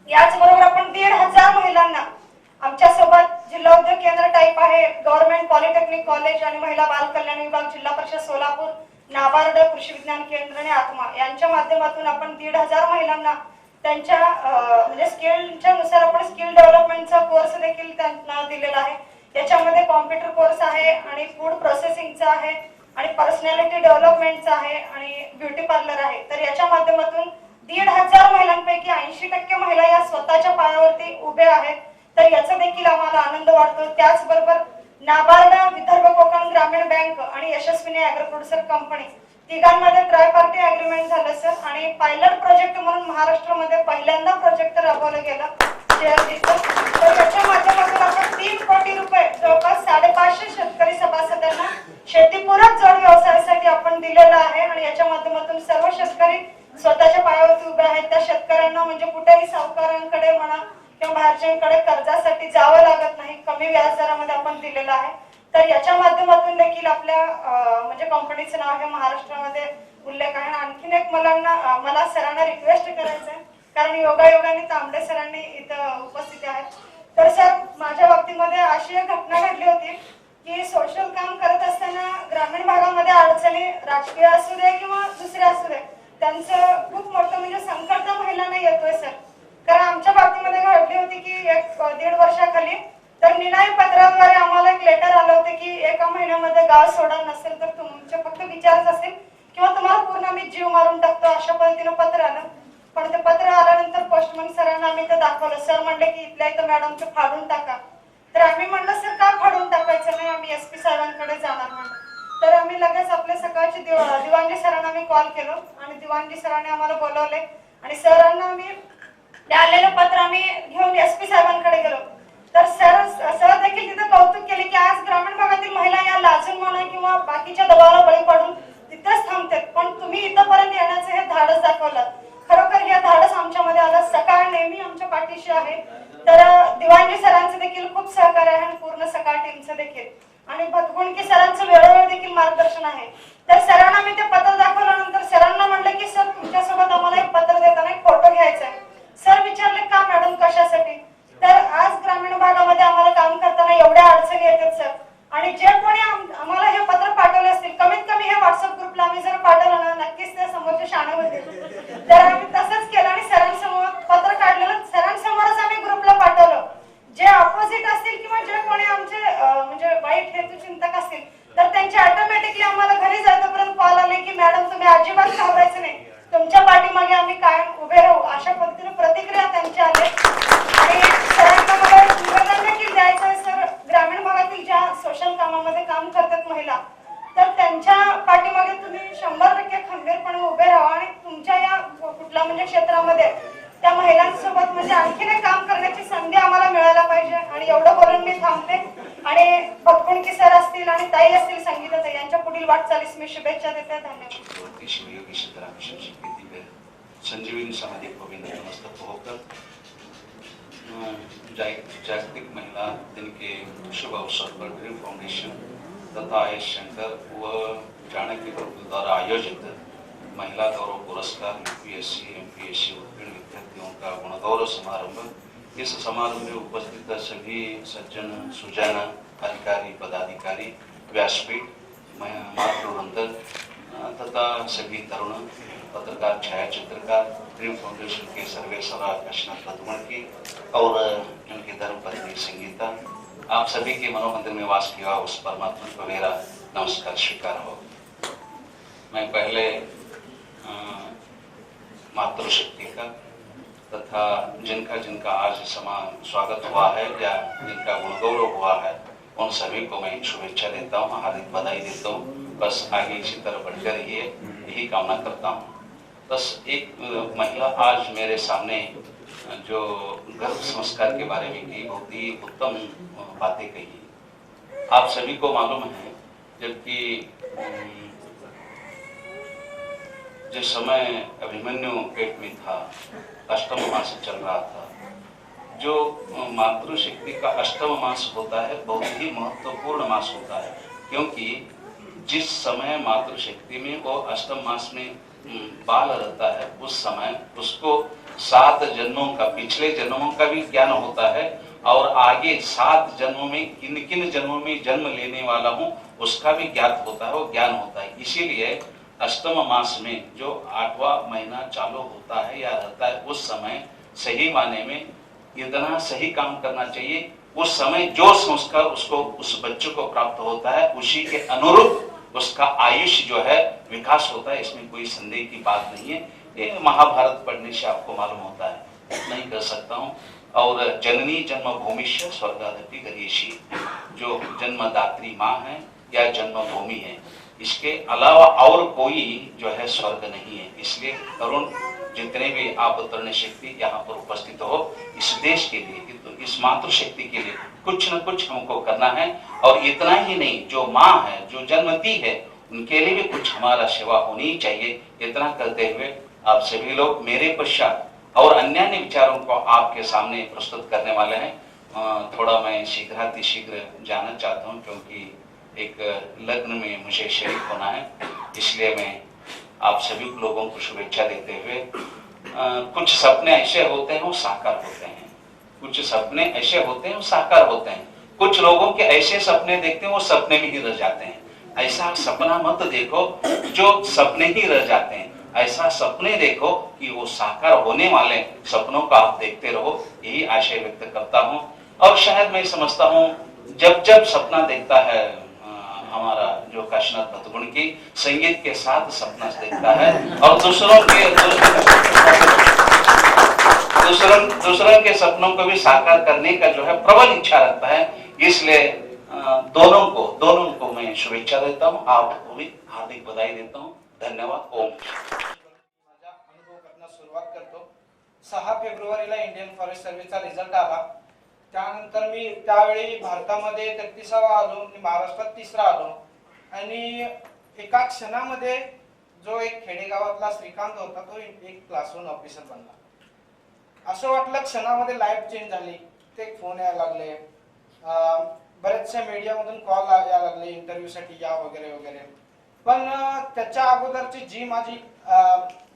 याचबरोबर आपण 1,500 महिलांना आमच्या सोबत जिल्हा उद्योग केंद्र टाईप आहे, गव्हर्नमेंट पॉलिटेक्निक कॉलेज आणि महिला बाल कल्याण विभाग, जिल्हा परिषद सोलापूर, नाबार्ड, कृषी विज्ञान केंद्र आणि आत्मा यांच्या माध्यमातून आपण 1,500 महिलांना त्यांच्या म्हणजे स्किलच्या नुसार आपण स्किल डेव्हलपमेंटचा कोर्स देखील त्यांना दिलेला आहे. याच्यामध्ये कॉम्प्युटर कोर्स आहे आणि फूड प्रोसेसिंगचा आहे आणि पर्सनॅलिटी डेव्हलपमेंटचा आहे आणि ब्युटी पार्लर आहे. तर याच्या माध्यमातून 1,500 महिलांपैकी 80% महिला या स्वतःच्या पायावरती उभे आहेत. तर याचा देखील आम्हाला आनंद वाटतो. त्याचबरोबर नाबार्ड, विदर्भ कोकण ग्रामीण बँक आणि यशस्विनी ॲग्रो प्रोड्युसर कंपनी तिघांमध्ये ट्रायपार्टी अग्रीमेंट झालं सर आणि पायलट प्रोजेक्ट म्हणून महाराष्ट्रामध्ये पहिल्यांदा प्रोजेक्ट राबवलं गेलं JLGचं. तर याच्या माध्यमातून आपण 3 कोटी रुपये जवळपास 550 शेतकरी सभासदांना शेतीपूरक जोड व्यवसायासाठी आपण दिलेलं आहे आणि याच्या माध्यमातून सर्व शेतकरी स्वतःच्या पायावरती उभे आहेत. त्या शेतकऱ्यांना म्हणजे कुठेही सावकारांकडे म्हणा किंवा बाहेरच्यांकडे कर्जासाठी जावं लागत नाही, कमी व्याजदरामध्ये आपण दिलेलं आहे. तर याच्या माध्यमातून देखील आपल्या म्हणजे कंपनीचं नाव हे महाराष्ट्रामध्ये उल्लेख आहे. आणखीन एक मला सरांना रिक्वेस्ट करायचं आहे कारण योगायोगाने तांबडे सरांनी इथं उपस्थित आहेत. तर सर माझ्या बाबतीमध्ये अशी एक घटना घडली होती की सोशल काम करत असताना ग्रामीण भागामध्ये अडचणी राजकीय असू दे किंवा दुसरे असू दे त्यांचं खूप मोठं म्हणजे संकट महिलांना येतोय सर. कारण आमच्या बाबतीमध्ये घडली होती की 1-1.5 वर्षाखाली तर निनावी पत्राद्वारे आम्हाला एक लेटर आलं होतं की 1 महिन्यामध्ये गाव सोडा नसेल तर तुमचे फक्त विचारच असेल किंवा तुम्हाला पूर्ण आम्ही जीव मारून टाकतो अशा पद्धतीनं पत्र आलं. पण ते पत्र आल्यानंतर पोस्टमन सरांना आम्ही ते दाखवलं. सर म्हणले की इथल्या इथं मॅडम ते फाडून टाका. तर आम्ही म्हणलं सर का फाडून टाकायचं नाही, आम्ही SP साहेबांकडे जाणार म्हणलं. तर आम्ही लगेच आपले सकाळचे दिवाणजी सरांना आम्ही कॉल केलो आणि दिवाणजी सरांनी आम्हाला बोलवले आणि सरांना आम्ही ते आलेलं पत्र आम्ही घेऊन SP साहेबांकडे गेलो. तर सर देखील तिथे कौतुक केले की आज ग्रामीण भागातील महिला या लाजून म्हणा किंवा बाकीच्या दबावाला बळी पडून तिथेच थांबतात, पण तुम्ही इथपर्यंत येण्याचं हे धाडस दाखवलं. खरोखर हे धाडस आमच्यामध्ये आलं. सकाळ नेहमी आमच्या पाठीशी आहे. तर दिवाणजी सरांचं देखील खूप सहकार्य आहे आणि पूर्ण सकाळ टीमचं देखील आणि भतगुणकी सरांचं वेळोवेळी देखील मार्गदर्शन आहे. तर सरांना मी ते पत्र दाखवल्यानंतर सरांना म्हणलं की सर तुमच्यासोबत आम्हाला एक पत्र देताना एक फोटो घ्यायचा आहे. सर विचारले का मॅडम कशासाठी. तर आज ग्रामीण भागामध्ये आम्हाला काम करताना एवढ्या अडचणी येतात सर आणि जे कोणी आम्हाला हे पत्र पाठवले असतील कमीत कमी हे व्हॉट्सअप ग्रुपला आम्ही जर पाठवलं ना नक्कीच ते समोरचे शाणे होतील. तर आम्ही तसंच केलं आणि सरांसमोर पत्र काढलेलं सरांसमोरच आम्ही ग्रुपला पाठवलं. जे ऑपोजिट असतील किंवा जे कोणी आमचे म्हणजे वाईट हेतू चिंतक असतील तर त्यांचे ऑटोमॅटिकली आम्हाला घरी जायपर्यंत कॉल आले की मॅडम तुम्ही अजिबात घाबरायचं नाही, तुमच्या पाठीमागे आम्ही कायम उभे राहू. अशा पद्धतीने प्रतिक्रिया त्यांच्या आल्या आणि सरांना मला निवेदन देखील द्यायचं आहे सर. ग्रामीण भागातील ज्या सोशल कामामध्ये काम करतात महिला तर त्यांच्या पाठीमागे तुम्ही 100% खंबीरपणे उभे राहा आणि तुमच्या या कुठल्या म्हणजे क्षेत्रामध्ये त्या महिलांसोबत म्हणजे आणखीन एक काम करण्याची संधी आम्हाला मिळायला पाहिजे. आणि एवढं बोलून मी थांबते आणि भटकुणकी सर असतील आणि ताई असतील संगीताताई यांच्या पुढील वाटचालीस मी शुभेच्छा देते. धन्यवाद. शिवयोगी सिद्धरामेश्वर शक्तिपीठ संजीवनी समाधी गोविंद नमस्तक होकर जागतिक महिला दिन के शुभ अवसर पर ड्रीम फाउंडेशन तथा आयुष शंकर व चाणक्य ग्रुप द्वारा आयोजित महिला गौरव पुरस्कार UPSC MPSC उत्तीर्ण विद्यार्थियों का गुणगौरव समारंभ। इस समारोह में उपस्थित सभी सज्जन सुजन अधिकारी पदाधिकारी व्यासपीठ मातृवृंद तथा सभी तरुण पत्रकार छायाचित्रकार ड्रीम फाउंडेशन के सर्वे सभा काशीनाथ भतुमड़की और उनकी धर्मपत्नी संगीता, आप सभी के मनोमंदिर में वास किया उस परमात्मा को मेरा नमस्कार स्वीकार हो। मैं पहले मातृशक्ति का तथा जिनका जिनका आज समान स्वागत हुआ है या जिनका गुण गौरव हुआ है उन सभी को मैं शुभेच्छा देता हूँ, हार्दिक बधाई देता हूँ। बस आगे इसी तरह बढ़ते रहिए, यही कामना करता हूँ। बस एक महिला आज मेरे सामने जो गर्भ संस्कार के बारे में की बहुत ही उत्तम बातें कही। आप सभी को मालूम है जबकि जिस समय अभिमन्यु पेट में था, अष्टम मास चल रहा था, जो मातृशक्ति का अष्टम मास होता है बहुत ही महत्वपूर्ण मास होता है, क्योंकि जिस समय मातृशक्ति में वो अष्टम मास में बाल रहता है उस समय उसको 7 जन्मों का, पिछले जन्मों का भी ज्ञान होता है और आगे 7 जन्मों में किन किन जन्मों में जन्म लेने वाला हूँ उसका भी ज्ञात होता है, वो ज्ञान होता है। इसीलिए अष्टम मास में जो 8वां महीना चालू होता है या रहता है उस समय सही माने में इतना सही काम करना चाहिए। उस समय जो संस्कार उसको उस बच्चे को प्राप्त होता है उसी के अनुरूप उसका आयुष्य जो है विकास होता है, इसमें कोई संदेह की बात नहीं है। ये महाभारत पढ़ने से आपको मालूम होता है, नहीं कर सकता हूँ। और जननी जन्मभूमिश्च स्वर्गादपि गरीयसी, जो जन्मदात्री माँ है या जन्मभूमि है, इसके अलावा और कोई जो है स्वर्ग नहीं है। इसलिए तरुण जितने भी आप तरुण शक्ति यहाँ पर उपस्थित हो, इस देश के लिए, इस मातृशक्ति के लिए कुछ न कुछ हमको करना है। और इतना ही नहीं, जो माँ है, जो जन्मती है, उनके लिए भी कुछ हमारा सेवा होनी चाहिए। इतना करते हुए आप सभी लोग मेरे पश्चात और अन्य विचारों को आपके सामने प्रस्तुत करने वाले हैं। थोड़ा मैं शीघ्र जाना चाहता हूँ क्योंकि एक लग्न में मुझे शरीक होना है, इसलिए मैं आप सभी लोगों को शुभेच्छा देते हुए कुछ सपने ऐसे होते हैं वो साकार होते हैं, कुछ सपने ऐसे होते हैं वो साकार होते हैं। कुछ लोगों के ऐसे सपने देखते हैं वो सपने में ही रह जाते हैं। ऐसा सपना मत देखो जो सपने ही रह जाते हैं, ऐसा सपने देखो कि वो साकार होने वाले सपनों को आप देखते रहो, यही आशय व्यक्त करता हूँ। और शायद मैं समझता हूँ जब जब सपना देखता है हमारा जो काशीनाथ भतुमड़की संगीत के साथ सपना देखता है और दूसरों के सपनों को भी साकार करने का जो है प्रबल इच्छा रखता है। इसलिए दोनों को मैं शुभेच्छा देता हूँ, आपको भी हार्दिक बधाई देता हूँ। धन्यवाद। ओम। माझा अनुभव करण्यास सुरुवात करतो। 6 फेब्रुवारीला इंडियन फॉरेस्ट सर्व्हिसचा रिझल्ट आला, त्यानंतर मी त्यावेळी भारतामध्ये 33वा आलो आणि महाराष्ट्रात 3रा आलो आणि एका क्षणामध्ये जो एक खेडेगावातला श्रीकांत होता तो एक क्लासरूम ऑफिसर बनला। असं वाटलं क्षणामध्ये लाईफ चेंज झाली। ते फोन यायला लागले, बरेचसे मीडियामधून कॉल यायला लागले इंटरव्ह्यूसाठी या वगैरे वगैरे। पण त्याच्या अगोदरची जी माझी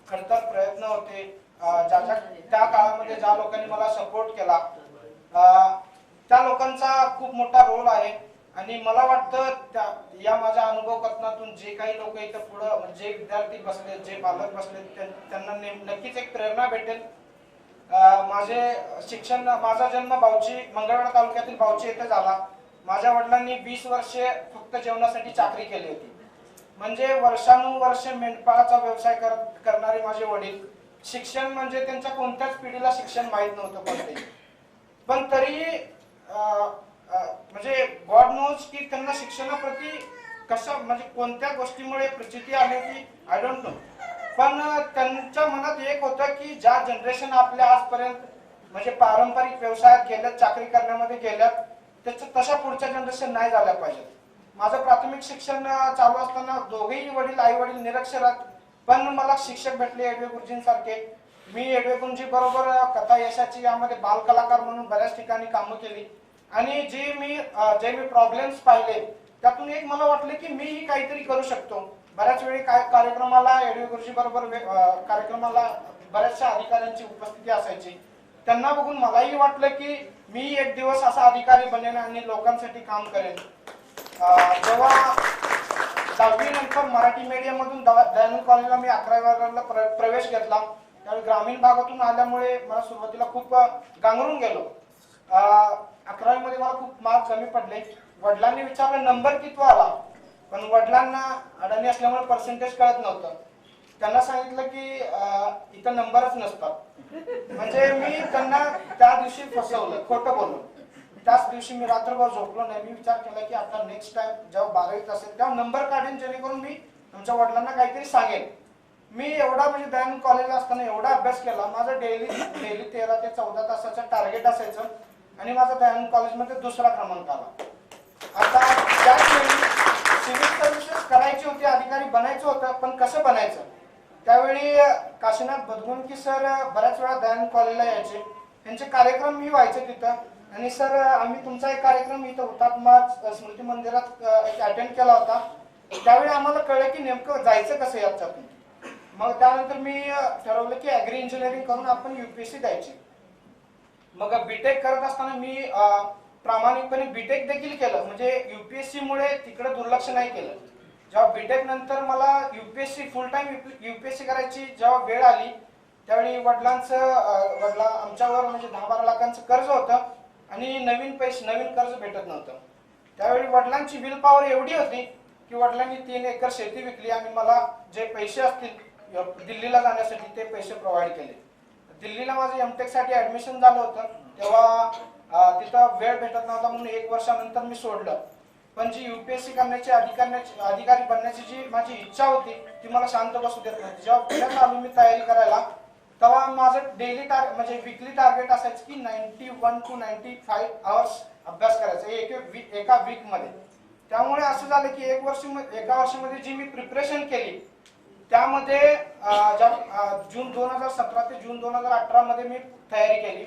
खडतर प्रयत्न होते, त्या काळामध्ये ज्या लोकांनी मला सपोर्ट केला त्या लोकांचा खूप मोठा रोल आहे। आणि मला वाटतं या माझ्या अनुभव कथनातून जे काही लोक इथे पुढे म्हणजे विद्यार्थी बसले, जे पालक बसले, त्यांना नक्कीच एक प्रेरणा भेटेल। माझे शिक्षण, माझा जन्म बावची मंगळवेढा तालुक्यातील बावची येथे झाला। माझ्या वडिलांनी 20 वर्षे फक्त जेवणासाठी चाकरी केली होती, म्हणजे वर्षानुवर्षे मेंढपाळाचा व्यवसाय करणारे माझे वडील। शिक्षण म्हणजे त्यांच्या कोणत्याच पिढीला शिक्षण माहित नव्हतं कोणतेही, पण तरी म्हणजे गॉड नोज की त्यांना शिक्षणाप्रती कसं म्हणजे कोणत्या गोष्टीमुळे प्रचिती आली होती आय डोंट नो। पण त्यांच्या मनात एक होतं की ज्या जनरेशन आपल्या आजपर्यंत म्हणजे पारंपरिक व्यवसायात गेल्यात, चाकरी करण्यामध्ये गेल्यात, त्याचं तशा पुढच्या जनरेशन नाही झाल्या पाहिजे। माझं प्राथमिक शिक्षण चालू असताना दोघेही वडील आई वडील निरक्षर आहेत, पण मला शिक्षक भेटले एडवे गुरुजींसारखे। मी एडवे गुरुजी बरोबर कथा यशाची यामध्ये बाल कलाकार म्हणून बऱ्याच ठिकाणी कामं केली आणि जे मी प्रॉब्लेम्स पाहिले त्यातून एक मला वाटलं की मीही काहीतरी करू शकतो। बऱ्याच वेळी कार्यक्रमाला एडवे गुरुजी बरोबर कार्यक्रमाला बऱ्याचशा अधिकाऱ्यांची उपस्थिती असायची, त्यांना बघून मलाही वाटलं की मी एक दिवस असा अधिकारी बनेन आणि लोकांसाठी काम करेन। 10वी नंतर मराठी मीडियम मधून दयानंद कॉलेजला मी 11वी वर्गाला प्रवेश घेतला. त्यावेळी ग्रामीण भागातून आल्यामुळे मला सुरुवातीला खूप गांगरून गेलो. 11वी मध्ये मला खूप मार्क कमी पडले. वडिलांनी विचारलं नंबर किती आला, पण वडिलांना अडाणी असल्यामुळे पर्सेंटेज कळत नव्हतं. त्यांना सांगितलं की इथं नंबरच नसतात. म्हणजे मी त्यांना त्या दिवशी फसवलं, खोटं बोललो. त्याच दिवशी मी रात्रभर झोपलो नाही. मी विचार केला की आता नेक्स्ट टाइम जेव्हा 12वीत असेल तेव्हा नंबर काढेन, जेणेकरून मी आमच्या वडिलांना काहीतरी सांगेन. मी एवढा म्हणजे दयानंद कॉलेजला असताना एवढा अभ्यास केला. माझं डेली 13 ते 14 तासाचं टार्गेट असायचं आणि माझा दयानंद कॉलेजमध्ये 2रा क्रमांक आला. आता त्याच वेळी सिव्हिल सर्व्हिसेस करायची होती, अधिकारी बनायचं होतं, पण कसं बनायचं. त्यावेळी काशीनाथ बदगुणकी सर बऱ्याच वेळा दयानंद कॉलेजला यायचे. त्यांचे कार्यक्रम मी व्हायचे तिथं. आणि सर आम्ही तुमचा एक कार्यक्रम इथं हुतात्मा स्मृती मंदिरात अटेंड केला होता. त्यावेळी आम्हाला कळलं की नेमकं जायचं कसं याच्यातून. मग त्यानंतर मी ठरवलं की ऍग्री इंजिनिअरिंग करून आपण UPSC द्यायची. मग बीटेक करत असताना मी प्रामाणिकपणे बीटेक देखील केलं. म्हणजे UPSC मुळे तिकडे दुर्लक्ष नाही केलं. जेव्हा बीटेक नंतर मला UPSC फुल टाइम UPSC करायची जेव्हा वेळ आली, त्यावेळी आमच्यावर म्हणजे 10-12 लाखांचं कर्ज होतं आणि नवीन कर्ज भेटत नव्हतं. त्यावेळी वडिलांची विल पॉवर एवढी होती की वडिलांनी 3 एकर शेती विकली आणि मला जे पैसे असतील दिल्लीला जाण्यासाठी ते पैसे प्रोव्हाइड केले. दिल्लीला माझं MTech साठी ऍडमिशन झालं होतं. तेव्हा तिथं वेळ भेटत नव्हता म्हणून 1 वर्षानंतर मी सोडलं. पण जी UPSC करण्याची अधिकारी बनण्याची जी माझी इच्छा होती ती मला शांत बसू देत नव्हती. जेव्हा पुण्यात आलो मी तयारी करायला, तेव्हा माझं डेली म्हणजे वीकली टार्गेट असायचं की 91 to 95 आवर्स अभ्यास करायचा एका वीक मध्ये. त्यामुळे असं झालं की एका वर्षामध्ये जी मी प्रिपरेशन केली त्यामध्ये जून 2017 ते जून 2018 मध्ये मी तयारी केली.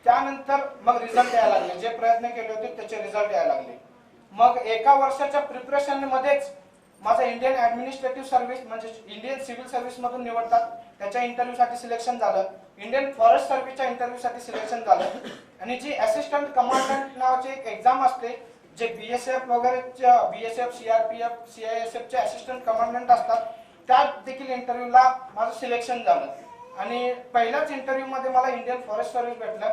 त्यानंतर मग रिझल्ट यायला लागले. जे प्रयत्न केले होते त्याचे रिझल्ट यायला लागले. मग एका वर्षाच्या प्रिपरेशन मध्येच माझं इंडियन ऍडमिनिस्ट्रेटिव्ह सर्व्हिस म्हणजे इंडियन सिव्हिल सर्व्हिस मधून निवडतात त्याच्या इंटरव्ह्यू साठी सिलेक्शन झालं. इंडियन फॉरेस्ट सर्व्हिसच्या इंटरव्ह्यू साठी सिलेक्शन झालं. आणि जी असिस्टंट कमांडंट नावाची एक एक्झाम असते, जे BSF वगैरे BSF CRPF CISF चे असिस्टंट कमांडंट असतात, त्यात देखील इंटरव्ह्यूला माझं सिलेक्शन झालं. आणि पहिल्याच इंटरव्ह्यू मध्ये मला इंडियन फॉरेस्ट सर्व्हिस भेटलं.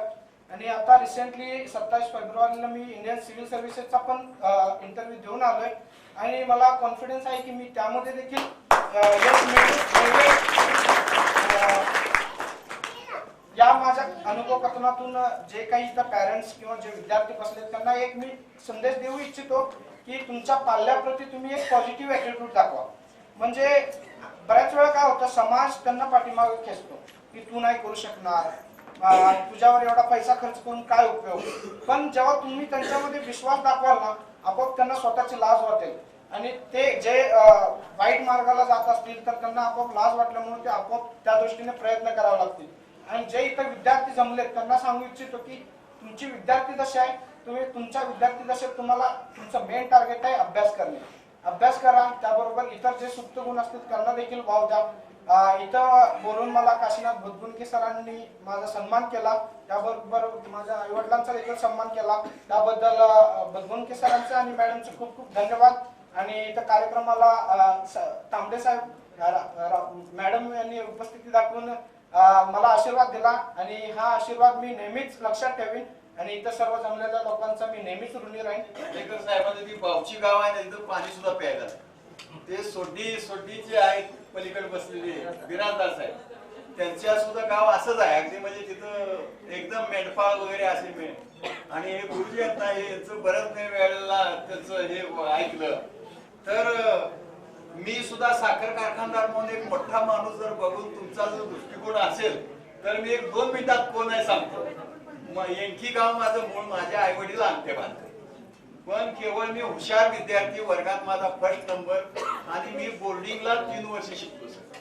आणि आता रिसेंटली 27 फेब्रुवारीला मी इंडियन सिव्हिल सर्व्हिसेसचा पण इंटरव्ह्यू देऊन आलोय. आणि मला कॉन्फिडन्स आहे की मी त्यामध्ये देखील यश मिळवेन. या माझ्या अनुभव कथनातून जे काही इथं पॅरेंट्स किंवा जे विद्यार्थी बसले त्यांना एक मी संदेश देऊ इच्छितो की तुमच्या पाल्याप्रती तुम्ही एक पॉझिटिव्ह ऍटिट्यूड दाखवा. म्हणजे बऱ्याच वेळा काय होतं, समाज त्यांना पाठीमागे खेचतो की तू नाही करू शकणार, तुझ्यावर एवढा पैसा खर्च करून काय उपयोग. पण जेव्हा तुम्ही त्यांच्यामध्ये विश्वास दाखवाल ना, आपोआप त्यांना स्वतःची लाज वाटेल. आणि ते जे वाईट मार्गाला जात असतील तर त्यांना आपोआप लाज वाटल्यामुळे ते आपोआप त्या दृष्टीने प्रयत्न करावे लागतील. आणि जे इथं विद्यार्थी जमलेत त्यांना सांगू इच्छितो की तुमची विद्यार्थी दशा आहे, तुम्ही तुमच्या विद्यार्थी दशेत तुम्हाला तुमचं मेन टार्गेट आहे अभ्यास करणे. अभ्यास करा, त्याबरोबर इतर जे सुप्त गुण असतील त्यांना देखील वाव द्या. इथं बोलून मला काशीनाथ बदगुणकी सरांनी माझा सन्मान केला, त्याबरोबर माझ्या आईवडिलांचा देखील सन्मान केला. त्याबद्दल बदगुणकी सरांचे आणि मॅडमचे खूप खूप धन्यवाद. आणि इथं कार्यक्रमाला तांबडे साहेब मॅडम यांनी उपस्थिती दाखवून मला आशीर्वाद दिला आणि हा आशीर्वाद मी नेहमीच लक्षात ठेवीन आणि इथं सर्व जमलेल्या लोकांचा मी नेहमीच ऋणी राहीन. खांडेकर साहेबांचं ती बावची गाव आहे ना, तिथं पाणी सुद्धा प्यायला ते सोडीचे आहेत पलीकडे बसलेले बिराजदार साहेब, त्यांच्या सुद्धा गाव असंच आहे अगदी. म्हणजे तिथं एकदम मेंढपाळ वगैरे असे आणि हे गुरुजी आहेत ना, यांचं बऱ्याच वेळेला त्यांचं हे ऐकलं तर मी सुद्धा साखर कारखानदार म्हणून एक मोठा माणूस जर बघून तुमचा जो दृष्टिकोन असेल तर मी 1-2 मिनिटात कोण आहे सांगतो. येंकी गाव माझं मूळ, माझ्या आई वडील आणते बांधते, पण केवळ मी हुशार विद्यार्थी, वर्गात माझा फर्स्ट नंबर आणि मी बोर्डिंगला 3 वर्ष शिकतो सर.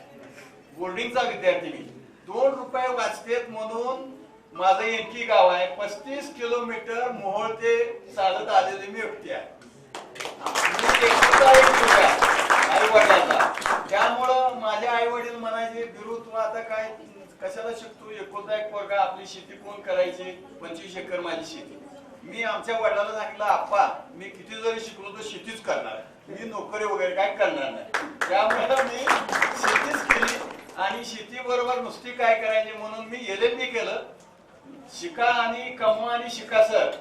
बोर्डिंगचा विद्यार्थी मी. 2 रुपये वाचतेत म्हणून माझं येंकी गाव आहे. 35 किलोमीटर मोहोळ ते चालत आलेले मी व्यक्ती आहे. आई वडिलांचा. त्यामुळं माझे आई वडील म्हणायचे, बिरू तू आता काय कशाला शिकतो, एकोणता एक पोरगा, आपली शेती कोण करायची, 25 एकर माझी शेती. मी आमच्या वडिलांना सांगितलं, आप्पा मी किती जरी शिकलो तर शेतीच करणार, मी नोकरी वगैरे काय करणार नाही. त्यामुळे मी शेतीच केली आणि शेतीबरोबर नुसती काय करायची म्हणून मी LLB केलं. शिका आणि कमवा आणि शिका सर.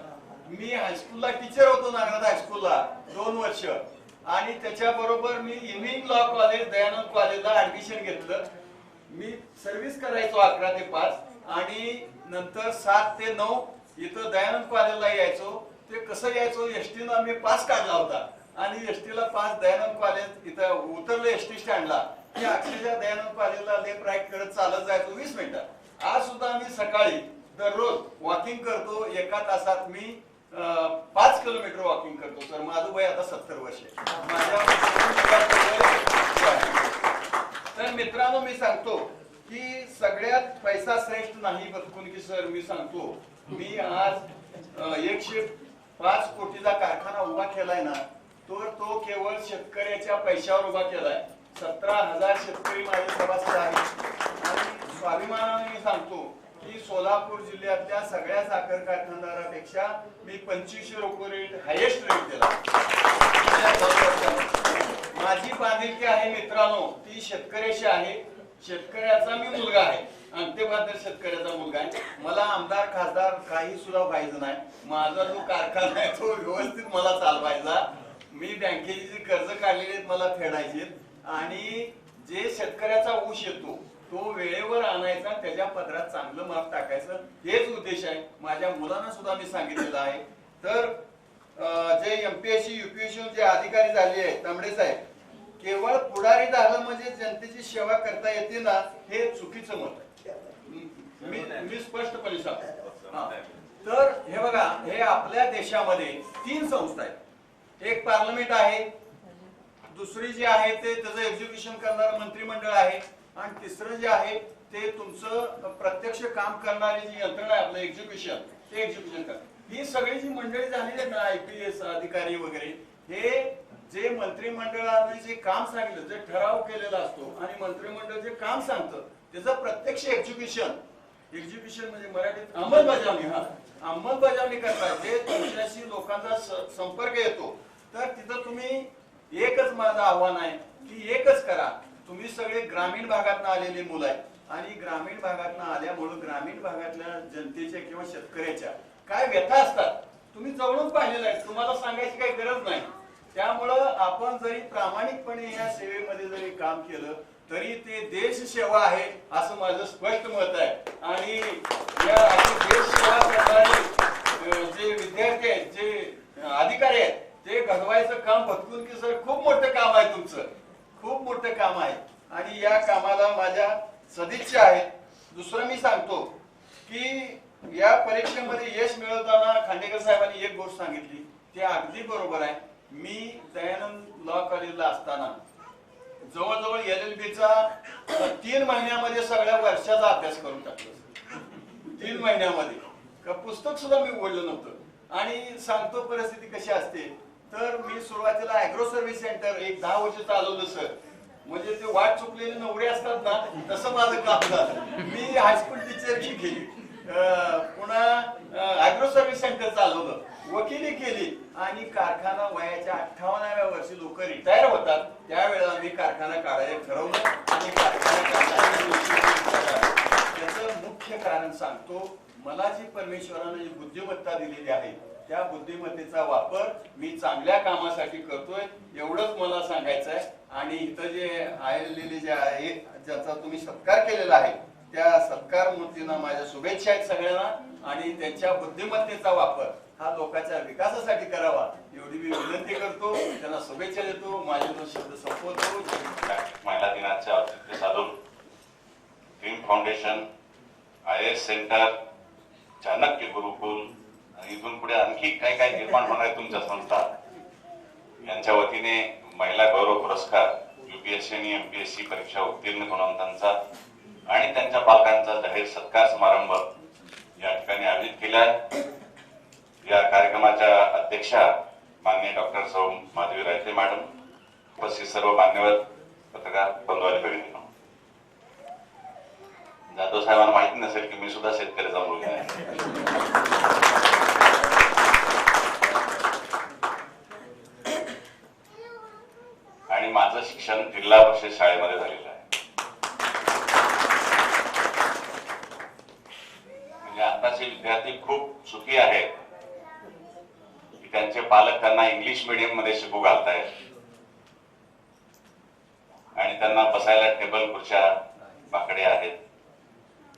मी हायस्कूलला टीचर होतो, नागनाथ हायस्कूलला 2 वर्ष, आणि त्याच्याबरोबर मी इव्हिनिंग लॉ कॉलेज दयानंद कॉलेजला ऍडमिशन घेतलं. मी सर्व्हिस करायचो 11 ते 5 आणि नंतर 7 ते 9 इथं दयानंद कॉलेजला यायचो. ते कसं यायचो, एसटीनं मी पास काढला होता आणि एसटीला पास दयानंद कॉलेज इथं उतरलं एसटी स्टँडला की अक्षरशः दयानंद कॉलेजला लेफ्ट राईट करत चालत जायचो 20 मिनिटं. आज सुद्धा मी सकाळी दररोज वॉकिंग करतो. 1 तासात मी 5 किलोमीटर वॉकिंग करतो सर. माझं वय आता 70 वर्ष. तर मित्रांनो मी सांगतो की सगळ्यात पैसा श्रेष्ठ नाही बदकून की सर. मी सांगतो मी आज 105 कोटीचा कारखाना उभा केलाय ना, तो केवळ शेतकऱ्याच्या पैशावर उभा केलाय. 17,000 शेतकरी माझे सभासद आहेत आणि स्वाभिमानाने मी सांगतो की सोलापूर जिल्ह्यातल्या सगळ्या साखर कारखानदारापेक्षा मी 2500 रुपये रेट हायेस्ट रेट दिला. माझी बांधिलकी आहे मित्रांनो ती शेतकऱ्याशी आहे. शेतकऱ्याचा मी मुलगा आहे, अंत्यबहादर शेतकऱ्याचा मुलगा आहे. मला आमदार खासदार काही सुद्धा व्हायचं नाही. माझा जो कारखाना आहे तो व्यवस्थित मला चालवायचा. मी बँकेची जी कर्ज काढलेली मला फेडायची आणि जे शेतकऱ्याचा ऊस येतो तो वेळेवर आणायचा, त्याच्या पदरात चांगलं माप टाकायचं, हेच उद्देश आहे. माझ्या मुलांना सुद्धा मी सांगितलेलं आहे. तर जे MPSC UPSC जे अधिकारी झाले आहेत तांबडे साहेब, केवळ पुढारी झालं म्हणजे जनतेची सेवा करता येते ना, हे चुकीचं मत आहे. मी स्पष्टपणे सांगतो. तर हे बघा, हे आपल्या देशामध्ये 3 संस्था आहेत. एक पार्लमेंट आहे, दुसरी जी आहे ते त्याचं एक्झिक्युशन करणारं मंत्रिमंडळ आहे, आणि तिसरं जे आहे ते तुमचं प्रत्यक्ष काम करणारी जी यंत्रणा आहे आपलं एक्झिक्युशन, ते एक्झिक्युशन करणार. ही सगळी जी मंडळी झालेली आहेत ना, IPS अधिकारी वगैरे, हे जे मंत्रिमंडळाने जे काम सांगितलं, जे ठराव केलेला असतो आणि मंत्रिमंडळ जे काम सांगतं त्याचं प्रत्यक्ष एक्झिक्युशन म्हणजे मराठीत अंमलबजावणी, अंमलबजावणी करतात. जे तुमच्याशी लोकांचा संपर्क येतो, तर तिथं तुम्ही एकच माझं आव्हान आहे की एकच करा. तुम्ही सगळे ग्रामीण भागातून आलेली मुलं आहेत आणि ग्रामीण भागातून आल्यामुळे ग्रामीण भागातल्या जनतेच्या किंवा शेतकऱ्याच्या काय व्यथा असतात तुम्ही जवळून पाहिलेलं आहे, तुम्हाला सांगायची काही गरज नाही. त्यामुळं आपण जरी प्रामाणिकपणे या सेवेमध्ये जरी काम केलं तरी ते देश सेवा आहे असं माझं स्पष्ट मत आहे. आणि या देश सेवा करणारे जे विद्यार्थी आहेत, जे अधिकारी आहेत, ते घडवायचं काम बदकून की सर खूप मोठं काम आहे तुमचं, खूप मोठं काम आहे आणि या कामाला माझ्या सदिच्छा आहेत. दुसरं मी सांगतो की या परीक्षेमध्ये यश मिळवताना खांडेकर साहेबांनी एक गोष्ट सांगितली, ते अगदी बरोबर आहे. मी दयानंद लॉ कॉलेजला असताना जवळजवळ LLBचा 3 महिन्यामध्ये सगळ्या वर्षाचा अभ्यास करून टाकला. 3 महिन्यामध्ये का पुस्तक सुद्धा मी उघडलं नव्हतं. आणि सांगतो परिस्थिती कशी असते, तर मी सुरुवातीला ऍग्रो सर्व्हिस सेंटर 10 वर्ष चालवलं सर. म्हणजे ते वाट चुकलेले नवरे असतात ना, तसं माझं काम झालं. मी हायस्कूल टीचरची केली, पुन्हा ऍग्रो सर्व्हिस सेंटर चालवलं, वकिली केली आणि कारखाना वयाच्या 58व्या वर्षी लोक रिटायर होतात त्यावेळेला मी कारखाना काढायला ठरवलं आणि त्याचं मुख्य कारण सांगतो. मला जी परमेश्वराने जी बुद्धिमत्ता दिलेली आहे त्या बुद्धिमत्तेचा वापर मी चांगल्या कामासाठी करतोय, एवढंच मला सांगायचं आहे. आणि इथं जे आलेले जे आहे ज्याचा तुम्ही सत्कार केलेला आहे त्या सत्कार मूर्तींना माझ्या शुभेच्छा आहेत सगळ्यांना. आणि त्यांच्या बुद्धिमत्तेचा वापर हा लोकांच्या विकासासाठी करावा एवढी मी विनंती करतो, त्यांना शुभेच्छा देतो. माझे 2 शब्द संपवतो. महिला दिनाचे औचित्य साधून film foundation, IAS centre, Chanakya Gurukul आणि इथून पुढे आणखी काय काय निर्माण होणार आहे तुमच्या संस्था, यांच्या वतीने महिला गौरव पुरस्कार UPSC आणि MPSC परीक्षा उत्तीर्ण गुणवंतांचा आणि त्यांच्या पालकांचा जाहीर सत्कार समारंभ या ठिकाणी आयोजित केला आहे. या कार्यक्रमाच्या अध्यक्षा माननीय डॉक्टर सौ माधवी रायते मॅडम, उपस्थित सर्व मान्यवर पत्रकार बंधू आणि भगिनींनो, जाधव साहेबांना माहिती नसेल की मी सुद्धा शेतकऱ्याचा मुलगा आहे. प्रोसेस शाळेमध्ये झालेला आहे. म्हणजे आताचे विद्यार्थी खूप सुखी आहेत की त्यांचे पालक त्यांना इंग्लिश मीडियम मध्ये शिकू घालतायत आणि त्यांना बसायला टेबल खुर्च्या बाकडे आहेत,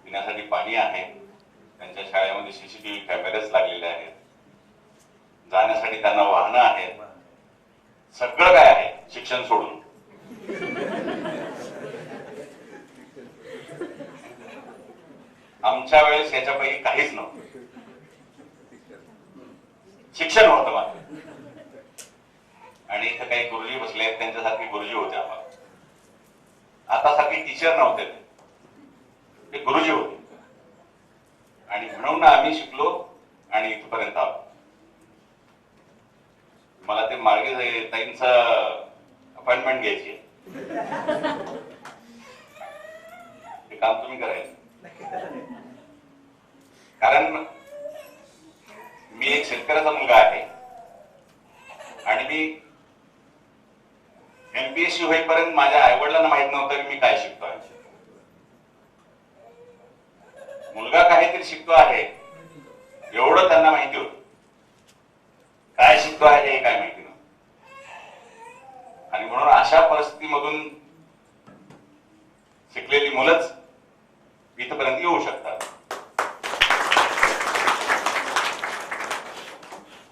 पिण्यासाठी पाणी आहे, त्यांच्या शाळेमध्ये सीसीटीव्ही कॅमेरेच लागलेले आहेत, जाण्यासाठी त्यांना वाहनं आहेत, सगळं काय आहे शिक्षण सोडून. आमच्या वेळेस याच्यापैकी काहीच नव्हतं. शिक्षण होतं मात्र, आणि इथं काही गुरुजी बसले आहेत, त्यांच्यासारखे गुरुजी होते आम्हाला. आता सारखे टीचर नव्हते, ते गुरुजी होते, आणि म्हणून आम्ही शिकलो आणि इथपर्यंत आलो. मला ते मार्गे ताईंचा अपॉइंटमेंट घ्यायची, ते काम तुम्ही करायचं. कारण मी एक शेतकऱ्याचा मुलगा आहे आणि मी MPSC होईपर्यंत माझ्या आईवडिलांना माहित नव्हतं की मी काय शिकतोय. मुलगा काहीतरी शिकतो आहे एवढं त्यांना माहिती होतं, काय शिकतो आहे हे काय माहिती नव्हतं. आणि म्हणून अशा परिस्थितीमधून शिकलेली मुलंच इथपर्यंत येऊ शकतात.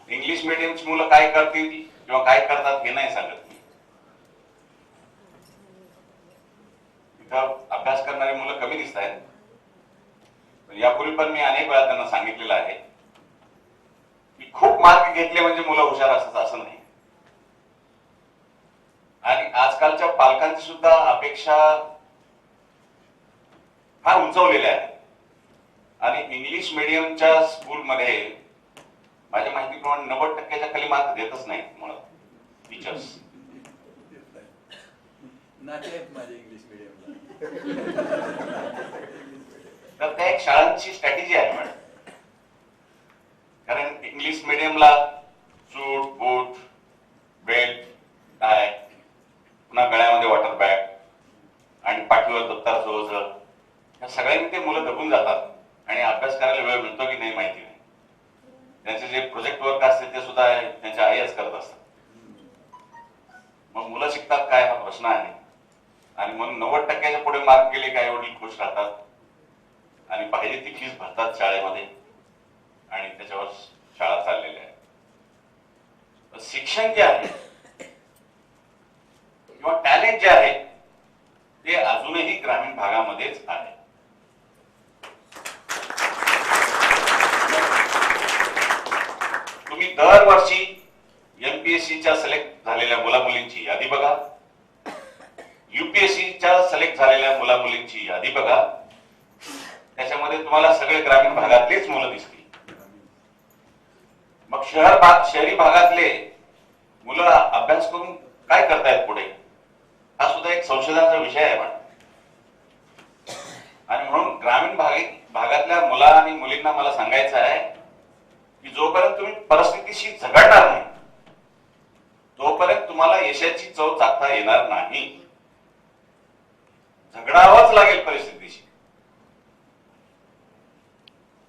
इंग्लिश मीडियमची मुलं काय करतील किंवा काय करतात हे नाही सांगत मी. इथं अभ्यास करणारी मुलं कमी दिसत आहेत. यापूर्वी पण मी अनेक वेळा त्यांना सांगितलेलं आहे की खूप मार्क घेतले म्हणजे मुलं हुशार असतात असं नाही. आणि आजकालच्या पालकांची सुद्धा अपेक्षा फार उंचवलेल्या आहेत. आणि इंग्लिश मीडियमच्या स्कूलमध्ये माझ्या माहितीप्रमाणे 90% खाली मार्क देतच नाहीत मुलं टीचर्स. माझे इंग्लिश मीडियमला तर त्या एक शाळांची स्ट्रॅटेजी आहे मॅडम. कारण इंग्लिश मीडियमला सूट बूट बेल्ट टाय, पुन्हा गळ्यामध्ये वॉटर बॅग आणि पाठीवर दप्तराचं ओझं, या सगळ्यांनी ते मुलं दबून जातात आणि अभ्यास करायला वेळ मिळतो की नाही माहिती नाही. त्यांचे जे प्रोजेक्ट वर्क असते ते सुद्धा त्यांच्या आईच करत असतात. मग मुलं शिकतात काय हा प्रश्न आहे. आणि म्हणून 90% पुढे मार्क गेले काय वडील खुश राहतात आणि पाहिजे ती फीस भरतात शाळेमध्ये आणि त्याच्यावर शाळा चाललेल्या आहे. शिक्षण जे आहे किंवा टॅलेंट जे आहे ते अजूनही ग्रामीण भागामध्येच आहे. तुम्ही दरवर्षी MPSCच्या सिलेक्ट झालेल्या मुला मुलींची यादी बघा, UPSCच्या सिलेक्ट झालेल्या मुला मुलींची यादी बघा, त्याच्यामध्ये तुम्हाला सगळे ग्रामीण भागातलेच मुलं दिसतील. मग शहरी भागातले मुलं अभ्यास करून काय करतायत पुढे, हा सुद्धा एक संशोधनाचा विषय आहे मॅडम. आणि म्हणून ग्रामीण भागातल्या मुला आणि मुलींना मला सांगायचं आहे की जोपर्यंत तुम्ही परिस्थितीशी झगडणार नाही तोपर्यंत तुम्हाला यशाची चव चाखता येणार नाही. झगडावंच लागेल परिस्थितीशी.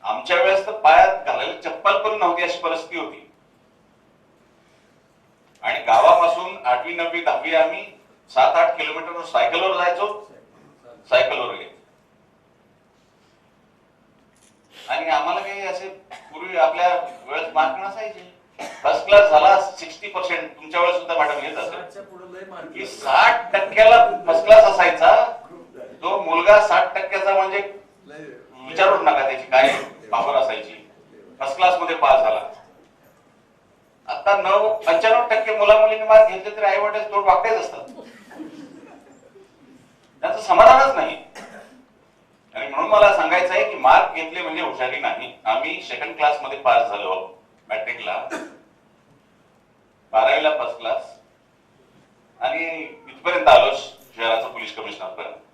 आमच्या वेळेस तर पायात घालायला चप्पल पण नव्हती अशी परिस्थिती होती. आणि गावापासून 8वी 9वी 10वी आम्ही 7-8 किलोमीटर सायकलवर जायचो, सायकलवर गेलो. आणि आम्हाला काही असे पूर्वी आपल्या वेळेस मार्क नसायचे. फर्स्ट क्लास झाला 60%, तुमच्या वेळेस सुद्धा मॅडम येत असेल की 60%ला फर्स्ट क्लास असायचा. तो मुलगा 60%चा म्हणजे विचारूच नका त्याची काय पावर असायची. फर्स्ट क्लास मध्ये पास झाला. आता 95% मुला मुलींनी मार्क घेतले तरी आई वडील तोड वागतेच असतात, त्याचं समाधानच नाही. आणि म्हणून मला सांगायचं आहे की मार्क घेतले म्हणजे हुशारी नाही. आम्ही सेकंड क्लास मध्ये पास झालो मॅट्रिकला, 12वीला फर्स्ट क्लास आणि इथपर्यंत आलो शहराचा पोलीस कमिशनर पर्यंत.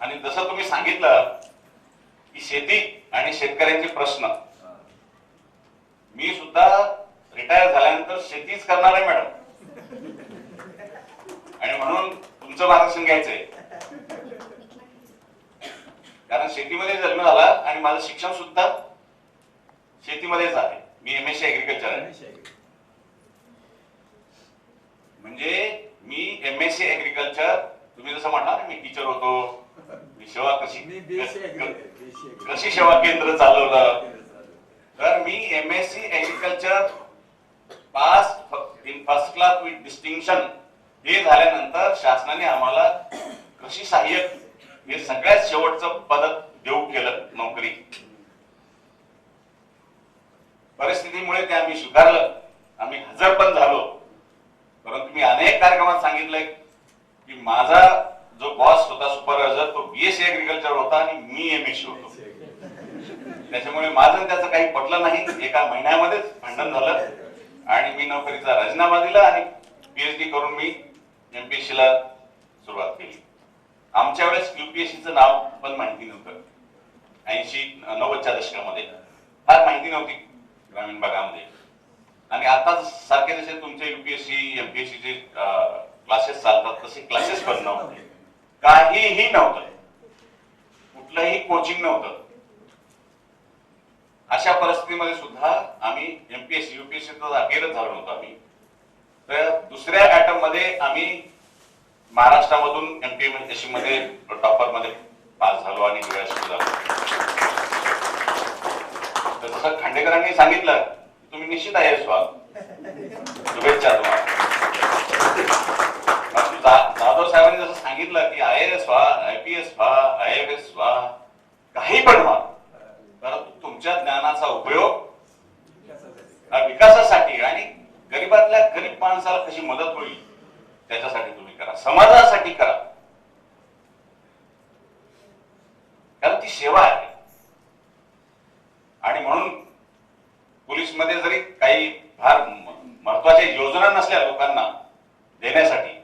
आणि जसं तुम्ही सांगितलं की शेती आणि शेतकऱ्यांचे प्रश्न, मी सुद्धा रिटायर झाल्यानंतर शेतीच करणार आहे मॅडम, आणि म्हणून तुमचं मार्गदर्शन घ्यायचंय. कारण शेतीमध्ये जन्म झाला आणि माझं शिक्षण सुद्धा शेतीमध्येच आहे. मी MSc ऍग्रिकल्चर आहे. म्हणजे मी MSc ऍग्रिकल्चर, तुम्ही जसं म्हणला ना मी टीचर होतो, मी सेवा कृषी सेवा केंद्र चालवलं, तर मी MSc agriculture pass in first class with distinction हे झाल्यानंतर शासनाने आम्हाला कृषी सहाय्यक हे सगळ्यात शेवटचं पद देऊ केलं नोकरी. परिस्थितीमुळे ते आम्ही स्वीकारलं, आम्ही हजर पण झालो. परंतु मी अनेक कार्यक्रमात सांगितलंय की माझा जो बॉस होता सुपरवायझर तो BSc ऍग्रिकल्चर होता आणि मी MSc होतो. त्याच्यामुळे माझं त्याचं काही पटलं नाही. एका महिन्यामध्येच भांडण झालं आणि मी नोकरीचा राजीनामा दिला आणि PhD करून मी MPSC ला सुरुवात केली. आमच्या वेळेस UPSCचं नाव पण माहिती नव्हतं. 80-90च्या दशकामध्ये फार माहिती नव्हती ग्रामीण भागामध्ये. आणि आता सारखे जसे तुमचे UPSC MPSC चे क्लासेस चालतात तसे क्लासेस पण नव्हते, काहीही नव्हतं, कुठलंही कोचिंग नव्हतं. अशा परिस्थितीमध्ये सुद्धा आम्ही MPSC UPSC तर अखेरच झालो नव्हतो आम्ही. तर दुसऱ्या अटेम्प्ट मध्ये आम्ही महाराष्ट्रामधून MPSC मध्ये टॉपर मध्ये पास झालो आणि DYSP झालो. तर जसं खांडेकरांनी सांगितलं तुम्ही निश्चित IAS व्हाल. शुभेच्छा तुम्हाला. जाधव साहेबांनी जसं सांगितलं की IAS व्हा, IPS व्हा, IFS व्हा, काही पण व्हा, परंतु तुमच्या ज्ञानाचा उपयोग विकासासाठी आणि गरीबातल्या गरीब माणसाला कशी मदत होईल त्याच्यासाठी तुम्ही करा, समाजासाठी करा, कारण ती सेवा आहे. आणि म्हणून पोलीस मध्ये जरी काही फार महत्वाच्या योजना नसल्या लोकांना देण्यासाठी,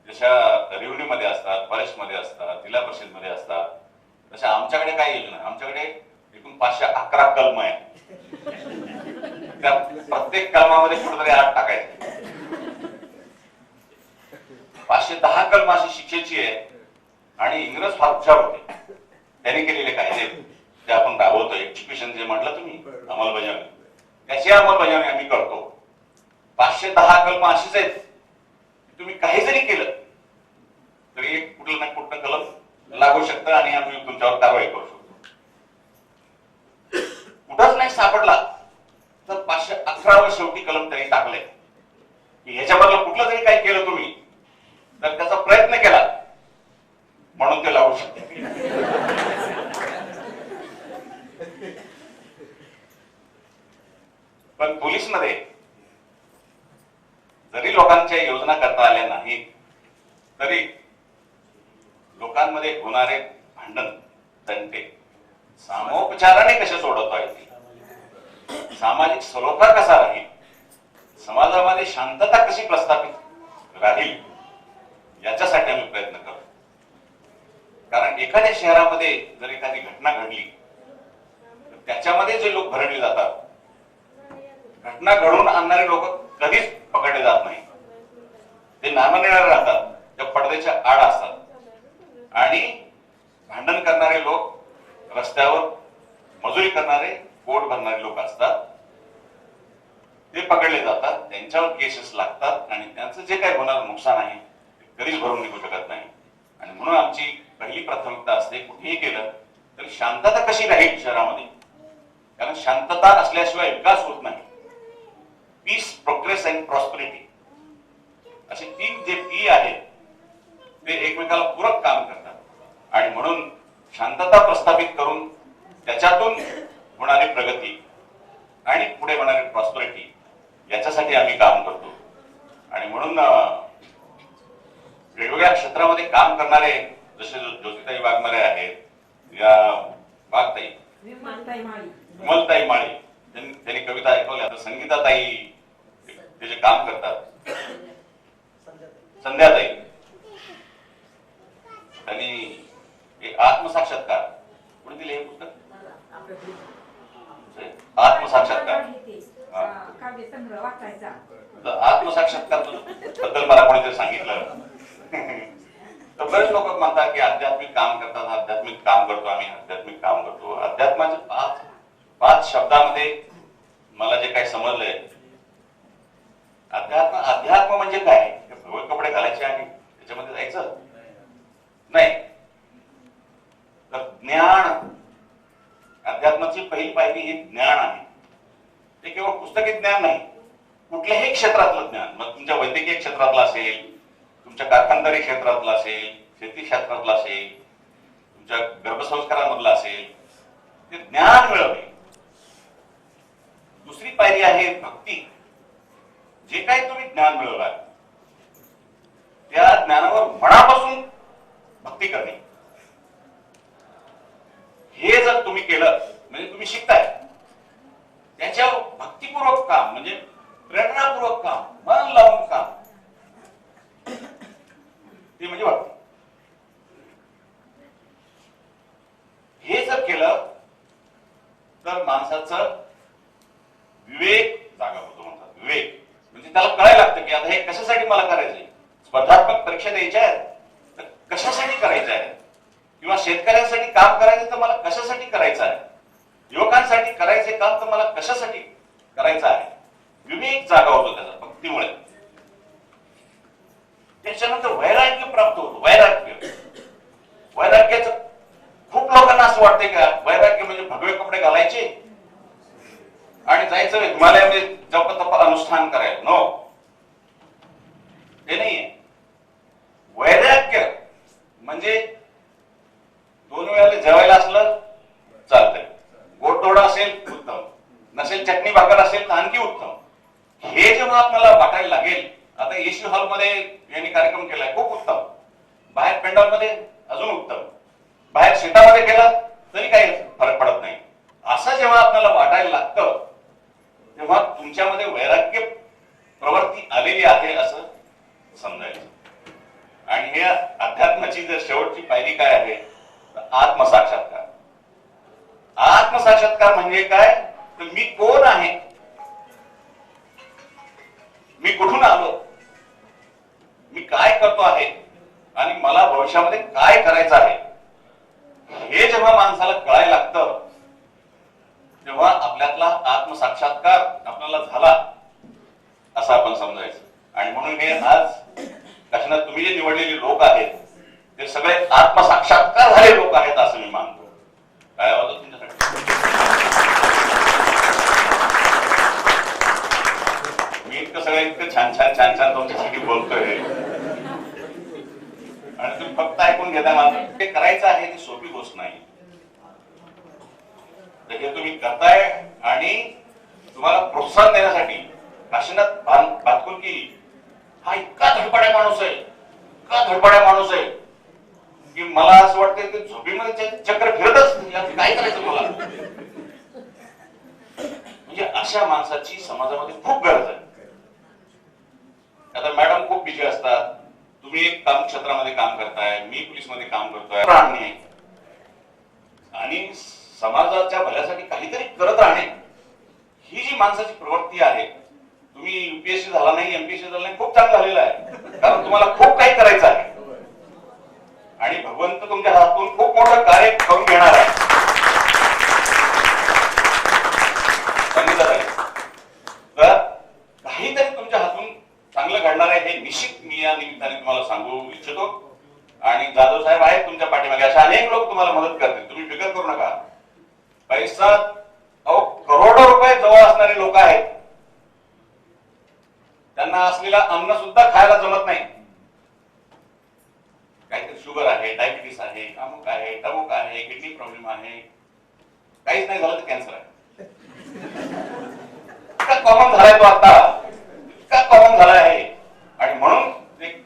जशा रेव्हेन्यू मध्ये असतात, फॉरेस्ट मध्ये असतात, जिल्हा परिषद मध्ये असतात, तशा आमच्याकडे काय योजना, आमच्याकडे एकूण 511 कलम आहे. त्या प्रत्येक कलमामध्ये कुठेतरी 8 टाकायचे. 510 कलम अशी शिक्षेची आहे. आणि इंग्रज फार हुशार होते, त्यांनी केलेले कायदे जे आपण राबवतो, एक्झिक्युशन जे म्हटलं तुम्ही, अंमलबजावणी, त्याची अंमलबजावणी आम्ही करतो. 510 कलम अशीच आहेत, तुम्ही काही जरी केलं तरी एक कुठलं ना कुठलं कलम लागू शकतं आणि आम्ही तुमच्यावर कारवाई करू शकतो. कुठंच नाही सापडला तर 511 वर शेवटी कलम त्यांनी टाकले की ह्याच्याबद्दल कुठलं जरी काही केलं तुम्ही तर त्याचा प्रयत्न केला म्हणून ते लागू शकते. पण पोलीस मध्ये जरी लोकांच्या योजना करता आल्या नाही तरी लोकांमध्ये होणारे भांडण तंटे सामोपचाराने कसे सोडवता येतील, सामाजिक सलोखा कसा राहील, समाजामध्ये शांतता कशी प्रस्थापित राहील, याच्यासाठी आम्ही प्रयत्न करतो. कारण एखाद्या शहरामध्ये जर एखादी घटना घडली तर त्याच्यामध्ये जे लोक भरडले जातात, घटना घडवून आणणारे लोक कधीच पकडले जात नाही. ते नामनिर्णय राहतात, त्या पडद्याच्या आड असतात आणि भांडण करणारे लोक रस्त्यावर मजुरी करणारे, पोट भरणारे लोक असतात, ते पकडले जातात, त्यांच्यावर केसेस लागतात आणि त्यांचं जे काही होणारं नुकसान आहे ते कधीच भरून निघू शकत नाही. आणि म्हणून आमची पहिली प्राथमिकता असते कुठेही केलं तर शांतता कशी राहील शहरामध्ये, कारण शांतता असल्याशिवाय विकास होत नाही. पीस, प्रोग्रेस अँड प्रॉस्पेरिटी असे 3 जे P आहेत ते एकमेकाला पूरक काम करतात आणि म्हणून शांतता प्रस्थापित करून त्याच्यातून होणारी प्रगती आणि पुढे होणारी प्रॉस्पेरिटी याच्यासाठी आम्ही काम करतो. आणि म्हणून वेगवेगळ्या क्षेत्रामध्ये काम करणारे जसे ज्योतिताई वाघमारे आहेत, या वाघताई, विमलताई माळी, त्यांनी कविता ऐकवल्या, तर संगीताताई ते जे काम करतात, संध्याताई, त्यांनी आत्मसाक्षात्कार कोणी दिले हे पुस्तक, आत्मसाक्षात्कार बेसन रवा खायचा. तर आत्मसाक्षात्कार बद्दल मला कोणीतरी सांगितलं. तर बरेच लोक म्हणतात की आध्यात्मिक काम करतात, आध्यात्मिक काम करतो आम्ही, आध्यात्मिक काम करतो. अध्यात्माच्या पाच शब्दामध्ये मला जे काही समजलंय, अध्यात्म म्हणजे काय? भगवे कपडे घालायचे आणि त्याच्यामध्ये जायचं नाही. तर ज्ञान, अध्यात्माची पहिली पायरी ही ज्ञान आहे. ते केवळ पुस्तकी ज्ञान नाही, कुठल्याही क्षेत्रातलं ज्ञान. मग तुमच्या वैद्यकीय क्षेत्रातलं असेल, तुमच्या कारखानदारी क्षेत्रातलं असेल, शेती क्षेत्रातलं असेल, तुमच्या गर्भसंस्कारामधलं असेल, ते ज्ञान मिळवणे. दुसरी पायरी आहे भक्ती. जे काही तुम्ही ज्ञान मिळवलाय त्या ज्ञानावर मनापासून भक्ती करणे. हे जर तुम्ही केलं म्हणजे तुम्ही शिकताय, त्याच्यावर भक्तिपूर्वक काम म्हणजे प्रेरणापूर्वक काम, मन लावून काम, ते म्हणजे भक्ती. हे जर केलं तर माणसाचं विवेक जागा होतो. म्हणतात विवेक म्हणजे त्याला कळायला लागतं की आता हे कशासाठी मला करायचंय. स्पर्धात्मक परीक्षा द्यायच्या आहेत तर कशासाठी करायच्या आहेत, किंवा शेतकऱ्यांसाठी काम करायचं तर मला कशासाठी करायचं आहे, युवकांसाठी करायचे काम तर मला कशासाठी करायचं आहे. विवेक जागा होतो त्याचा भक्तीमुळे. त्याच्यानंतर वैराग्य प्राप्त होतो. वैराग्याचं खूप लोकांना असं वाटतंय का वैराग्य म्हणजे भगवे कपडे घालायचे आणि जायचं हिमालयामध्ये जप तप अनुष्ठान करायचं. नो, ते नाहीये. वैराग्य म्हणजे 2 वेळेला जेवायला असलं चालतंय, गोडधोड असेल उत्तम, नसेल चटणी भाकर असेल तर आणखी उत्तम. हे जेव्हा आपल्याला वाटायला लागेल, आता एसी हॉलमध्ये यांनी कार्यक्रम केलाय, खूप उत्तम. बाहेर पेंडॉलमध्ये अजून उत्तम. बाहेर शेतामध्ये केला तरी काही फरक पडत नाही. असं जेव्हा आपल्याला वाटायला लागतं तेव्हा तुमच्यामध्ये वैराग्य प्रवृत्ती आलेली आहे असं समजायचं. आणि हे अध्यात्माची जर शेवटची पायरी काय आहे तर आत्मसाक्षात्कार. आत्मसाक्षात्कार म्हणजे काय तर मी कोण आहे, मी कुठून आलो, मी काय करतो आहे आणि मला भविष्यामध्ये काय करायचं आहे. हे जेव्हा माणसाला कळायला लागतं तेव्हा आपल्यातला आत्मसाक्षात्कार आपल्याला झाला असं आपण समजायचं. आणि म्हणून हे आज कशाला तुम्ही जे निवडलेले लोक आहेत ते सगळे आत्मसाक्षात्कार झाले लोक आहेत असं मी मानतो. काय आवाज तुमच्यासाठी? मी इतकं सगळं इतकं छान छान छान छान तुमच्यासाठी बोलतोय आणि तुम्ही फक्त ऐकून घेता. माझं ते करायचं आहे ती सोपी गोष्ट नाही. तर हे तुम्ही करताय आणि तुम्हाला प्रोत्साहन देण्यासाठी काशीनाथ भातकुलकी हा इतका धडपड्या माणूस आहे, इतका धडपड्या माणूस आहे की मला असं वाटतं की झोपीमध्ये चक्र फिरतच काय करायचं मला. म्हणजे अशा माणसाची समाजामध्ये खूप गरज आहे. आता मॅडम खूप बिझी असतात, तुम्ही एक काम क्षेत्रामध्ये काम करताय, मी पोलीसमध्ये काम करतोय. राहणे आणि समाजाच्या भल्यासाठी काहीतरी करत राहणे ही जी माणसाची प्रवृत्ती आहे. तुम्ही युपीएससी झाला नाही, एमपीएससी झाला नाही, खूप चांगलं झालेलं आहे, कारण तुम्हाला खूप काही करायचं आहे आणि भगवंत तुमच्या हातून खूप मोठं कार्य करून घेणार आहे. तर काहीतरी तुमच्या हातून चांगलं घडणार आहे हे निश्चित मी या निमित्ताने तुम्हाला सांगू इच्छितो. आणि जाधव साहेब आहेत तुमच्या पाठीमागे, अशा अनेक लोक तुम्हाला मदत करतील, तुम्ही फिकर करू नका. पैसा करोडो रुपये जवळ असणारे लोक आहेत, त्यांना असलेला अन्न सुद्धा खायला जमत नाही. काहीतरी शुगर आहे, डायबिटीस आहे, अमुक आहे, तमुक आहे, किडनी प्रॉब्लेम आहे, काहीच नाही झालं तर कॅन्सर आहे. इतका कॉमन झालाय तो आता, इतका कॉमन झाला आहे. आणि म्हणून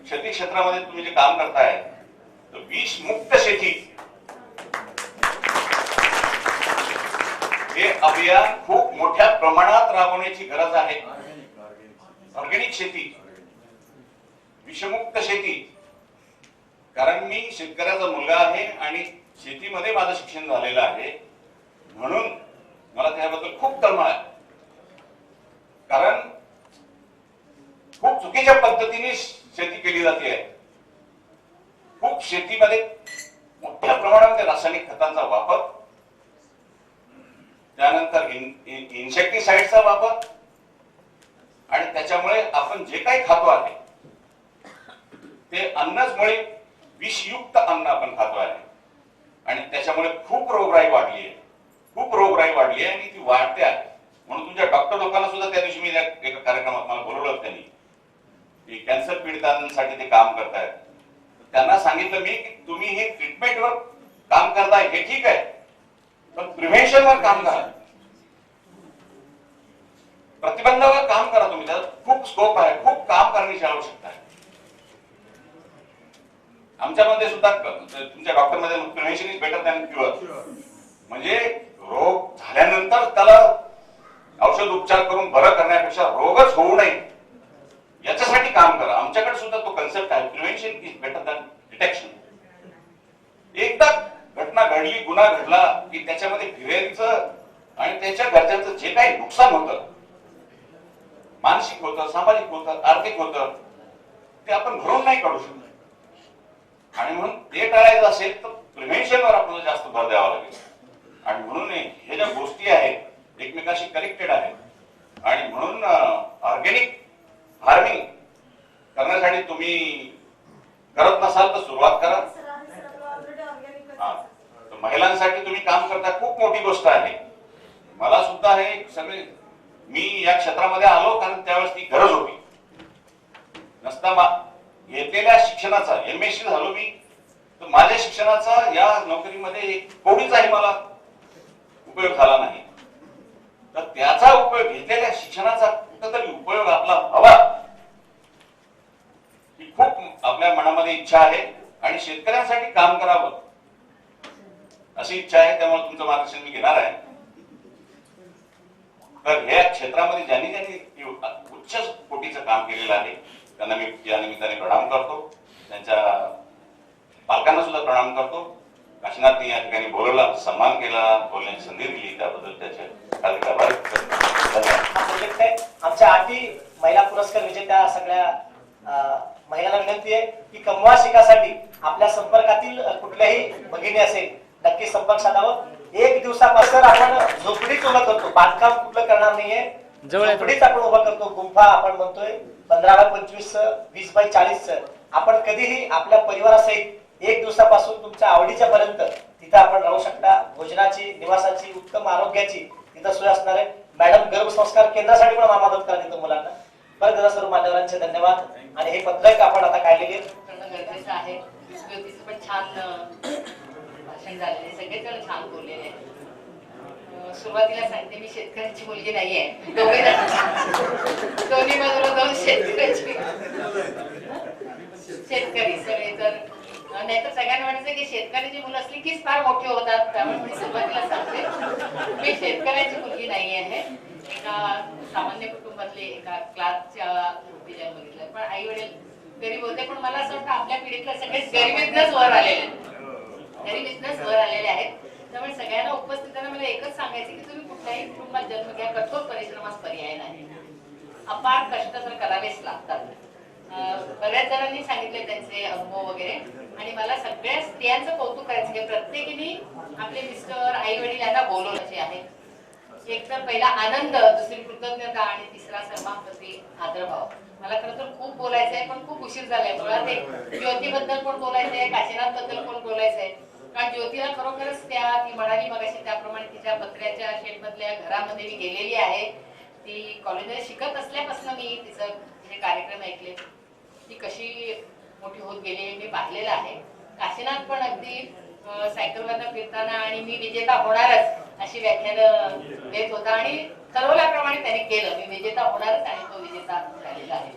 शेती क्षेत्रामध्ये तुम्ही जे काम करताय तर विष मुक्त शेती हे अभियान खूप मोठ्या प्रमाणात राबवण्याची गरज आहे. ऑर्गॅनिक शेती, विषमुक्त शेती. कारण मी शेतकऱ्याचा मुलगा आहे आणि शेतीमध्ये माझं शिक्षण झालेलं आहे, म्हणून मला त्याबद्दल खूप तळमळ आहे. कारण खूप चुकीच्या पद्धतीने शेती केली जाते आहे. खूप शेतीमध्ये मोठ्या प्रमाणामध्ये रासायनिक खतांचा वापर, त्यानंतर इन्सेक्टिसाइडचा वापर, आणि त्याच्यामुळे आपण जे काही खातो आहे ते अन्नच मुळे विषयुक्त अन्न आपण खातो आहे आणि त्याच्यामुळे खूप रोगराई वाढली आहे. खूप रोगराई वाढली आहे आणि ती वाढते आहे. म्हणून तुमच्या डॉक्टर लोकांना सुद्धा त्या दिवशी मी एका कार्यक्रमात मला बोलवलं त्यांनी की कॅन्सर पीडितांसाठी ते काम करतायत. त्यांना सांगितलं मी की तुम्ही हे ट्रीटमेंटवर काम करताय हे ठीक आहे, पण प्रिव्हेन्शनवर काम करा, प्रतिबंधावर काम करा. तुम्ही त्यात खूप स्कोप आहे, खूप काम करण्याची आवश्यकता आहे. आमच्यामध्ये सुद्धा तुमच्या डॉक्टरमध्ये prevention is better than cure. म्हणजे रोग झाल्यानंतर त्याला औषध उपचार करून बरं करण्यापेक्षा रोगच होऊ नये याच्यासाठी काम करा. आमच्याकडे सुद्धा तो कन्सेप्ट आहे, prevention is better than detection. एकदा घटना घडली, गुन्हा घडला की त्याच्यामध्ये फिरेचं आणि त्याच्या घरच्यांचं जे काही नुकसान होतं, मानसिक होतं, सामाजिक होतं, आर्थिक होतं, ते आपण भरून नाही काढू शकत. आणि म्हणून ते टाळायचं असेल तर प्रिव्हेन्शनवर आपल्याला जास्त भर द्यावा लागेल. आणि म्हणून हे ज्या गोष्टी आहेत एकमेकाशी कनेक्टेड आहेत आणि म्हणून ऑर्गॅनिक फार्मिंग करण्यासाठी तुम्ही करत नसाल तर सुरुवात करा. महिलांसाठी तुम्ही काम करता, खूप मोठी गोष्ट आहे. मला सुद्धा हे सगळे, मी या क्षेत्रामध्ये आलो कारण त्यावेळेस ती गरज होती. नसता घेतलेल्या शिक्षणाचा, MSc झालो मी, तर माझ्या शिक्षणाचा या नोकरीमध्ये एक कोणीचाही मला उपयोग झाला नाही. तर त्याचा उपयोग, घेतलेल्या शिक्षणाचा कुठेतरी उपयोग आपला व्हावा ही खूप आपल्या मनामध्ये इच्छा आहे. आणि शेतकऱ्यांसाठी काम करावं अशी इच्छा आहे. त्यामुळे तुमचं मार्गदर्शन मी घेणार आहे. तर या क्षेत्रामध्ये ज्यांनी ज्यांनी उच्च कोटीचं काम केलेलं आहे त्यांना मी या निमित्ताने प्रणाम करतो. त्यांच्या पालकांना सुद्धा प्रणाम करतो. काशीनाथने या ठिकाणी बोलवला, सन्मान केला, बोलण्याची संधी दिली, त्याबद्दल त्याचे आभार. हा प्रोजेक्ट आहे. आमच्या 8 महिला पुरस्कार विजेत्या सगळ्या महिलांना विनंती आहे की कमवा शिकासाठी आपल्या संपर्कातील कुठल्याही भगिनी असेल नक्की संपर्क साधावं. 1 दिवसापासून आपण झोपडीच उभं करतो, बांधकाम कुठलं करणार नाहीये, झोपडीच आपण उभं करतो. गुंफा आपण म्हणतोय 15x25, 20x40. आपण कधीही आपल्या परिवारासहित 1 दिवसापासून तुमच्या आवडीच्या पर्यंत तिथं आपण राहू शकता. भोजनाची, निवासाची, उत्तम आरोग्याची तिथं सोय असणार आहे. मॅडम गर्भसंस्कार केंद्रासाठी पण मदत करा तिथं मुलांना. बरं दादा, सर्व मान्यवरांचे धन्यवाद. आणि हे पत्रक आपण आता काढलेले गरजेचं आहे. ज्योतीचं पण छान भाषण झालेले, सगळेच जण छान बोललेले. सुरुवातीला सांगते मी शेतकऱ्यांची मुलगी नाहीये, दोन्ही बाजूला दोन शेतकऱ्याची शेतकरी सगळे. तर नाहीतर सगळ्यांना म्हणायचं की शेतकऱ्याची मुलं असली कीच फार मोठी होतात. त्यामुळे मी सुरुवातीला सांगते मी शेतकऱ्याची मुलगी नाही आहे. एका सामान्य कुटुंबातले एका क्लासच्या मुलीला बघितलं, पण आई वडील गरीब होते. पण मला असं वाटतं आपल्या पिढीतल्या सगळेच गरिबीतनंच वर आलेले आहेत. त्यामुळे सगळ्यांना उपस्थितांना मला एकच सांगायचं की तुम्ही कुठल्याही कुटुंबात जन्म घ्या, कठोर परिश्रमास पर्याय नाही. अपार कष्ट तर करावेच लागतात. बऱ्याच जणांनी सांगितले त्यांचे अनुभव वगैरे, आणि मला सगळ्या स्त्रियांचं कौतुक करायचं की प्रत्येकीने आपले मिस्टर, आई वडील यांना बोलवण्याचे आहे. एक तर पहिला आनंद, दुसरी कृतज्ञता आणि तिसरा सर्वांप्रती आदरभाव. मला खरं तर खूप बोलायचं आहे पण खूप उशीर झालाय. मुळात एक ज्योतीबद्दल पण बोलायचंय, काशीनाथ बद्दल पण बोलायचंय. कारण ज्योतीला खरोखरच ती म्हणाली मगाशी त्याप्रमाणे तिच्या पत्र्याच्या शेडमधल्या घरामध्ये मी गेलेली आहे. ती कॉलेजमध्ये शिकत असल्यापासून मी तिचं हे कार्यक्रम ऐकले. ती कशी मोठी होत गेली मी पाहिलेलं आहे. काशीनाथ पण अगदी सायकलवरनं फिरताना आणि मी विजेता होणारच अशी व्याख्यानं देत होता आणि ठरवल्याप्रमाणे त्याने केलं. मी विजेता होणारच आणि तो विजेता झालेला आहे.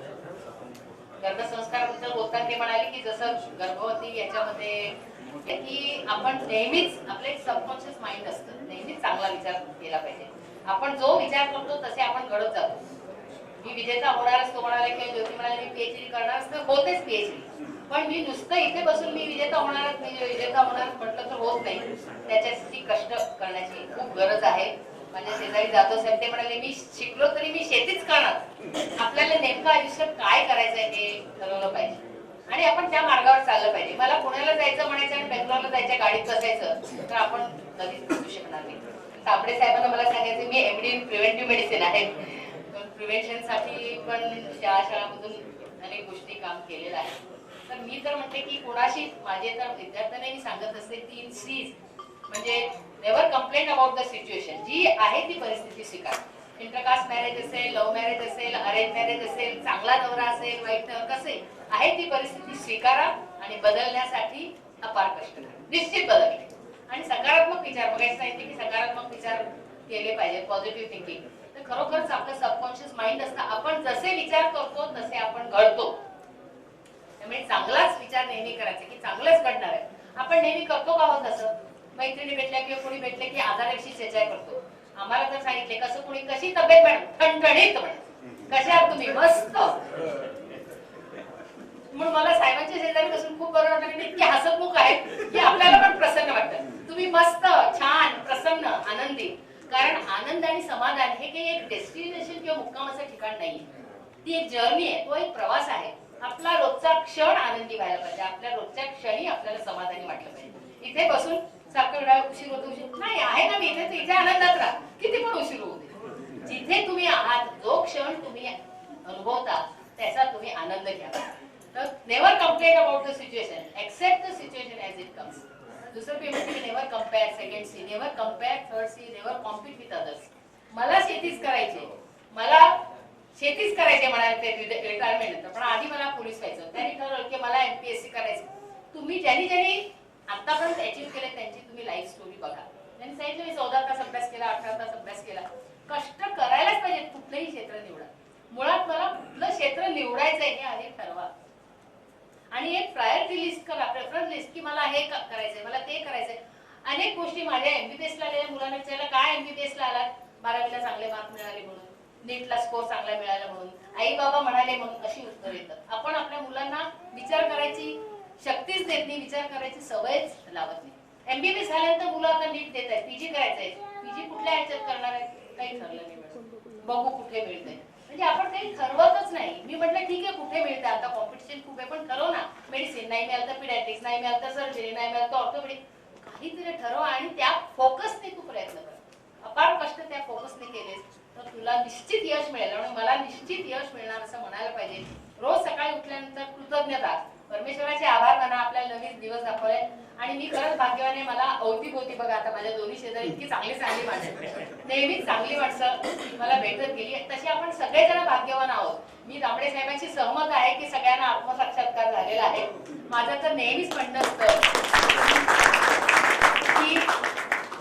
गर्भसंस्काराबद्दल बोलताना ते म्हणाले की जसं गर्भवती याच्यामध्ये की आपण नेहमीच आपलं एक सबकॉन्शियस माइंड असतं, नेहमीच चांगला विचार केला पाहिजे. आपण जो विचार करतो तसे आपण घडत जातो. मी विजेता होणारच तो म्हणाला किंवा ज्योती म्हणाले मी PhD करणारच तर होतेच PhD. पण मी नुसतं इथे बसून मी विजेता होणारच म्हटलं तर होत नाही. त्याच्यासाठी कष्ट करण्याची खूप गरज आहे. माझ्या शेजारी जातो साहेब ते म्हणाले मी शिकलो तरी मी शेतीच करणार. आपल्याला नेमकं आयुष्यात काय करायचंय हे ठरवलं पाहिजे आणि आपण त्या मार्गावर चाललं पाहिजे. मला पुण्याला जायचं म्हणायचं आणि बेंगलोरला जायच्या गाडीत बसायचं तर आपण कधीच बसू शकणार नाही. तांबडे साहेबांना मला सांगायचं मी एमडी इन प्रिव्हेंटिव्ह मेडिसिन आहे. प्रिव्हेन्शन साठी पण शाळामधून अनेक गोष्टी काम केलेलं आहे. तर मी तर म्हणते की कोणाशी माझे तर विद्यार्थ्यांना मी सांगत असते 3 C's म्हणजे never complaint about the situation. जी आहे ती परिस्थिती स्वीकार. इंटरकास्ट मॅरेज असेल, लव्ह मॅरेज असेल, अरेंज मॅरेज असेल, चांगला नवरा असेल, वाईट कसे आहे ती परिस्थिती स्वीकारा आणि बदलण्यासाठी अपार कष्ट करा. निश्चित बदलते आणि सकारात्मक विचार बघायचं सांगितले की सकारात्मक विचार केले पाहिजे. पॉझिटिव्ह थिंकिंग तर खरोखरच आपलं सबकॉन्शियस माइंड असतं. आपण जसे विचार करतो तसे आपण घडतो. त्यामुळे चांगलाच विचार नेहमी करायचा की चांगलंच घडणार आहे. आपण नेहमी करतो का होत असं मैत्रिणी भेटल्या किंवा कोणी भेटले की आधाराविषयी चर्चा करतो. आम्हाला तर सांगितले कसं कुणी कशी तब्येत मॅडम ठणठणीत म्हणे कशा आहात तुम्ही मस्त म्हणून मला साहेबांच्या शेजारी बसून खूप बरं वाटतं. इतकी हसतमुख आहे की आपल्याला पण प्रसन्न वाटतं. तुम्ही मस्त छान प्रसन्न आनंदी. कारण आनंद आणि समाधान हे काही एक डेस्टिनेशन किंवा मुक्कामाचं ठिकाण नाहीये. ती एक जर्नी आहे. तो एक प्रवास आहे. आपला रोजचा क्षण आनंदी व्हायला पाहिजे. आपल्या रोजच्या क्षणी आपल्याला समाधानी वाटलं पाहिजे. इथे बसून सारखं वेळा उशीर होतो उशीर नाही आहे ना मी इथे तर इथे आनंदात राहा किती पण उशीर होऊ दे. जिथे तुम्ही आहात जो क्षण तुम्ही अनुभवता त्याचा तुम्ही आनंद घ्या. तर never complain about the situation accept the situation as it comes. दुसरं पी म्हणजे never compare. Second C never compare. Third C never compete with others. मला शेतीच करायची मला शेतीच करायचे म्हणाले ते रिटायरमेंट नंतर पण आधी मला पोलीस व्हायचं. त्यांनी ठरवलं की मला MPSC करायचं. तुम्ही ज्यांनी आतापर्यंत अचीव्ह केले त्यांची तुम्ही लाईफ स्टोरी बघा. त्यांनी सांगितलं मी 14 तास अभ्यास केला 18 तास अभ्यास केला. कष्ट करायलाच पाहिजे. कुठलंही क्षेत्र निवडा. मुळात मला कुठलं क्षेत्र निवडायचंय हे आधी ठरवा आणि एक प्रायोरिटी लिस्ट करा. प्रेफरन्स लिस्ट की मला हे करायचंय मला ते करायचंय. अनेक गोष्टी माझ्या MBBS ला आलेल्या मुलांना विचारलं काय MBBS ला आलात 12वीला चांगले मार्क मिळाले म्हणून नीटला स्कोर चांगला मिळाला म्हणून आई बाबा म्हणाले म्हणून अशी उत्तर येतात. आपण आपल्या मुलांना विचार करायची शक्तीच देत नाही. विचार करायची सवयच लावत नाही. MBBS झाल्यानंतर मुलं आता नीट देत आहेत. PG करायचंय. PG कुठल्या ह्याच्यात करणार आहे काही ठरलं नाही. बघू कुठे मिळतंय म्हणजे आपण काही ठरवतच नाही. मी म्हटलं ठीक आहे कुठे मिळतं आता कॉम्पिटिशन खूप आहे पण ठरव ना. मेडिसिन नाही मिळालं तर पिडॅट्रिक्स नाही मिळालं तर सर्जरी नाही मिळालं तर ऑर्थोपेडिक काहीतरी ठरवा आणि त्या फोकसने तू प्रयत्न कर. अपार कष्ट त्या फोकसने केलेस तर तुला निश्चित यश मिळेल आणि मला निश्चित यश मिळणार असं म्हणायला पाहिजे. रोज सकाळी उठल्यानंतर कृतज्ञता परमेश्वराचे आभार माना आपल्याला नवीन दिवस दाखवले आणि मी खरंच भाग्यवान मला अवतीभोवती बघा आता माझ्या दोन्ही शेजारी इतकी चांगली माणसं नेहमीच चांगली माणसं मला भेटत गेली. तशी आपण सगळेजण भाग्यवान आहोत. मी तांबडे साहेबांशी सहमत आहे की सगळ्यांना आत्मसाक्षात्कार झालेला आहे. माझं तर नेहमीच म्हणणं असतं की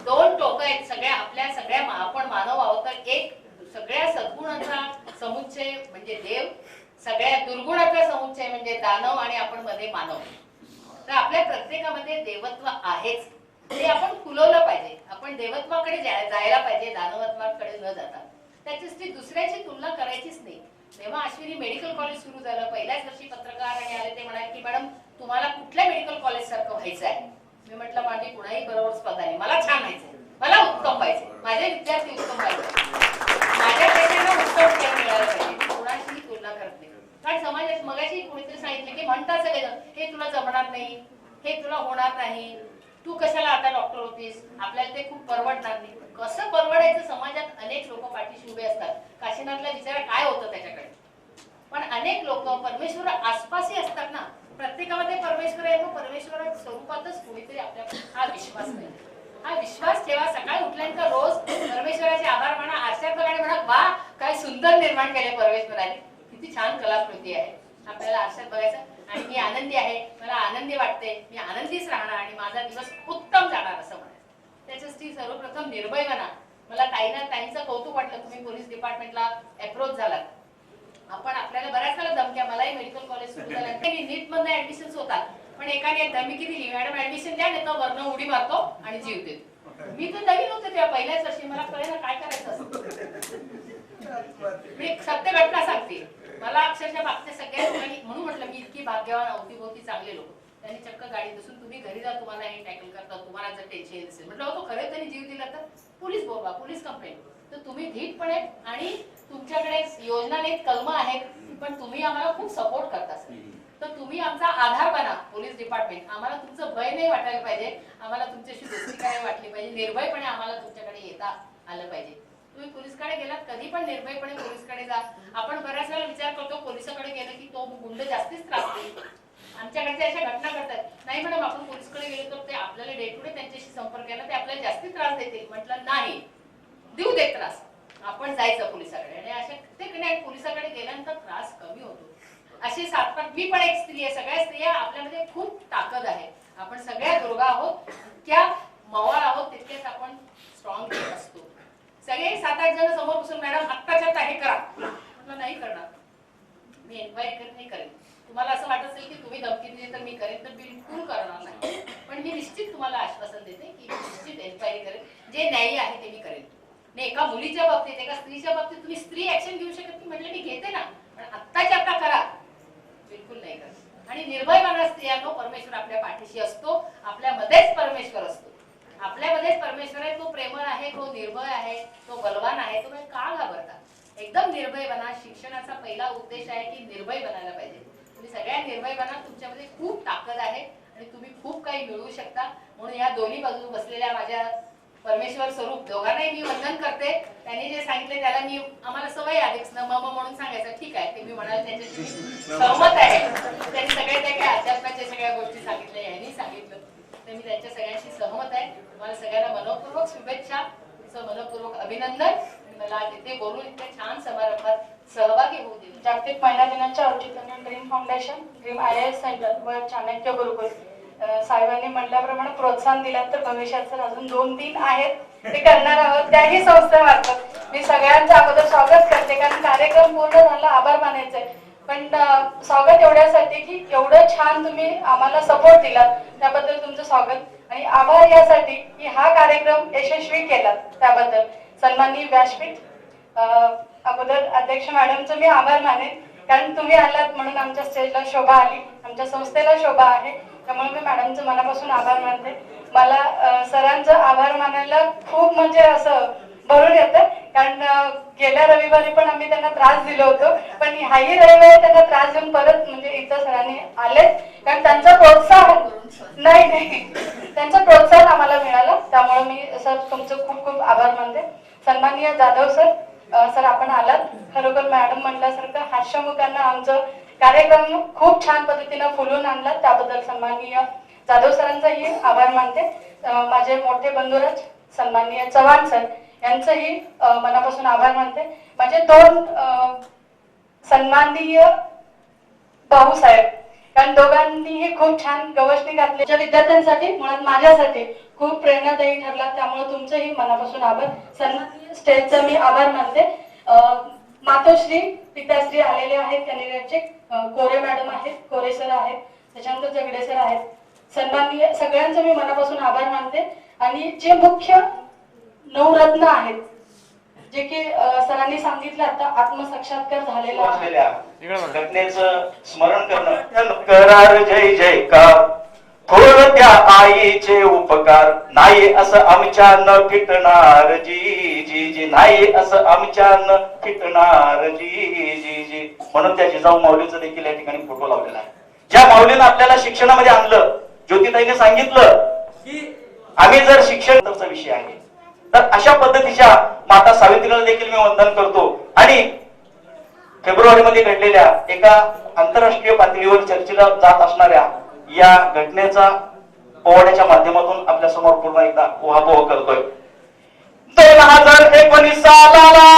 2 टोकं आहेत सगळ्या आपल्या सगळ्या आपण मानव आहोत तर एक सगळ्या सद्गुणांचा समुच्चय म्हणजे देव सगळ्या दुर्गुणाचा समुच्चय म्हणजे दानव आणि आपण मध्ये मानव. तर आपल्या प्रत्येकामध्ये देवत्व आहेच. ते आपण फुलवलं पाहिजे. आपण देवत्वाकडे जायला पाहिजे दानवत्वाकडे न जाता. त्याच्यासाठी दुसऱ्याची तुलना करायचीच नाही. तेव्हा अश्विनी मेडिकल कॉलेज सुरू झालं. पहिल्याच वर्षी पत्रकार आणि आले ते म्हणाले की मॅडम तुम्हाला कुठल्या मेडिकल कॉलेज सारखं व्हायचं आहे. मी म्हटलं माझी कुणाही बरोबर स्पर्धा नाही. मला छान व्हायचंय मला उत्तम व्हायचंय माझे विद्यार्थी उत्तम व्हायचे माझ्या देशाला उत्तम खेळ मिळाला पाहिजे. कुणाशीही तुलना करत नाही. कारण समाजात मगाशी कोणीतरी सांगितलं की म्हणतात सगळेजण हे तुला जमणार नाही हे तुला होणार नाही तू कशाला आता डॉक्टर होतीस आपल्याला ते खूप परवडणार नाही. कसं परवडायचं समाजात अनेक लोक पाठीशी उभे असतात. काशीनाथला विचारा काय होतं त्याच्याकडे पण अनेक लोक परमेश्वर आसपासही असतात ना. प्रत्येकामध्ये परमेश्वर आहे. मग परमेश्वरा स्वरूपातच कोणीतरी आपल्या हा विश्वास नाही. हा विश्वास ठेवा. सकाळी उठल्यानंतर रोज परमेश्वराचे आभार माना. आरशात बघा आणि म्हणा वा काय सुंदर निर्माण केले परमेश्वराने किती छान कलाकृती आहे. आपल्याला आरशात बघायचं आणि मी आनंदी आहे मला आनंदी वाटते मी आनंदीच राहणार आणि माझा दिवस उत्तम जाणार असं म्हणायचं. त्याच्यासाठी सर्वप्रथम निर्भय बना. मला ताईंचं कौतुक वाटलं तुम्ही पोलीस डिपार्टमेंटला अप्रोच झालात. आपण आपल्याला बऱ्याच वेळा धमक्या मलाही मेडिकल कॉलेज सुरू झाल्यानंतर नीट मधनं ऍडमिशन्स होतात पण एकाने एक धमकी दिली मॅडम ऍडमिशन द्या नाही तर वरनं उडी मारतो आणि जीव देतो. मी तर नवीन होते तेव्हा पहिल्याच वर्षी मला कळेना काय करायचं असं. मी सत्य घटना सांगते. मला अक्षरशः मागच्या सगळ्या लोकांनी म्हणून म्हटलं मी इतकी भाग्यवान अवतीभोवती चांगले लोक त्यांनी चक्क गाडी बसून तुम्ही घरी जा तुम्हाला हे टॅकल करता तुम्हाला जर टेन्शन असेल म्हटलं होतो खरं त्यांनी जीव दिला तर पोलीस बोलवा, पोलीस कंप्लेंट. तर तुम्ही धीटपणे आणि तुमच्याकडे योजना नाहीत, कलमं आहेत, पण तुम्ही आम्हाला खूप सपोर्ट करता सर. तर तुम्ही आमचा आधार बना पोलीस डिपार्टमेंट. आम्हाला तुमचं भय नाही वाटायला पाहिजे, आम्हाला तुमच्याशी दोस्ती करायला वाटली पाहिजे, निर्भयपणे आम्हाला तुमच्याकडे येता आलं पाहिजे. तुम्ही पोलिसकडे गेलात कधी पण निर्भयपणे पोलिसकडे जा. आपण बऱ्याच वेळा विचार करतो पोलिसाकडे गेलं की तो गुंड जास्तीच त्रास देईल. आमच्याकडच्या अशा घटना घडतात. नाही मॅडम आपण पोलिसकडे गेलो तर ते आपल्याला डे टू डे त्यांच्याशी संपर्क केला ते आपल्याला जास्ती त्रास देतील. म्हटलं नाही, देऊ दे त्रास, आपण जायचं पोलिसाकडे. आणि अशा कित्येक पोलिसाकडे गेल्यानंतर त्रास कमी होतो. अशी 7-5 मी पण एक स्त्री आहे, सगळ्या स्त्रिया आपल्यामध्ये खूप ताकद आहे. आपण सगळ्या दुर्गा आहोत, इतक्या मवाळ आहोत तितकेच आपण स्ट्रॉंग असतो. सगळे 7-8 जण समोर बसून मॅडम आत्ताच्या आता हे करा, म्हटलं नाही करणार, मी एन्क्वायरी नाही करेन. तुम्हाला असं वाटत असेल की तुम्ही धमकी दिली तर मी करेन, तर बिलकुल करणार नाही. पण मी निश्चित तुम्हाला आश्वासन देते की मी निश्चित एन्क्वायरी करेन, जे न्यायी आहे ते मी करेन. नाही एका मुलीच्या बाबतीत, एका स्त्रीच्या बाबतीत तुम्ही स्त्री ऍक्शन घेऊ शकत नाही म्हटलं मी घेते ना, पण आत्ताच्या आता करा, बिलकुल नाही करत. आणि निर्भय बना स्त्रियांनो, परमेश्वर आपल्या पाठीशी असतो, आपल्यामध्येच परमेश्वर असतो. आपल्यामध्येच परमेश्वर आहे, तो प्रेमळ आहे, तो निर्भय आहे, तो बलवान आहे. तुम्ही का घाबरता? एकदम निर्भय बना. शिक्षणाचा पहिला उद्देश आहे की निर्भय बनायला पाहिजे. तुम्ही सगळ्या निर्भय बना, तुमच्यामध्ये खूप ताकद आहे आणि तुम्ही खूप काही मिळवू शकता. म्हणून या दोन्ही बाजू बसलेल्या माझ्या परमेश्वर स्वरूप दोघांनाही मी वंदन करते. त्यांनी जे सांगितले त्याला मी, आम्हाला सवय आधीच मम म्हणून सांगायचं, ठीक आहे ते मी म्हणाले त्याच्याशी सहमत आहे. त्यांनी सगळ्या त्या काही अध्यात्माच्या सगळ्या गोष्टी सांगितल्या, यांनी सांगितलं, तर मी त्यांच्या सगळ्यांशी सहमत आहे. तुम्हाला सगळ्यांना मनपूर्वक शुभेच्छा, तुमचं मनपूर्वक अभिनंदन. मला तिथे बोलून इतक्या छान समारंभात सहभागी होऊ दे. जागतिक महिला दिनाच्या औचित्याने dream foundation, dream IAS centre व चाणक्य गुरुकुल साहेबांनी म्हटल्याप्रमाणे प्रोत्साहन दिलात तर भविष्यात सर अजून 2-3 आहेत ते करणार आहोत त्याही संस्थेमार्फत. मी सगळ्यांचं अगोदर स्वागत करते, कारण कार्यक्रम पूर्ण झाला, आभार मानायचे. पण स्वागत एवढ्यासाठी की एवढं छान तुम्ही आम्हाला सपोर्ट दिलात, त्याबद्दल तुमचं स्वागत आणि आभार यासाठी की हा कार्यक्रम यशस्वी केलात त्याबद्दल. सन्माननीय व्यासपीठ अगोदर अध्यक्ष मॅडमचं मी आभार मानेन, कारण तुम्ही आलात म्हणून आमच्या स्टेजला शोभा आली, आमच्या संस्थेला शोभा आहे. त्यामुळे मी मॅडमचं मनापासून आभार मानते. मला सरांचं आभार मानायला खूप म्हणजे असं भरून येतं, कारण गेल्या रविवारी पण आम्ही त्यांना त्रास दिलो होतो, पण हाही रविवारी त्यांना त्रास देऊन परत म्हणजे इथं सरांनी आलेच, कारण त्यांचा प्रोत्साहन नाही त्यांचं प्रोत्साहन आम्हाला मिळालं. त्यामुळे मी सर तुमचं खूप खूप आभार मानते. सन्माननीय जाधव सर, सर आपण आलात. खरोखर मॅडम म्हटल्यासारखं हास्यमुखांना आमचं कार्यक्रम खूप छान पद्धतीनं फुलून आणला, त्याबद्दल सन्माननीय जाधव सरांचाही आभार मानते. माझे मोठे बंधुराज सन्माननीय चव्हाण सर यांचंही मनापासून आभार मानते. माझे 2 सन्माननीय भाऊसाहेब, कारण दोघांनीही खूप छान गवसणी घातली विद्यार्थ्यांसाठी, मुळात माझ्यासाठी खूप प्रेरणादायी ठरला. त्यामुळे तुमचंही मनापासून आभार. सन्माननीय स्टेजचा मी आभार मानते. मातोश्री पिताश्री आलेले आहेत कॅन्डिडेटचे, कोरे मॅडम आहेत, कोरे सर आहेत, त्याच्यानंतर जगडे सर आहेत. सन्माननीय सगळ्यांचं मी मनापासून आभार मानते. आणि जे मुख्य 9 रत्न आहेत जे की सरांनी सांगितलं आता आत्मसाक्षात्कार झालेला आहे, घटनेचं स्मरण करणं. करार जय जयकार, थोर त्या आईचे उपकार, नाही असं आमच्या न फिटणार जी जी जी, नाही असं आमच्या न फिटणार जी जी जी. म्हणून त्या जिजाऊ माऊलीचं देखील या ठिकाणी फोटो लावलेला आहे. ज्या माऊलीनं आपल्याला शिक्षणामध्ये आणलं, ज्योतिताईने सांगितलं की आम्ही जर शिक्षणाचा विषय आहे, तर अशा पद्धतीच्या माता सावित्रीला देखील मी वंदन करतो. आणि फेब्रुवारी मध्ये घडलेल्या एका आंतरराष्ट्रीय पातळीवर चर्चेला जात असणाऱ्या या घटनेचा पोवाड्याच्या माध्यमातून आपल्या समोर पुन्हा एकदा उहापोह करतोय. 2019 सालाला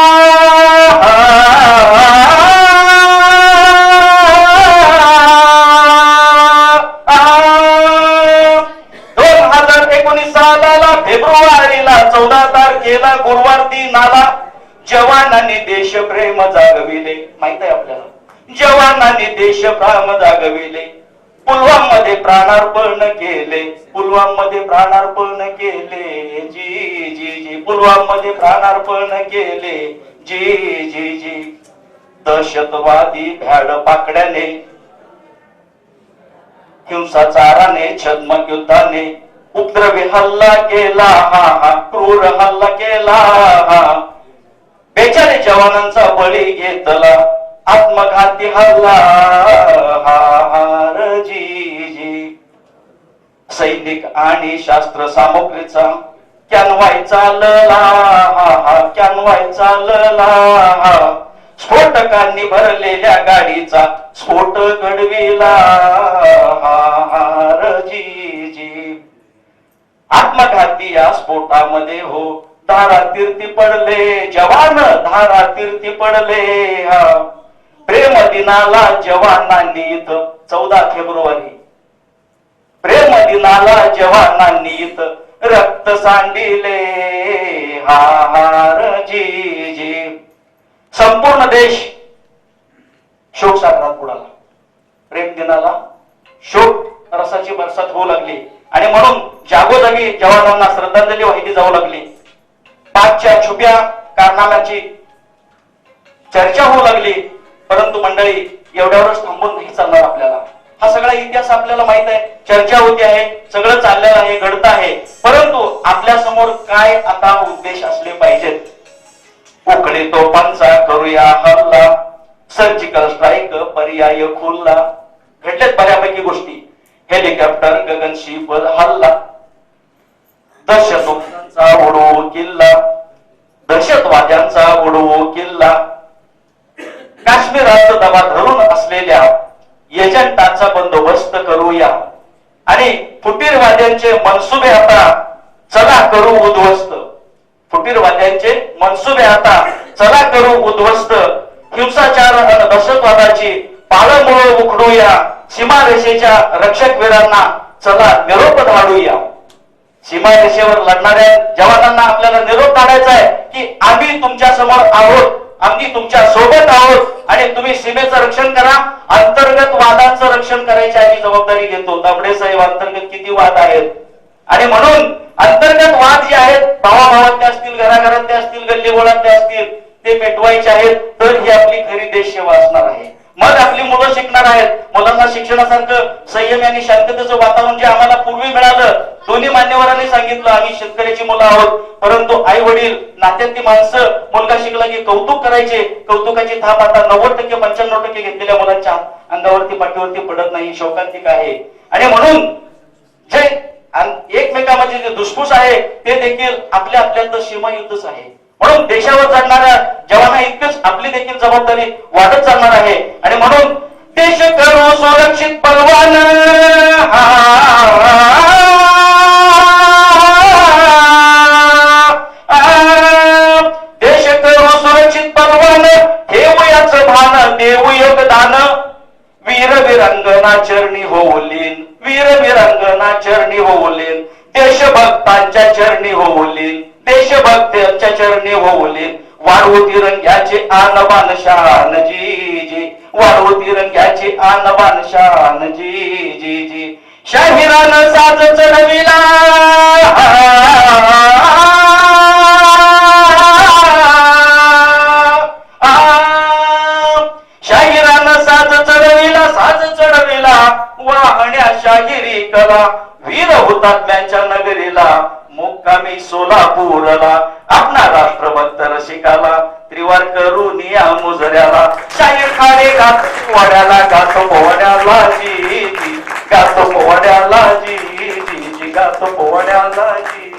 2019 सालाला फेब्रुवारीला 14 तारखेला गुरुवार दिनाला जवानांनी देशप्रेम जागविले. माहित आहे आपल्याला, जवानांनी देशप्रेम जागविले, पुलवामा मध्ये प्राणार्पण केले, पुलवामा मध्ये प्राणार्पण केले जी जी जी, पुलवामा मध्ये प्राणार्पण केले जी जी जी. दहशतवादी भ्याड पाकड्याने, हिंसाचाराने, छद्म युद्धाने उपद्रवी हल्ला केला हा क्रूर हल्ला केला बेचारे जवानांचा बळी घेतला आत्मघाती हल्ला जी सैनिक आणि शास्त्र सामुग्रीचा कॅनवाय चालला कॅनवाय चालला स्फोटकांनी भरलेल्या गाडीचा स्फोट घडविला जी आत्मघाती या स्फोटामध्ये हो धारातीर्थी पडले जवान धारातीर्थी पडले प्रेम दिनाला जवानांनी इथं 14 फेब्रुवारी प्रेम दिनाला जवानांनी इथं रक्त सांडिले जी संपूर्ण देश शोक सागरात बुडाला प्रेम दिनाला शोक रसाची बरसात होऊ लागली आणि म्हणून जागोजागी जवानांना श्रद्धांजली वाहिली जाऊ लागली पाचच्या छुप्या कारनाम्याची चर्चा होऊ लागली परंतु मंडळी एवढ्यावरच थांबून नाही चालणार आपल्याला हा सगळा इतिहास आपल्याला माहित आहे चर्चा होती आहे सगळं चाललेलं आहे घडत आहे परंतु आपल्या समोर काय आता उद्देश असले पाहिजेत उकडी तोफांचा करूया हल्ला सर्जिकल स्ट्राईक पर्याय खुल्ला घडल्यात बऱ्यापैकी गोष्टी हेलिकॉप्टर गगनशीप हल्ला दहशतवाद्यांचा उडवू किल्ला दहशतवाद्यांचा उडवू किल्ला काश्मीरात दबा धरून असलेल्या एजंटाचा बंदोबस्त करूया आणि फुटीरवाद्यांचे मनसुबे आता चला करू उद्ध्वस्त फुटीरवाद्यांचे मनसुबे आता चला करू उद्ध्वस्त हिंसाचार आणि दहशतवादाची पाळंमुळं उखडूया सीमारेषेच्या रक्षक वीरांना चला निरोप धाडूया सीमारेषेवर लढणाऱ्या जवानांना आपल्याला निरोप धाडायचा आहे की आम्ही तुमच्या समोर आहोत आम्ही तुमच्या सोबत आहोत आणि तुम्ही सीमेचं रक्षण करा अंतर्गत वादांचं रक्षण करायची आम्ही जबाबदारी घेतो दाभडे साहेब अंतर्गत किती वाद आहेत आणि म्हणून अंतर्गत वाद जे आहेत भावाभावातले असतील घराघरातले असतील गल्लीबोळातले असतील ते मिटवायचे आहेत तर ही आपली खरी देश सेवा असणार आहे मग आपली मुलं शिकणार आहेत मुलांना शिक्षणासारखं संयम आणि शांततेचं वातावरण जे आम्हाला पूर्वी मिळालं दोन्ही मान्यवरांनी सांगितलं आम्ही शेतकऱ्याची मुलं आहोत परंतु आई वडील नात्यातली माणसं मुलगा शिकला की कौतुक करायचे कौतुकाची थाप आता 90% 95% घेतलेल्या मुलांच्या अंगावरती पाठीवरती पडत नाही शोकांतिक आहे आणि म्हणून जे एकमेकांमध्ये जे धुसफूस आहे ते देखील आपल्या आपल्यातलं सीमा युद्धच आहे म्हणून देशावर जाणाऱ्या जवाना इतकंच आपली देखील जबाबदारी वाढत चालणार आहे आणि म्हणून देश करू सुरक्षित बलवान देश करू सुरक्षित बलवान ठेवूयाचं भान देऊ योगदान वीर वीरांगना चरणी होऊलीन वीर वीरांगना चरणी होऊलीन देशभक्तांच्या चरणी होऊलीन देशभक्तांच्या चरणी होऊलीन वाढवू तिरंग्याचे आनबान शान जी जी वाढवू तिरंग्याचे आनबान शान जी जी जी शाहिरानं साज चढविला शाहिरानं साज चढविला साज चढविला वाहण्या शाहिरी कला वीर हुतात्म्यांच्या नगरीला मुक्कामी सोलापूरला आपला राष्ट्रभक्त रसिकाला त्रिवार करून या मुजऱ्याला शाहीर खाडे गात पोवाड्याला गातो पोवाड्याला जी जी गातो पोवाड्याला जी जी जी गातो पोवाड्याला जी